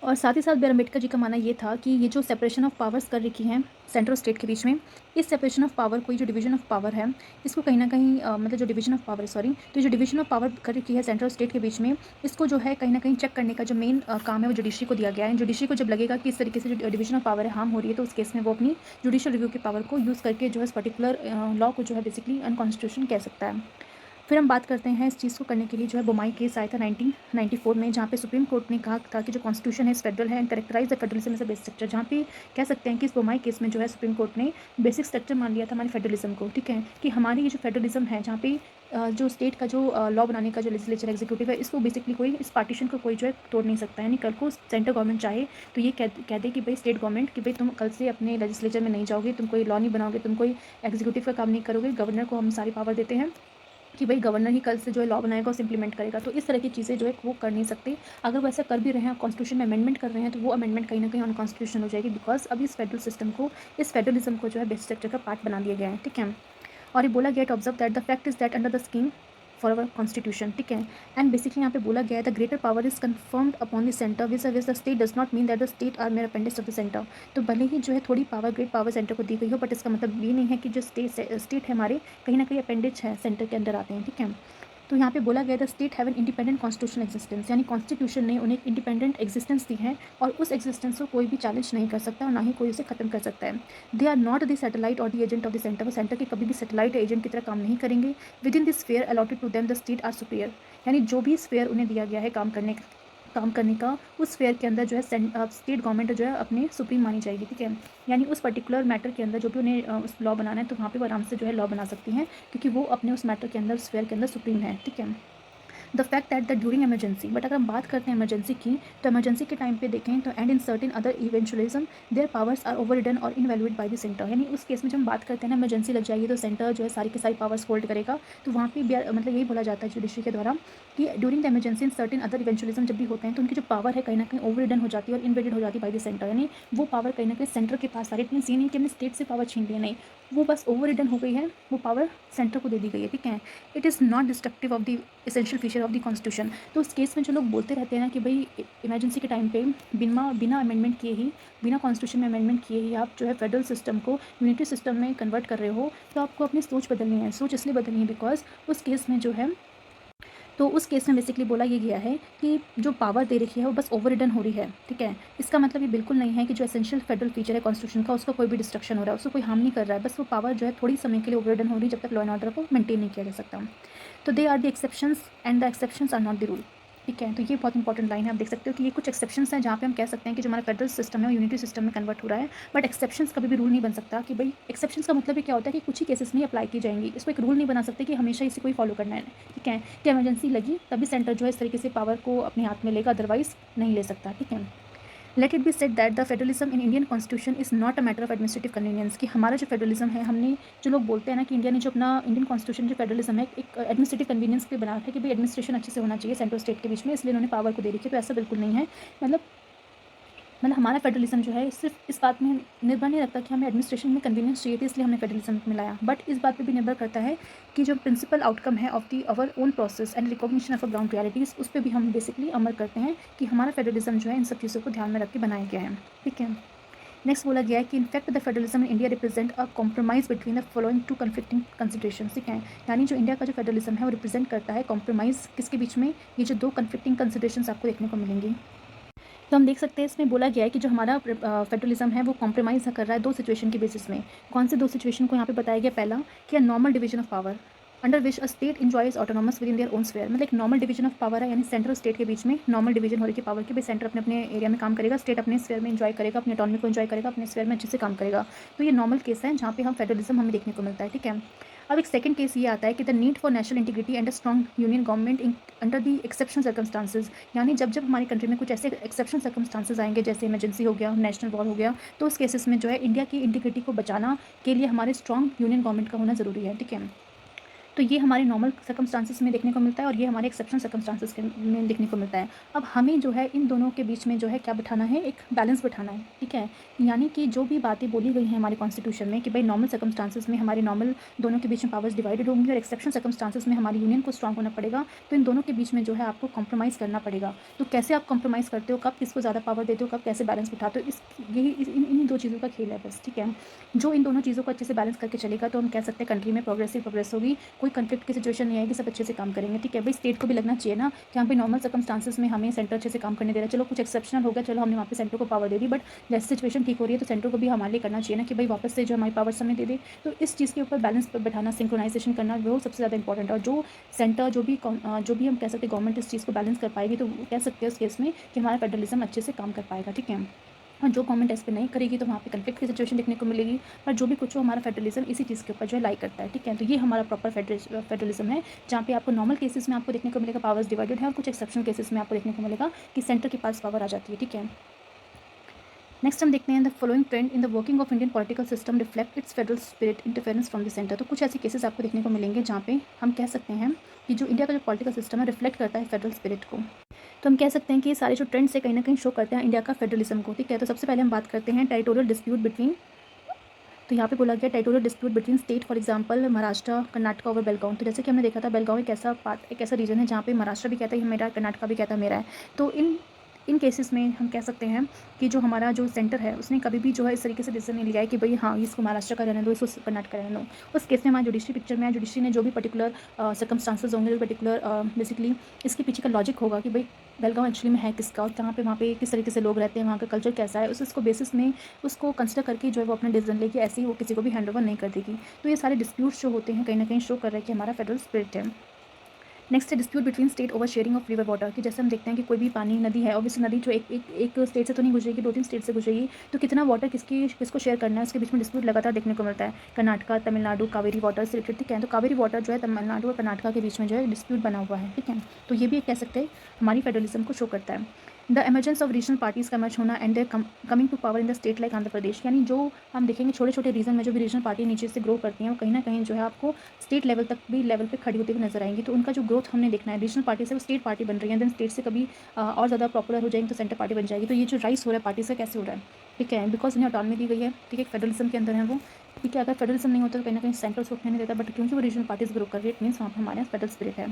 और साथ ही साथ बी आर अम्बेडकर जी का मानना ये था कि ये जो सेपरेशन ऑफ पावर्स कर रखी हैं सेंट्रल स्टेट के बीच में, इस सेपरेशन ऑफ पावर को, जो डिवीजन ऑफ पावर है, इसको कहीं ना कहीं मतलब जो डिवीजन ऑफ पावर सॉरी तो जो डिवीजन ऑफ पावर कर रखी है सेंट्रल स्टेट के बीच में, इसको जो है कहीं ना कहीं चेक करने का जो मेन काम है वो जुडिशरी को दिया गया है। जुडिशरी को जब लगेगा कि इस तरीके से जो डिवीजन ऑफ पावर है हार्म हो रही है, तो उस केस में वो अपनी जुडिशियल रिव्यू की पावर को यूज़ करके जो है इस पर्टिकुलर लॉ को जो है बेसिकली अनकॉन्स्टिट्यूशन कह सकता है। फिर हम बात करते हैं इस चीज़ को करने के लिए जो है बोमाई केस आया था 1994 में, जहाँ पे सुप्रीम कोर्ट ने कहा था कि जो कॉन्स्टिट्यूशन है इस फेडरल है and characterise the federalism as a basic structure. जहाँ पे कह सकते हैं कि इस बोमाई केस में जो है सुप्रीम कोर्ट ने बेसिक स्ट्रक्चर मान लिया था हमारे फेडरलिज्म को, ठीक है। कि हमारी ये जो फेडरलिज्म है, जहाँ पे जो स्टेट का जो लॉ बनाने का जो लेजिस्लेचर एग्जीक्यूटिव है, इसको बेसिकली कोई, इस पार्टीशन को कोई जो है तोड़ नहीं सकता है। यानी कल को सेंट्रल गवर्नमेंट चाहे तो ये कह दे कि भाई स्टेट गवर्नमेंट कि भाई तुम कल से अपने लेजिस्लेचर में नहीं जाओगे, तुम कोई लॉ नहीं बनाओगे, तुम कोई एग्जीक्यूटिव का काम नहीं करोगे, गवर्नर को हम सारी पावर देते हैं कि भाई गवर्नर ही कल से जो है लॉ बनाएगा, उसे इंप्लीमेंट करेगा। तो इस तरह की चीज़ें जो है वो कर नहीं सकते। अगर वो ऐसा कर भी रहे हैं, कॉन्स्टिट्यूशन में अमेंडमेंट कर रहे हैं, तो वो अमेंडमेंट कहीं ना कहीं अनकॉन्स्टिट्यूशनल हो जाएगी, बिकॉज अब इस फेडरल सिस्टम को, इस फेडरलिज्म को जो है बेसिक स्ट्रक्चर का पार्ट बना दिया गया है, ठीक है। और ये बोला गया है observe that the fact is that under the scheme for our constitution, ठीक है। एंड बेसिकली यहाँ पे बोला गया है the greater power is confirmed upon the centre which the state does not mean that the state are mere appendix of the centre. तो भले ही जो है थोड़ी पावर, ग्रेट पावर सेंटर को दी गई हो, बट इसका मतलब ये नहीं है कि जो स्टेट है हमारे कहीं ना कहीं अपेंडिज है, सेंटर के अंदर आते हैं, ठीक है। तो यहाँ पे बोला गया था state have an independent constitutional existence, यानी कॉन्स्टिट्यूशन ने उन्हें एक इंडिपेंडेंट एग्जिस्टेंस दी है और उस एग्जिस्टेंस को कोई भी चैलेंज नहीं कर सकता और ना ही कोई उसे खत्म कर सकता है। They are not the satellite और the agent of the centre, वो सेंटर के कभी भी सैटेलाइट या एजेंट की तरह काम नहीं करेंगे। Within this sphere allotted to them the state are superior, यानी जो भी स्फीयर उन्हें दिया गया है काम करने का, उस फेयर के अंदर जो है स्टेट गवर्नमेंट जो है अपने सुप्रीम मानी जाएगी, ठीक है। यानी उस पर्टिकुलर मैटर के अंदर जो भी उन्हें उस लॉ बनाना है, तो वहाँ पे वो आराम से जो है लॉ बना सकती हैं, क्योंकि वो अपने उस मैटर के अंदर, उस फेयर के अंदर सुप्रीम है, ठीक है। The fact that the during emergency, but अगर हम बात करते हैं इमरजेंसी की, तो इमरजेंसी के टाइम पे देखें तो and in certain other eventualism their powers are overridden और इनवैल्यूएट बाय द सेंटर। यानी उस केस में जब हम बात करते हैं ना इमरजेंसी लग जाएगी, तो सेंटर जो है सारी की सारी पावर्स होल्ड करेगा। तो वहाँ पे मतलब यही बोला जाता है जुडिशरी के द्वारा कि during the emergency in certain other eventualism जब भी होते हैं, तो उनकी जो पावर है कहीं ना कहीं ओवररिडन हो जाती है और इन्वेडेड हो जाती है बाय द सेंटर। यानी वो पावर कहीं ना कहीं सेंटर के पास आ रही है। इतनी सी नहीं कि हमने स्टेट से पावर छीन ली है, नहीं, वो बस ओवररिडन हो गई है, वो पावर सेंटर को दे दी गई है, ठीक है। It is not destructive of the essential feature of the constitution. तो उस केस में जो लोग बोलते रहते हैं ना कि भाई इमरजेंसी के टाइम पे बिना अमेंडमेंट किए ही, बिना कॉन्स्टिट्यूशन में अमेंडमेंट किए ही आप जो है फेडरल सिस्टम को यूनिटरी सिस्टम में कन्वर्ट कर रहे हो, तो आपको अपनी सोच बदलनी है। सोच इसलिए बदलनी है बिकॉज उस केस में जो है तो उस केस में बेसिकली बोला ये गया है कि जो पावर दे रखी है वो बस ओवररिडन हो रही है, ठीक है। इसका मतलब ये बिल्कुल नहीं है कि जो एसेंशियल फेडरल फीचर है कॉन्स्टिट्यूशन का उसका कोई भी डिस्ट्रक्शन हो रहा है, उसको कोई हार्म नहीं कर रहा है, बस वो पावर जो है थोड़ी समय के लिए ओवररिडन हो रही है जब तक लॉ एंड ऑर्डर को मेंटेन नहीं किया जा सकता। तो they are the exceptions and the exceptions are not the rule, ठीक है। तो ये बहुत इंपॉर्टेंट लाइन है, आप देख सकते हो कि ये कुछ एक्सेप्शंस हैं जहाँ पे हम कह सकते हैं कि जो हमारा फेडरल सिस्टम है वो यूनिटी सिस्टम में कन्वर्ट हो रहा है, बट एक्सेप्शंस कभी भी रूल नहीं बन सकता। कि भाई एक्सेप्शंस का मतलब ये क्या होता है कि कुछ ही केसेस में अप्लाई की जाएंगी, इसको एक रूल नहीं बना सकते कि हमेशा इसे कोई फॉलो करना है, ठीक है। कि इमरजेंसी लगी तभी सेंटर जो है इस तरीके से पावर को अपने हाथ में लेगा, अदरवाइज नहीं ले सकता, ठीक है। Let it be said that the federalism in Indian constitution is not a matter of administrative convenience, कि हमारा जो फेडरलिज्म है, हमने जो लोग बोलते हैं ना कि इंडिया ने जो अपना इंडियन कॉन्स्टिट्यूशन जो फेडरलिज्म है एक एडमिनिस्ट्रेटिव कन्वीनियंस के लिए बनाया था कि भाई एडमिनिस्ट्रेशन अच्छे से होना चाहिए सेंट्रल स्टेट के बीच में, इसलिए उन्होंने पावर को दे रखी है। तो ऐसा बिल्कुल नहीं है। मतलब हमारा फेडरलिज्म जो है सिर्फ इस बात में निर्भर नहीं रखता कि हमें एडमिनिस्ट्रेशन में कन्वीनियंस चाहिए थी इसलिए हमने फेडरलिज्म में लाया, बट इस बात पे भी निर्भर करता है कि जो प्रिंसिपल आउटकम है of the our own process and recognition of a ground realities, उस पर भी हम बेसिकली अमल करते हैं कि हमारा फेडरलिज्म जो है इन सब चीज़ों को ध्यान में रख के बनाया गया है, ठीक है। नेक्स्ट बोला गया है कि in fact the federalism in India represent a compromise between the following two conflicting consideration, ठीक है। यानी जो इंडिया का जो फेडरलिज्म है वो रिप्रेजेंट करता है कॉम्प्रोमाइज़ किसके बीच में, ये जो दो कन्फ्लिक्टिंग कंसिडरेशन आपको देखने को मिलेंगी। तो हम देख सकते हैं इसमें बोला गया है कि जो हमारा फेडरलिज्म है वो कॉम्प्रोमाइज़ कर रहा है दो सिचुएशन के बेसिस में। कौन से दो सिचुएशन को यहाँ पे बताया गया? पहला कि normal division of power under which a state enjoys autonomous with in their own sphere, मतलब एक नॉर्मल डिवीजन ऑफ पावर है, यानी सेंट्रल स्टेट के बीच में नॉर्मल डिवीजन हो रही है पावर की, भाई सेंटर अपने अपने एरिया में काम करेगा, स्टेट अपने स्फेयर में इंजॉय करेगा, अपने ऑटोनॉमी को इंजॉय करेगा, अपने स्फेयर में अच्छे से काम करेगा। तो ये नॉर्मल केस है जहाँ पे हम फेडरलिज्म हमें देखने को मिलता है, ठीक है। अब एक सेकंड केस ये आता है कि the need for national integrity and a strong union government in under the exceptional circumstances, यानी जब जब हमारी कंट्री में कुछ ऐसे एक्सेप्शनल सर्कमस्टांसेस आएंगे जैसे इमरजेंसी हो गया, नेशनल वॉर हो गया, तो उस केसेस में जो है इंडिया की इंटीग्रिटी को बचाना के लिए हमारे स्ट्रॉन्ग यूनियन गवर्नमेंट का होना ज़रूरी है, ठीक है। तो ये हमारे नॉर्मल सर्कमस्टांसेस में देखने को मिलता है और ये हमारे एक्सेप्शनल सर्कमस्टांसेस में देखने को मिलता है। अब हमें जो है इन दोनों के बीच में जो है क्या बिठाना है, एक बैलेंस बिठाना है, ठीक है। यानी कि जो भी बातें बोली गई हैं हमारे कॉन्स्टिट्यूशन में कि भाई नॉर्मल सर्कमस्टांसेस में हमारे नॉर्मल दोनों के बीच में पावर्स डिवाइडेड होंगी और एक्सेप्शनल सर्कमस्टांसेस में हमारी यूनियन को स्ट्रॉन्ग होना पड़ेगा, तो इन दोनों के बीच में जो है आपको कॉम्प्रोमाइज़ करना पड़ेगा। तो कैसे आप कॉम्प्रोमाइज़ करते हो, कब किसको ज़्यादा पावर देते हो, कब कैसे बैलेंस बिठाते हो, इस यही इन दो चीज़ों का खेल है बस, ठीक है। जो इन दोनों चीज़ों को अच्छे से बैलेंस करके चलेगा तो हम कह सकते हैं कंट्री में प्रोग्रेस होगी, कोई कंफ्लिक्ट की सिचुएशन नहीं आएगी, सब अच्छे से काम करेंगे, ठीक है। भाई स्टेट को भी लगना चाहिए ना कि यहाँ पे नॉर्मल सर्कमस्टांसेस में हमें सेंटर अच्छे से काम करने दे रहा है, चलो कुछ एक्सेप्शनल हो गया, चलो हमने वहाँ पे सेंटर को पावर दे दी, बट जैसे सिचुएशन ठीक हो रही है तो सेंटर को भी हमारे लिए करना चाहिए ना कि भाई वापस से जो हमारी पावर हमें दे दे। तो इस चीज़ के ऊपर बैलेंस पर बैठाना, सिंक्रोनाइजेशन करना वो सबसे ज़्यादा इंपॉर्टेंट है। और जो सेंटर जो भी हम कह सकते हैं गवर्नमेंट इस चीज़ को बैलेंस कर पाएगी तो कह सकते हैं उस केस में कि हमारा फेडरलिज्म अच्छे से काम कर पाएगा, ठीक है। और जो गवर्नमेंट इस पे नहीं करेगी तो वहाँ पे कन्फ्लिक्ट की सिचुएशन देखने को मिलेगी, पर जो भी कुछ हो हमारा फेडरलिज्म इसी चीज़ के ऊपर जो है लाई करता है, ठीक है। तो ये हमारा प्रॉपर फेडरलिज्म है जहाँ पे आपको नॉर्मल केसेस में आपको देखने को मिलेगा पावर्स डिवाइडेड है और कुछ एक्सेप्शनल केसेस में आपको देखने को मिलेगा कि सेंटर के पास पावर आ जाती है, ठीक है। नेक्स्ट हम देखते हैं the following trend in the working of Indian political system reflect it's federal spirit interference from the centre. तो कुछ ऐसे केसेस आपको देखने को मिलेंगे जहाँ पे हम कह सकते हैं कि जो इंडिया का जो पॉलिटिकल सिस्टम है रिफ्लेक्ट करता है फेडरल स्पिरिट को। तो हम कह सकते हैं कि ये सारे जो ट्रेंड्स है कहीं ना कहीं शो करते हैं इंडिया का फेडरलिज्म को, ठीक है। तो सबसे पहले हम बात करते हैं टेरिटोरियल डिस्प्यूट बिटवीन, तो यहाँ पे बोला गया territorial dispute between state, for example Maharashtra Karnataka over Belgaum. तो जैसे कि हमने देखा था बेलगांव एक ऐसा रीजन है जहाँ पे महाराष्ट्र भी कहता है मेरा, कर्नाटक भी कहता है मेरा है। तो इन केसेस में हम कह सकते हैं कि जो हमारा जो सेंटर है उसने कभी भी जो है इस तरीके से डिसीजन नहीं लिया है कि भाई हाँ इसको महाराष्ट्र का रहने दो, इसको कर्नाटक का रहने दो। उस केस में हमारे जुडिशरी पिक्चर में जुडिशरी ने जो भी पर्टिकुलर सर्कमस्टांसेस होंगे, जो पर्टिकुलर बेसिकली इसके पीछे का लॉजिक होगा कि भाई बेलगांव एक्चुअली में है किसका और कहाँ पे वहाँ पे किस तरीके से लोग रहते हैं, वहाँ का कल्चर कैसा है, उसको बेसिस में उसको कंसिडर करके जो है वो अपना डिसीजन लेगी, ऐसे ही वो किसी को भी हैंड ओवर नहीं कर देगी। तो ये सारे डिस्प्यूट्स जो होते हैं कहीं ना कहीं शो कर रहे हैं कि हमारा फेडरल स्पिरिट है। नेक्स्ट है dispute between state over sharing of river water, कि जैसे हम देखते हैं कि कोई भी पानी नदी है, ऑब्वियसली नदी जो एक स्टेट से तो नहीं गुजरेगी, 2-3 स्टेट से गुजरेगी, तो कितना वाटर किसको शेयर करना है उसके बीच में डिस्प्यूट लगातार देखने को मिलता है। कर्नाटका तमिलनाडु कावेरी वाटर से रिलेटेड, ठीक है। तो कावेरी वाटर जो है तमिलनाडु और कर्नाटका के बीच में जो है डिस्प्यूट बना हुआ है, ठीक है। तो ये भी कह सकते हैं हमारी फेडरलिज्म को शो करता है। The emergence of regional parties का एमर्ज होना and their coming to power in the state like Andhra Pradesh, यानी जो हम देखेंगे छोटे छोटे रीजन में जो भी रीजनल पार्टी नीचे से ग्रो करती हैं वो कहीं ना कहीं जो है आपको स्टेट लेवल तक भी लेवल पे खड़ी होती हुई नजर आएंगी। तो उनका जो ग्रोथ हमने देखना है, रीजनल पार्टी से वो स्टेट पार्टी बन रही है, देन स्टेट से कभी और ज़्यादा पॉपुलर हो जाएंगे तो सेंटर पार्टी बन जाएगी। तो ये जो राइस हो रहा है पार्टी से कैसे हो रहा है, ठीक है, बिकॉज इन्हें ऑटोनॉमी दी गई है, ठीक है, फेडरलिज्म के अंदर है वो, ठीक है। अगर फेडरलिज्म नहीं होता तो कहीं ना कहीं सेंटर उसको उठने नहीं देता, बट क्योंकि वो रीजनल पार्टीज ग्रो कर रही है, इट मीन्स वहाँ पर हमारे यहाँ फेडरल स्पिरिट है।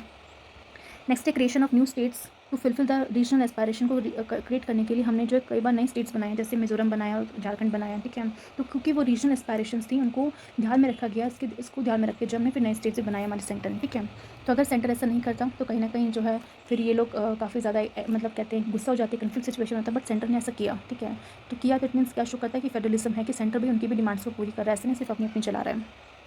नेक्स्ट है creation of new states to fulfil the regional aspiration को क्रिएट करने के लिए हमने जो है कई बार नए स्टेट्स बनाए, जैसे मिजोरम बनाया और झारखंड बनाया, ठीक है। तो क्योंकि वो रीजनल एस्पायरेशंस थी उनको ध्यान में रखा गया, इसको ध्यान में रख के जो हमने फिर नए स्टेट्स बनाए हमारे सेंटर में, ठीक है। तो अगर सेंटर ऐसा नहीं करता तो कहीं ना कहीं जो है फिर ये लोग काफ़ी ज़्यादा मतलब कहते हैं गुस्सा हो जाते हैं, कन्फ्लिक्ट सिचुएशन होता है, बट सेंटर ने ऐसा किया, ठीक है। तो किया तो इट मीन्स क्या शो करता है कि फेडरलिज्म है, कि सेंटर भी उनकी भी डिमांड्स को पूरी कर रहा है, ऐसे नहीं सिर्फ अपनी अपनी चला रहा है।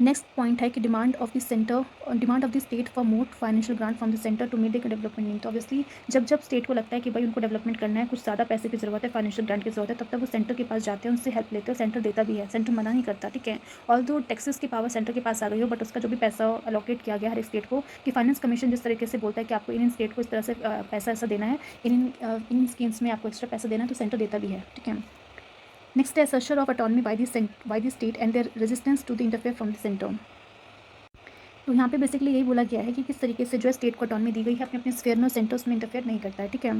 नेक्स्ट पॉइंट है कि demand of the centre, demand of the state for more financial grant from the centre to meet the development need. तो ऑब्वियसली जब स्टेट को लगता है कि भाई उनको डेवलपमेंट करना है, कुछ ज़्यादा पैसे की ज़रूरत है, फाइनेंशियल ग्रांट की ज़रूरत है, तब तक वो सेंटर के पास जाते हैं, उनसे हेल्प लेते हैं, सेंटर देता भी है, सेंटर मना नहीं करता, ठीक है। ऑल्दो टैक्सेस की पावर सेंटर के पास आ गई हो, बट उसका जो भी पैसा अलोकेट किया गया हर एक स्टेट को, कि फाइनेंस कमीशन जिस तरीके से बोलता है कि आपको इन स्टेट को इस तरह से पैसा ऐसा देना है, इन स्कीम्स में आपको एक्स्ट्रा पैसा देना है, तो सेंटर देता भी है, ठीक है। नेक्स्ट है assertion of autonomy by the state and their resistance to the interfere from the center। तो यहाँ पे बेसिकली यही बोला गया है कि किस तरीके से जो है स्टेट को ऑटोनॉमी दी गई है, अपने अपने स्फेयर में सेंटर्स में इंटरफेयर नहीं करता है, ठीक है।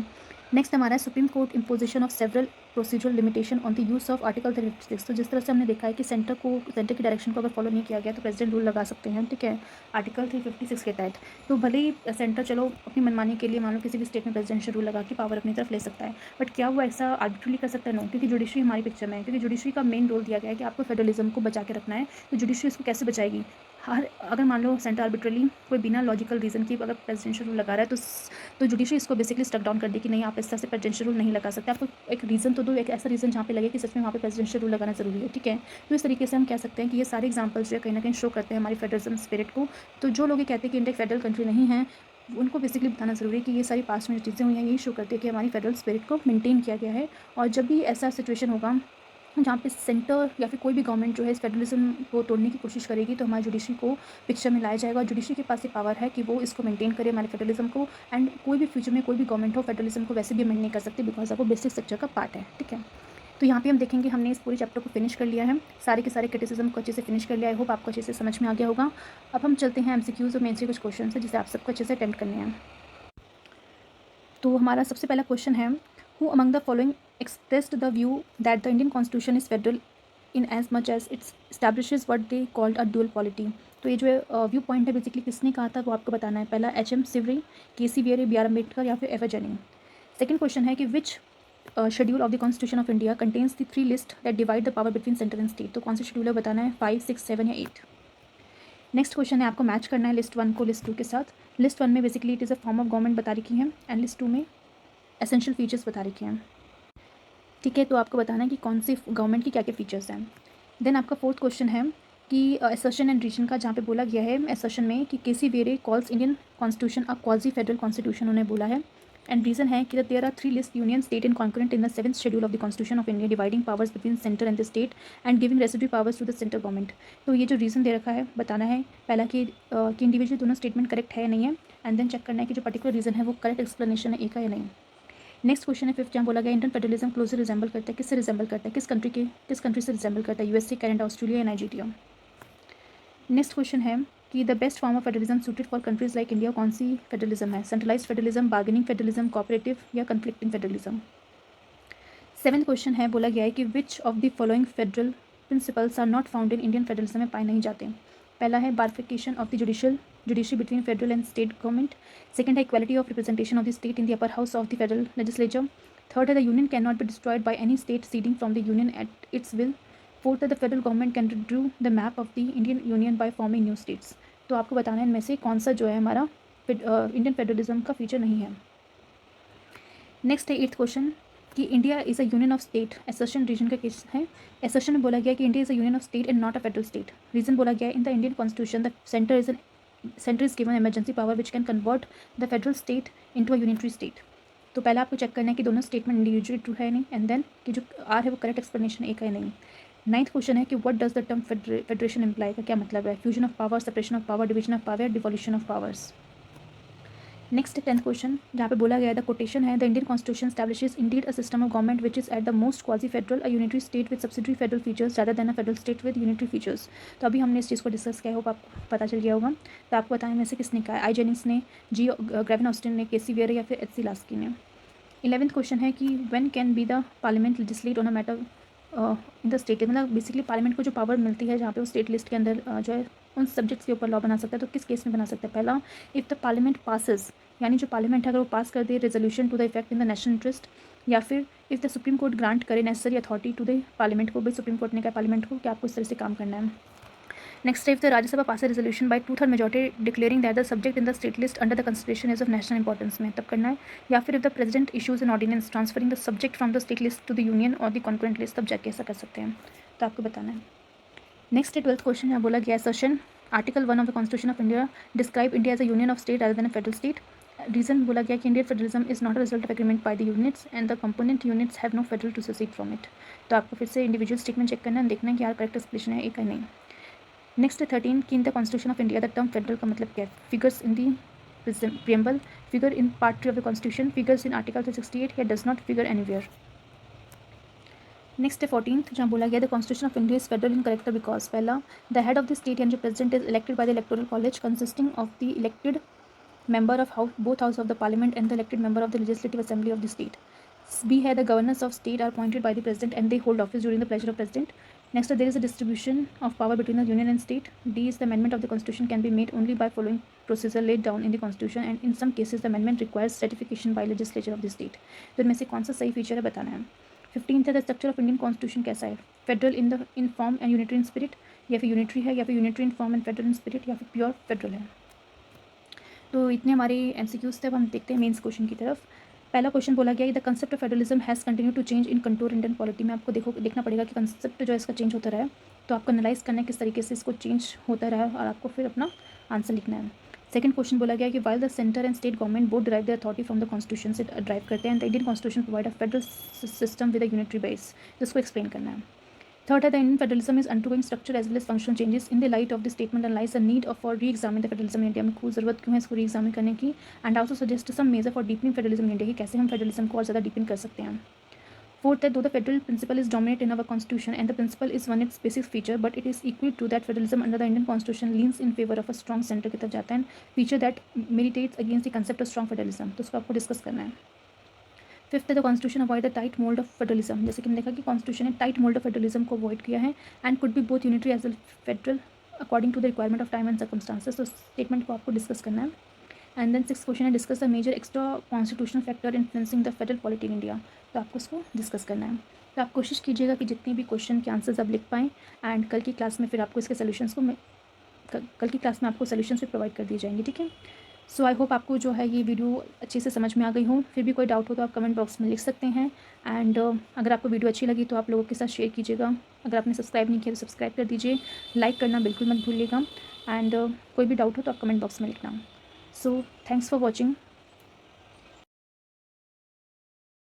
नेक्स्ट हमारा है supreme court imposition of several procedural limitation on the use of article 356। तो जिस तरह से हमने देखा है कि सेंटर की डायरेक्शन को अगर फॉलो नहीं किया गया तो प्रेसिडेंट रूल लगा सकते हैं, ठीक है, आर्टिकल 356 के तहत। तो भले ही सेंटर चलो अपनी मनमानी के लिए मान लो किसी भी स्टेट में प्रेसिडेंशियल रूल लगा के पावर अपनी तरफ ले सकता है, बट क्या वो ऐसा आर्बिट्रली कर सकता है? नो, क्योंकि जुडिशरी हमारी पिक्चर में है, क्योंकि जुडिशरी का मेन रोल दिया गया है कि आपको फेडरलिज्म को बचा के रखना है। तो जुडिशरी इसको कैसे बचाएगी? हर अगर मान लो सेंटर आर्बिट्रली कोई बिना लॉजिकल रीज़न की अगर प्रेसिडेंशियल रूल लगा रहा है तो जुडिशरी इसको बेसिकली स्टक डाउन कर दे कि नहीं, आप इस तरह से प्रेसिडेंशियल रूल नहीं लगा सकते, आपको एक रीज़न तो दो, एक ऐसा रीज़न जहाँ पे लगे कि सच में वहाँ पे प्रेसिडेंशियल रूल लगाना ज़रूरी है, ठीक है। तो इस तरीके से हम कह सकते हैं कि ये सारे एग्जाम्पल्स जो है कहीं ना कहीं शो करते हैं हमारी फेडरलिज्म स्पिरिट को। तो जो लोग ये कहते हैं कि इंडिया एक फेडरल कंट्री नहीं है, उनको बेसिकली बताना ज़रूरी है कि ये सारी पास्ट में जो चीज़ें हुई हैं यही शो करती है कि हमारी फेडरल स्पिरिट को मेंटेन किया गया है। और जब भी ऐसा सिचुएशन होगा जहाँ पे सेंटर या फिर कोई भी गवर्नमेंट जो है इस फेडरलिज्म को तोड़ने की कोशिश करेगी, तो हमारी जुडिशरी को पिक्चर में लाया जाएगा, और जुडिशरी के पास ये पावर है कि वो इसको मेंटेन करे हमारे फेडरलिज्म को। एंड कोई भी फ्यूचर में कोई भी गवर्नमेंट हो फेडरलिज्म को वैसे भी अमेंड नहीं कर सकती, बिकॉज अब वो बेसिक स्ट्रक्चर का पार्ट है, ठीक है। तो यहाँ पे हम देखेंगे हमने इस पूरे चैप्टर को फिनिश कर लिया है, सारे के सारे क्रिटिसिज्म को अच्छे से फिनिश कर लिया। आई होप आपको अच्छे से समझ में आ गया होगा। अब हम चलते हैं एमसीक्यूज़ और मेन से कुछ क्वेश्चन है जिसे आप सबको अच्छे से अटेम्प्ट करने हैं। तो हमारा सबसे पहला क्वेश्चन है, who among the following expressed the view that the Indian constitution is federal in as much as its establishes what they called a dual polity. तो ये जो व्यू पॉइंट है बेसिकली किसने कहा था वो आपको बताना है। पहला H M. Seervai, K C. Wheare, B R. Ambedkar या फिर एफ. जैनिंग। सेकंड क्वेश्चन है कि which schedule of the constitution of India contains the 3 list that divide the power between centre and state. तो कौन सा शेड्यूल है बताना है, 5, 6, 7 या 8। नेक्स्ट क्वेश्चन है आपको मैच करना है लिस्ट 1 को लिस्ट 2 के साथ। लिस्ट 1 में basically it is a form of government बता रखी है, एंड लिस्ट 2 में एसेंशियल फीचर्स बता रखे हैं, ठीक है। तो आपको बताना है कि कौन सी गवर्नमेंट की क्या क्या फीचर्स हैं। देन आपका फोर्थ क्वेश्चन है कि असर्शन एंड रीजन का, जहाँ पे बोला गया है असर्शन में कि K C. Wheare calls Indian constitution a quasi federal constitution, उन्होंने बोला है। एंड रीजन है कि there are 3 list union state and concurrent in the 7th schedule of the constitution of India dividing powers between centre and the state and giving residue powers to the central government. तो ये जो reason दे रखा है बताना है पहला कि individual दोनों स्टेटमेंट करेक्ट है या नहीं है, एंड देन चेक करना है कि जो पर्टिकुलर रीज़न है वो करेक्ट एक्सप्लेनेशन है एक का या नहीं। नेक्स्ट क्वेश्चन है फिफ्थ, जहाँ बोला गया इंडियन फेडरलिज्म क्लोजली रिजेंबल करता है, किससे रिजेंबल करता है, किस कंट्री से रिजेंबल करता है, यूएसए, कनाडा, ऑस्ट्रेलिया या नाइजीरिया। नेक्स्ट क्वेश्चन है कि the best form of federalism suited for countries like India, कौन सी फेडरलिज्म है, centralised federalism, bargaining federalism, cooperative या कन्फ्लिक्टिंग फेडरलिज्म। सेवेंथ क्वेश्चन है बोला गया है कि which of the following federal principles are not found in Indian federalism में पाए नहीं जाते। पहला है bifurcation of the judiciary between federal and state government. Second है equality of representation of the state in the upper house of the federal legislature. Third है the union can not be destroyed by any state seceding from the union at its will. Fourth है the federal government can draw the map of the Indian union by forming new states. तो आपको बताना है इनमें से कौन सा जो है हमारा इंडियन फेडरलिज्म का फीचर नहीं है। नेक्स्ट है एट्थ क्वेश्चन कि India is a union of state, assertion reason का केस है। असर्शन में बोला गया कि India is a union of state and not a federal state. Reason बोला गया in the Indian constitution the centre is given emergency power which can convert the federal state into a unitary state. तो पहले आपको check करना है कि दोनों statement individually true है नहीं, एंड देन कि जो आर है वो करेक्ट एक्सप्लेनेशन एक है नहीं। नाइन्थ क्वेश्चन है कि what does the term federation imply का क्या मतलब है, fusion of power, separation of power, division of power, devolution of powers. Next 10th question जहाँ पे बोला गया है द कोटेशन है the Indian constitution establishes indeed a system of government which is at the most quasi federal a unitary state with subsidiary federal features ज़्यादा than a federal state with unitary features. तो अभी हमने इस चीज़ को discuss किया होगा, आपको पता चल गया होगा। तो आपको बताने में से किसने कहा, आई जेनिंग्स ने, जी ग्रेविन ऑस्टिन ने, के.सी. वेरे या फिर एच.सी. लास्की ने। 11th क्वेश्चन है कि when can be the parliament legislate on a matter in the state, मतलब बेसिकली पार्लियामेंट को जो पावर मिलती है जहाँ पे वो स्टेट लिस्ट के अंदर जो है उन सब्जेक्ट्स के ऊपर लॉ बना सकता है, तो किस केस में बना सकता है। पहला, इफ़ द पार्लियामेंट पासेस यानी जो पार्लियामेंट है अगर वो पास कर दे resolution to the effect in the national interest, या फिर if the Supreme Court grant करे necessary authority to the parliament को, भाई सुप्रीम कोर्ट ने कहा पार्लियामेंट को कि आपको इस तरह से काम करना है। Next, if the Rajya Sabha pass resolution by 2/3 majority declaring that the subject in the state list under the consideration is of national importance में तब करना है। या फिर if the president issues an ordinance transferring the subject from the state list to the union और the concurrent list, तब जाके ऐसा कर सकते हैं। तो आपको बताना है। नेक्स्ट 12th क्वेश्चन है, बोला गया session article 1 of the constitution of India describe India as a union of state rather than a federal state. Reason बोला गया कि Indian federalism is not a result of agreement by the units and the component units have no federal to secede from it. तो आपको फिर से individual statement check करना है, देखना है कि यार करेक्ट एक्सप्लेनेशन है एक या नहीं। नेक्स्ट 13 कि in the constitution of India the term federal का मतलब क्या है। Figures in the preamble, figure in part 3 of the constitution, figures in article 368 या does not figure anywhere. Next 14th जहाँ बोला गया the constitution of India is federal in character because पहला the head of the state यानी जो president is elected by the electoral college consisting of the elected member of both house of the parliament and the elected member of the legislative assembly of the state. B है the governors of state are appointed by the president and they hold office during the pleasure of president. Next, there is a distribution of power between the union and state. D is the amendment of the constitution can be made only by following procedure laid down in the constitution and in some cases the amendment requires ratification by legislature of the state. तो इनमें से कौन सा सही feature है बताना है। 15th है the structure of Indian constitution कैसा है, federal in form and unitary in spirit, या फिर यूनिटरी है, या फिर unitary in form and federal in spirit, या फिर प्योर फेडरल है। तो इतने हमारे एमसीक्यूज थे। अब हम देखते हैं मेंस क्वेश्चन की तरफ। पहला क्वेश्चन बोला गया the concept of federalism has continue to change in contour Indian polity में। आपको देखना पड़ेगा कि कंसेप्ट जो है इसका चेंज होता रहा है, तो आपको एनालाइज करना है किस तरीके से इसको चेंज होता रहा है और आपको फिर अपना आंसर लिखना है। सेकंड क्वेश्चन बोला गया कि while the centre and state government both drive the authority from the constitution से ड्राइव करते हैं and the Indian constitution provide a federal system with a unitary base, जिसको एक्सप्लेन करना है। Third है the Indian federalism is undergoing structural as well as functional changes. In the light of this statement lies the need for re-examine the federalism in India। में खूब ज़रूरत क्यों है इसको re-examine करने की, and also suggest some measure for deepening federalism in India, कि कैसे हम federalism को और ज़्यादा deepen कर सकते हैं। Fourth है though the federal principle is dominant in our constitution and the principle is one its basic feature, but it is equal to that federalism under the Indian constitution leans in favor of a strong center की तरफ जाता है, feature that militates against the concept of strong federalism। तो उसको आपको discuss करना है। Fifth है the constitution avoid the tight mould of federalism, जैसे कि हमने देखा कि कॉन्स्टिट्यूशन ने टाइट मोल्ड ऑफ फेडरलिज्म को अवॉइड किया है and could be both unitary as well federal according to the requirement of time and circumstances. तो स्टेटमेंट को आपको डिस्कस करना है। एंड देन सिक्स क्वेश्चन है discuss the major extra constitutional factor influencing the federal polity in India. तो आपको उसको discuss करना है। तो आप कोशिश कीजिएगा कि जितने भी क्वेश्चन के आंसर्स आप लिख पाएँ एंड कल की क्लास में फिर आपको इसके सोल्यूशंस को कल की क्लास में आपको सोल्यूशंस भी प्रोवाइड कर दिए जाएंगे, ठीक है। सो आई होप आपको जो है ये वीडियो अच्छे से समझ में आ गई हो। फिर भी कोई डाउट हो तो आप कमेंट बॉक्स में लिख सकते हैं एंड अगर आपको वीडियो अच्छी लगी तो आप लोगों के साथ शेयर कीजिएगा। अगर आपने सब्सक्राइब नहीं किया तो सब्सक्राइब कर दीजिए, लाइक करना बिल्कुल मत भूलिएगा एंड कोई भी डाउट हो तो आप कमेंट बॉक्स में लिखना। So thanks for watching.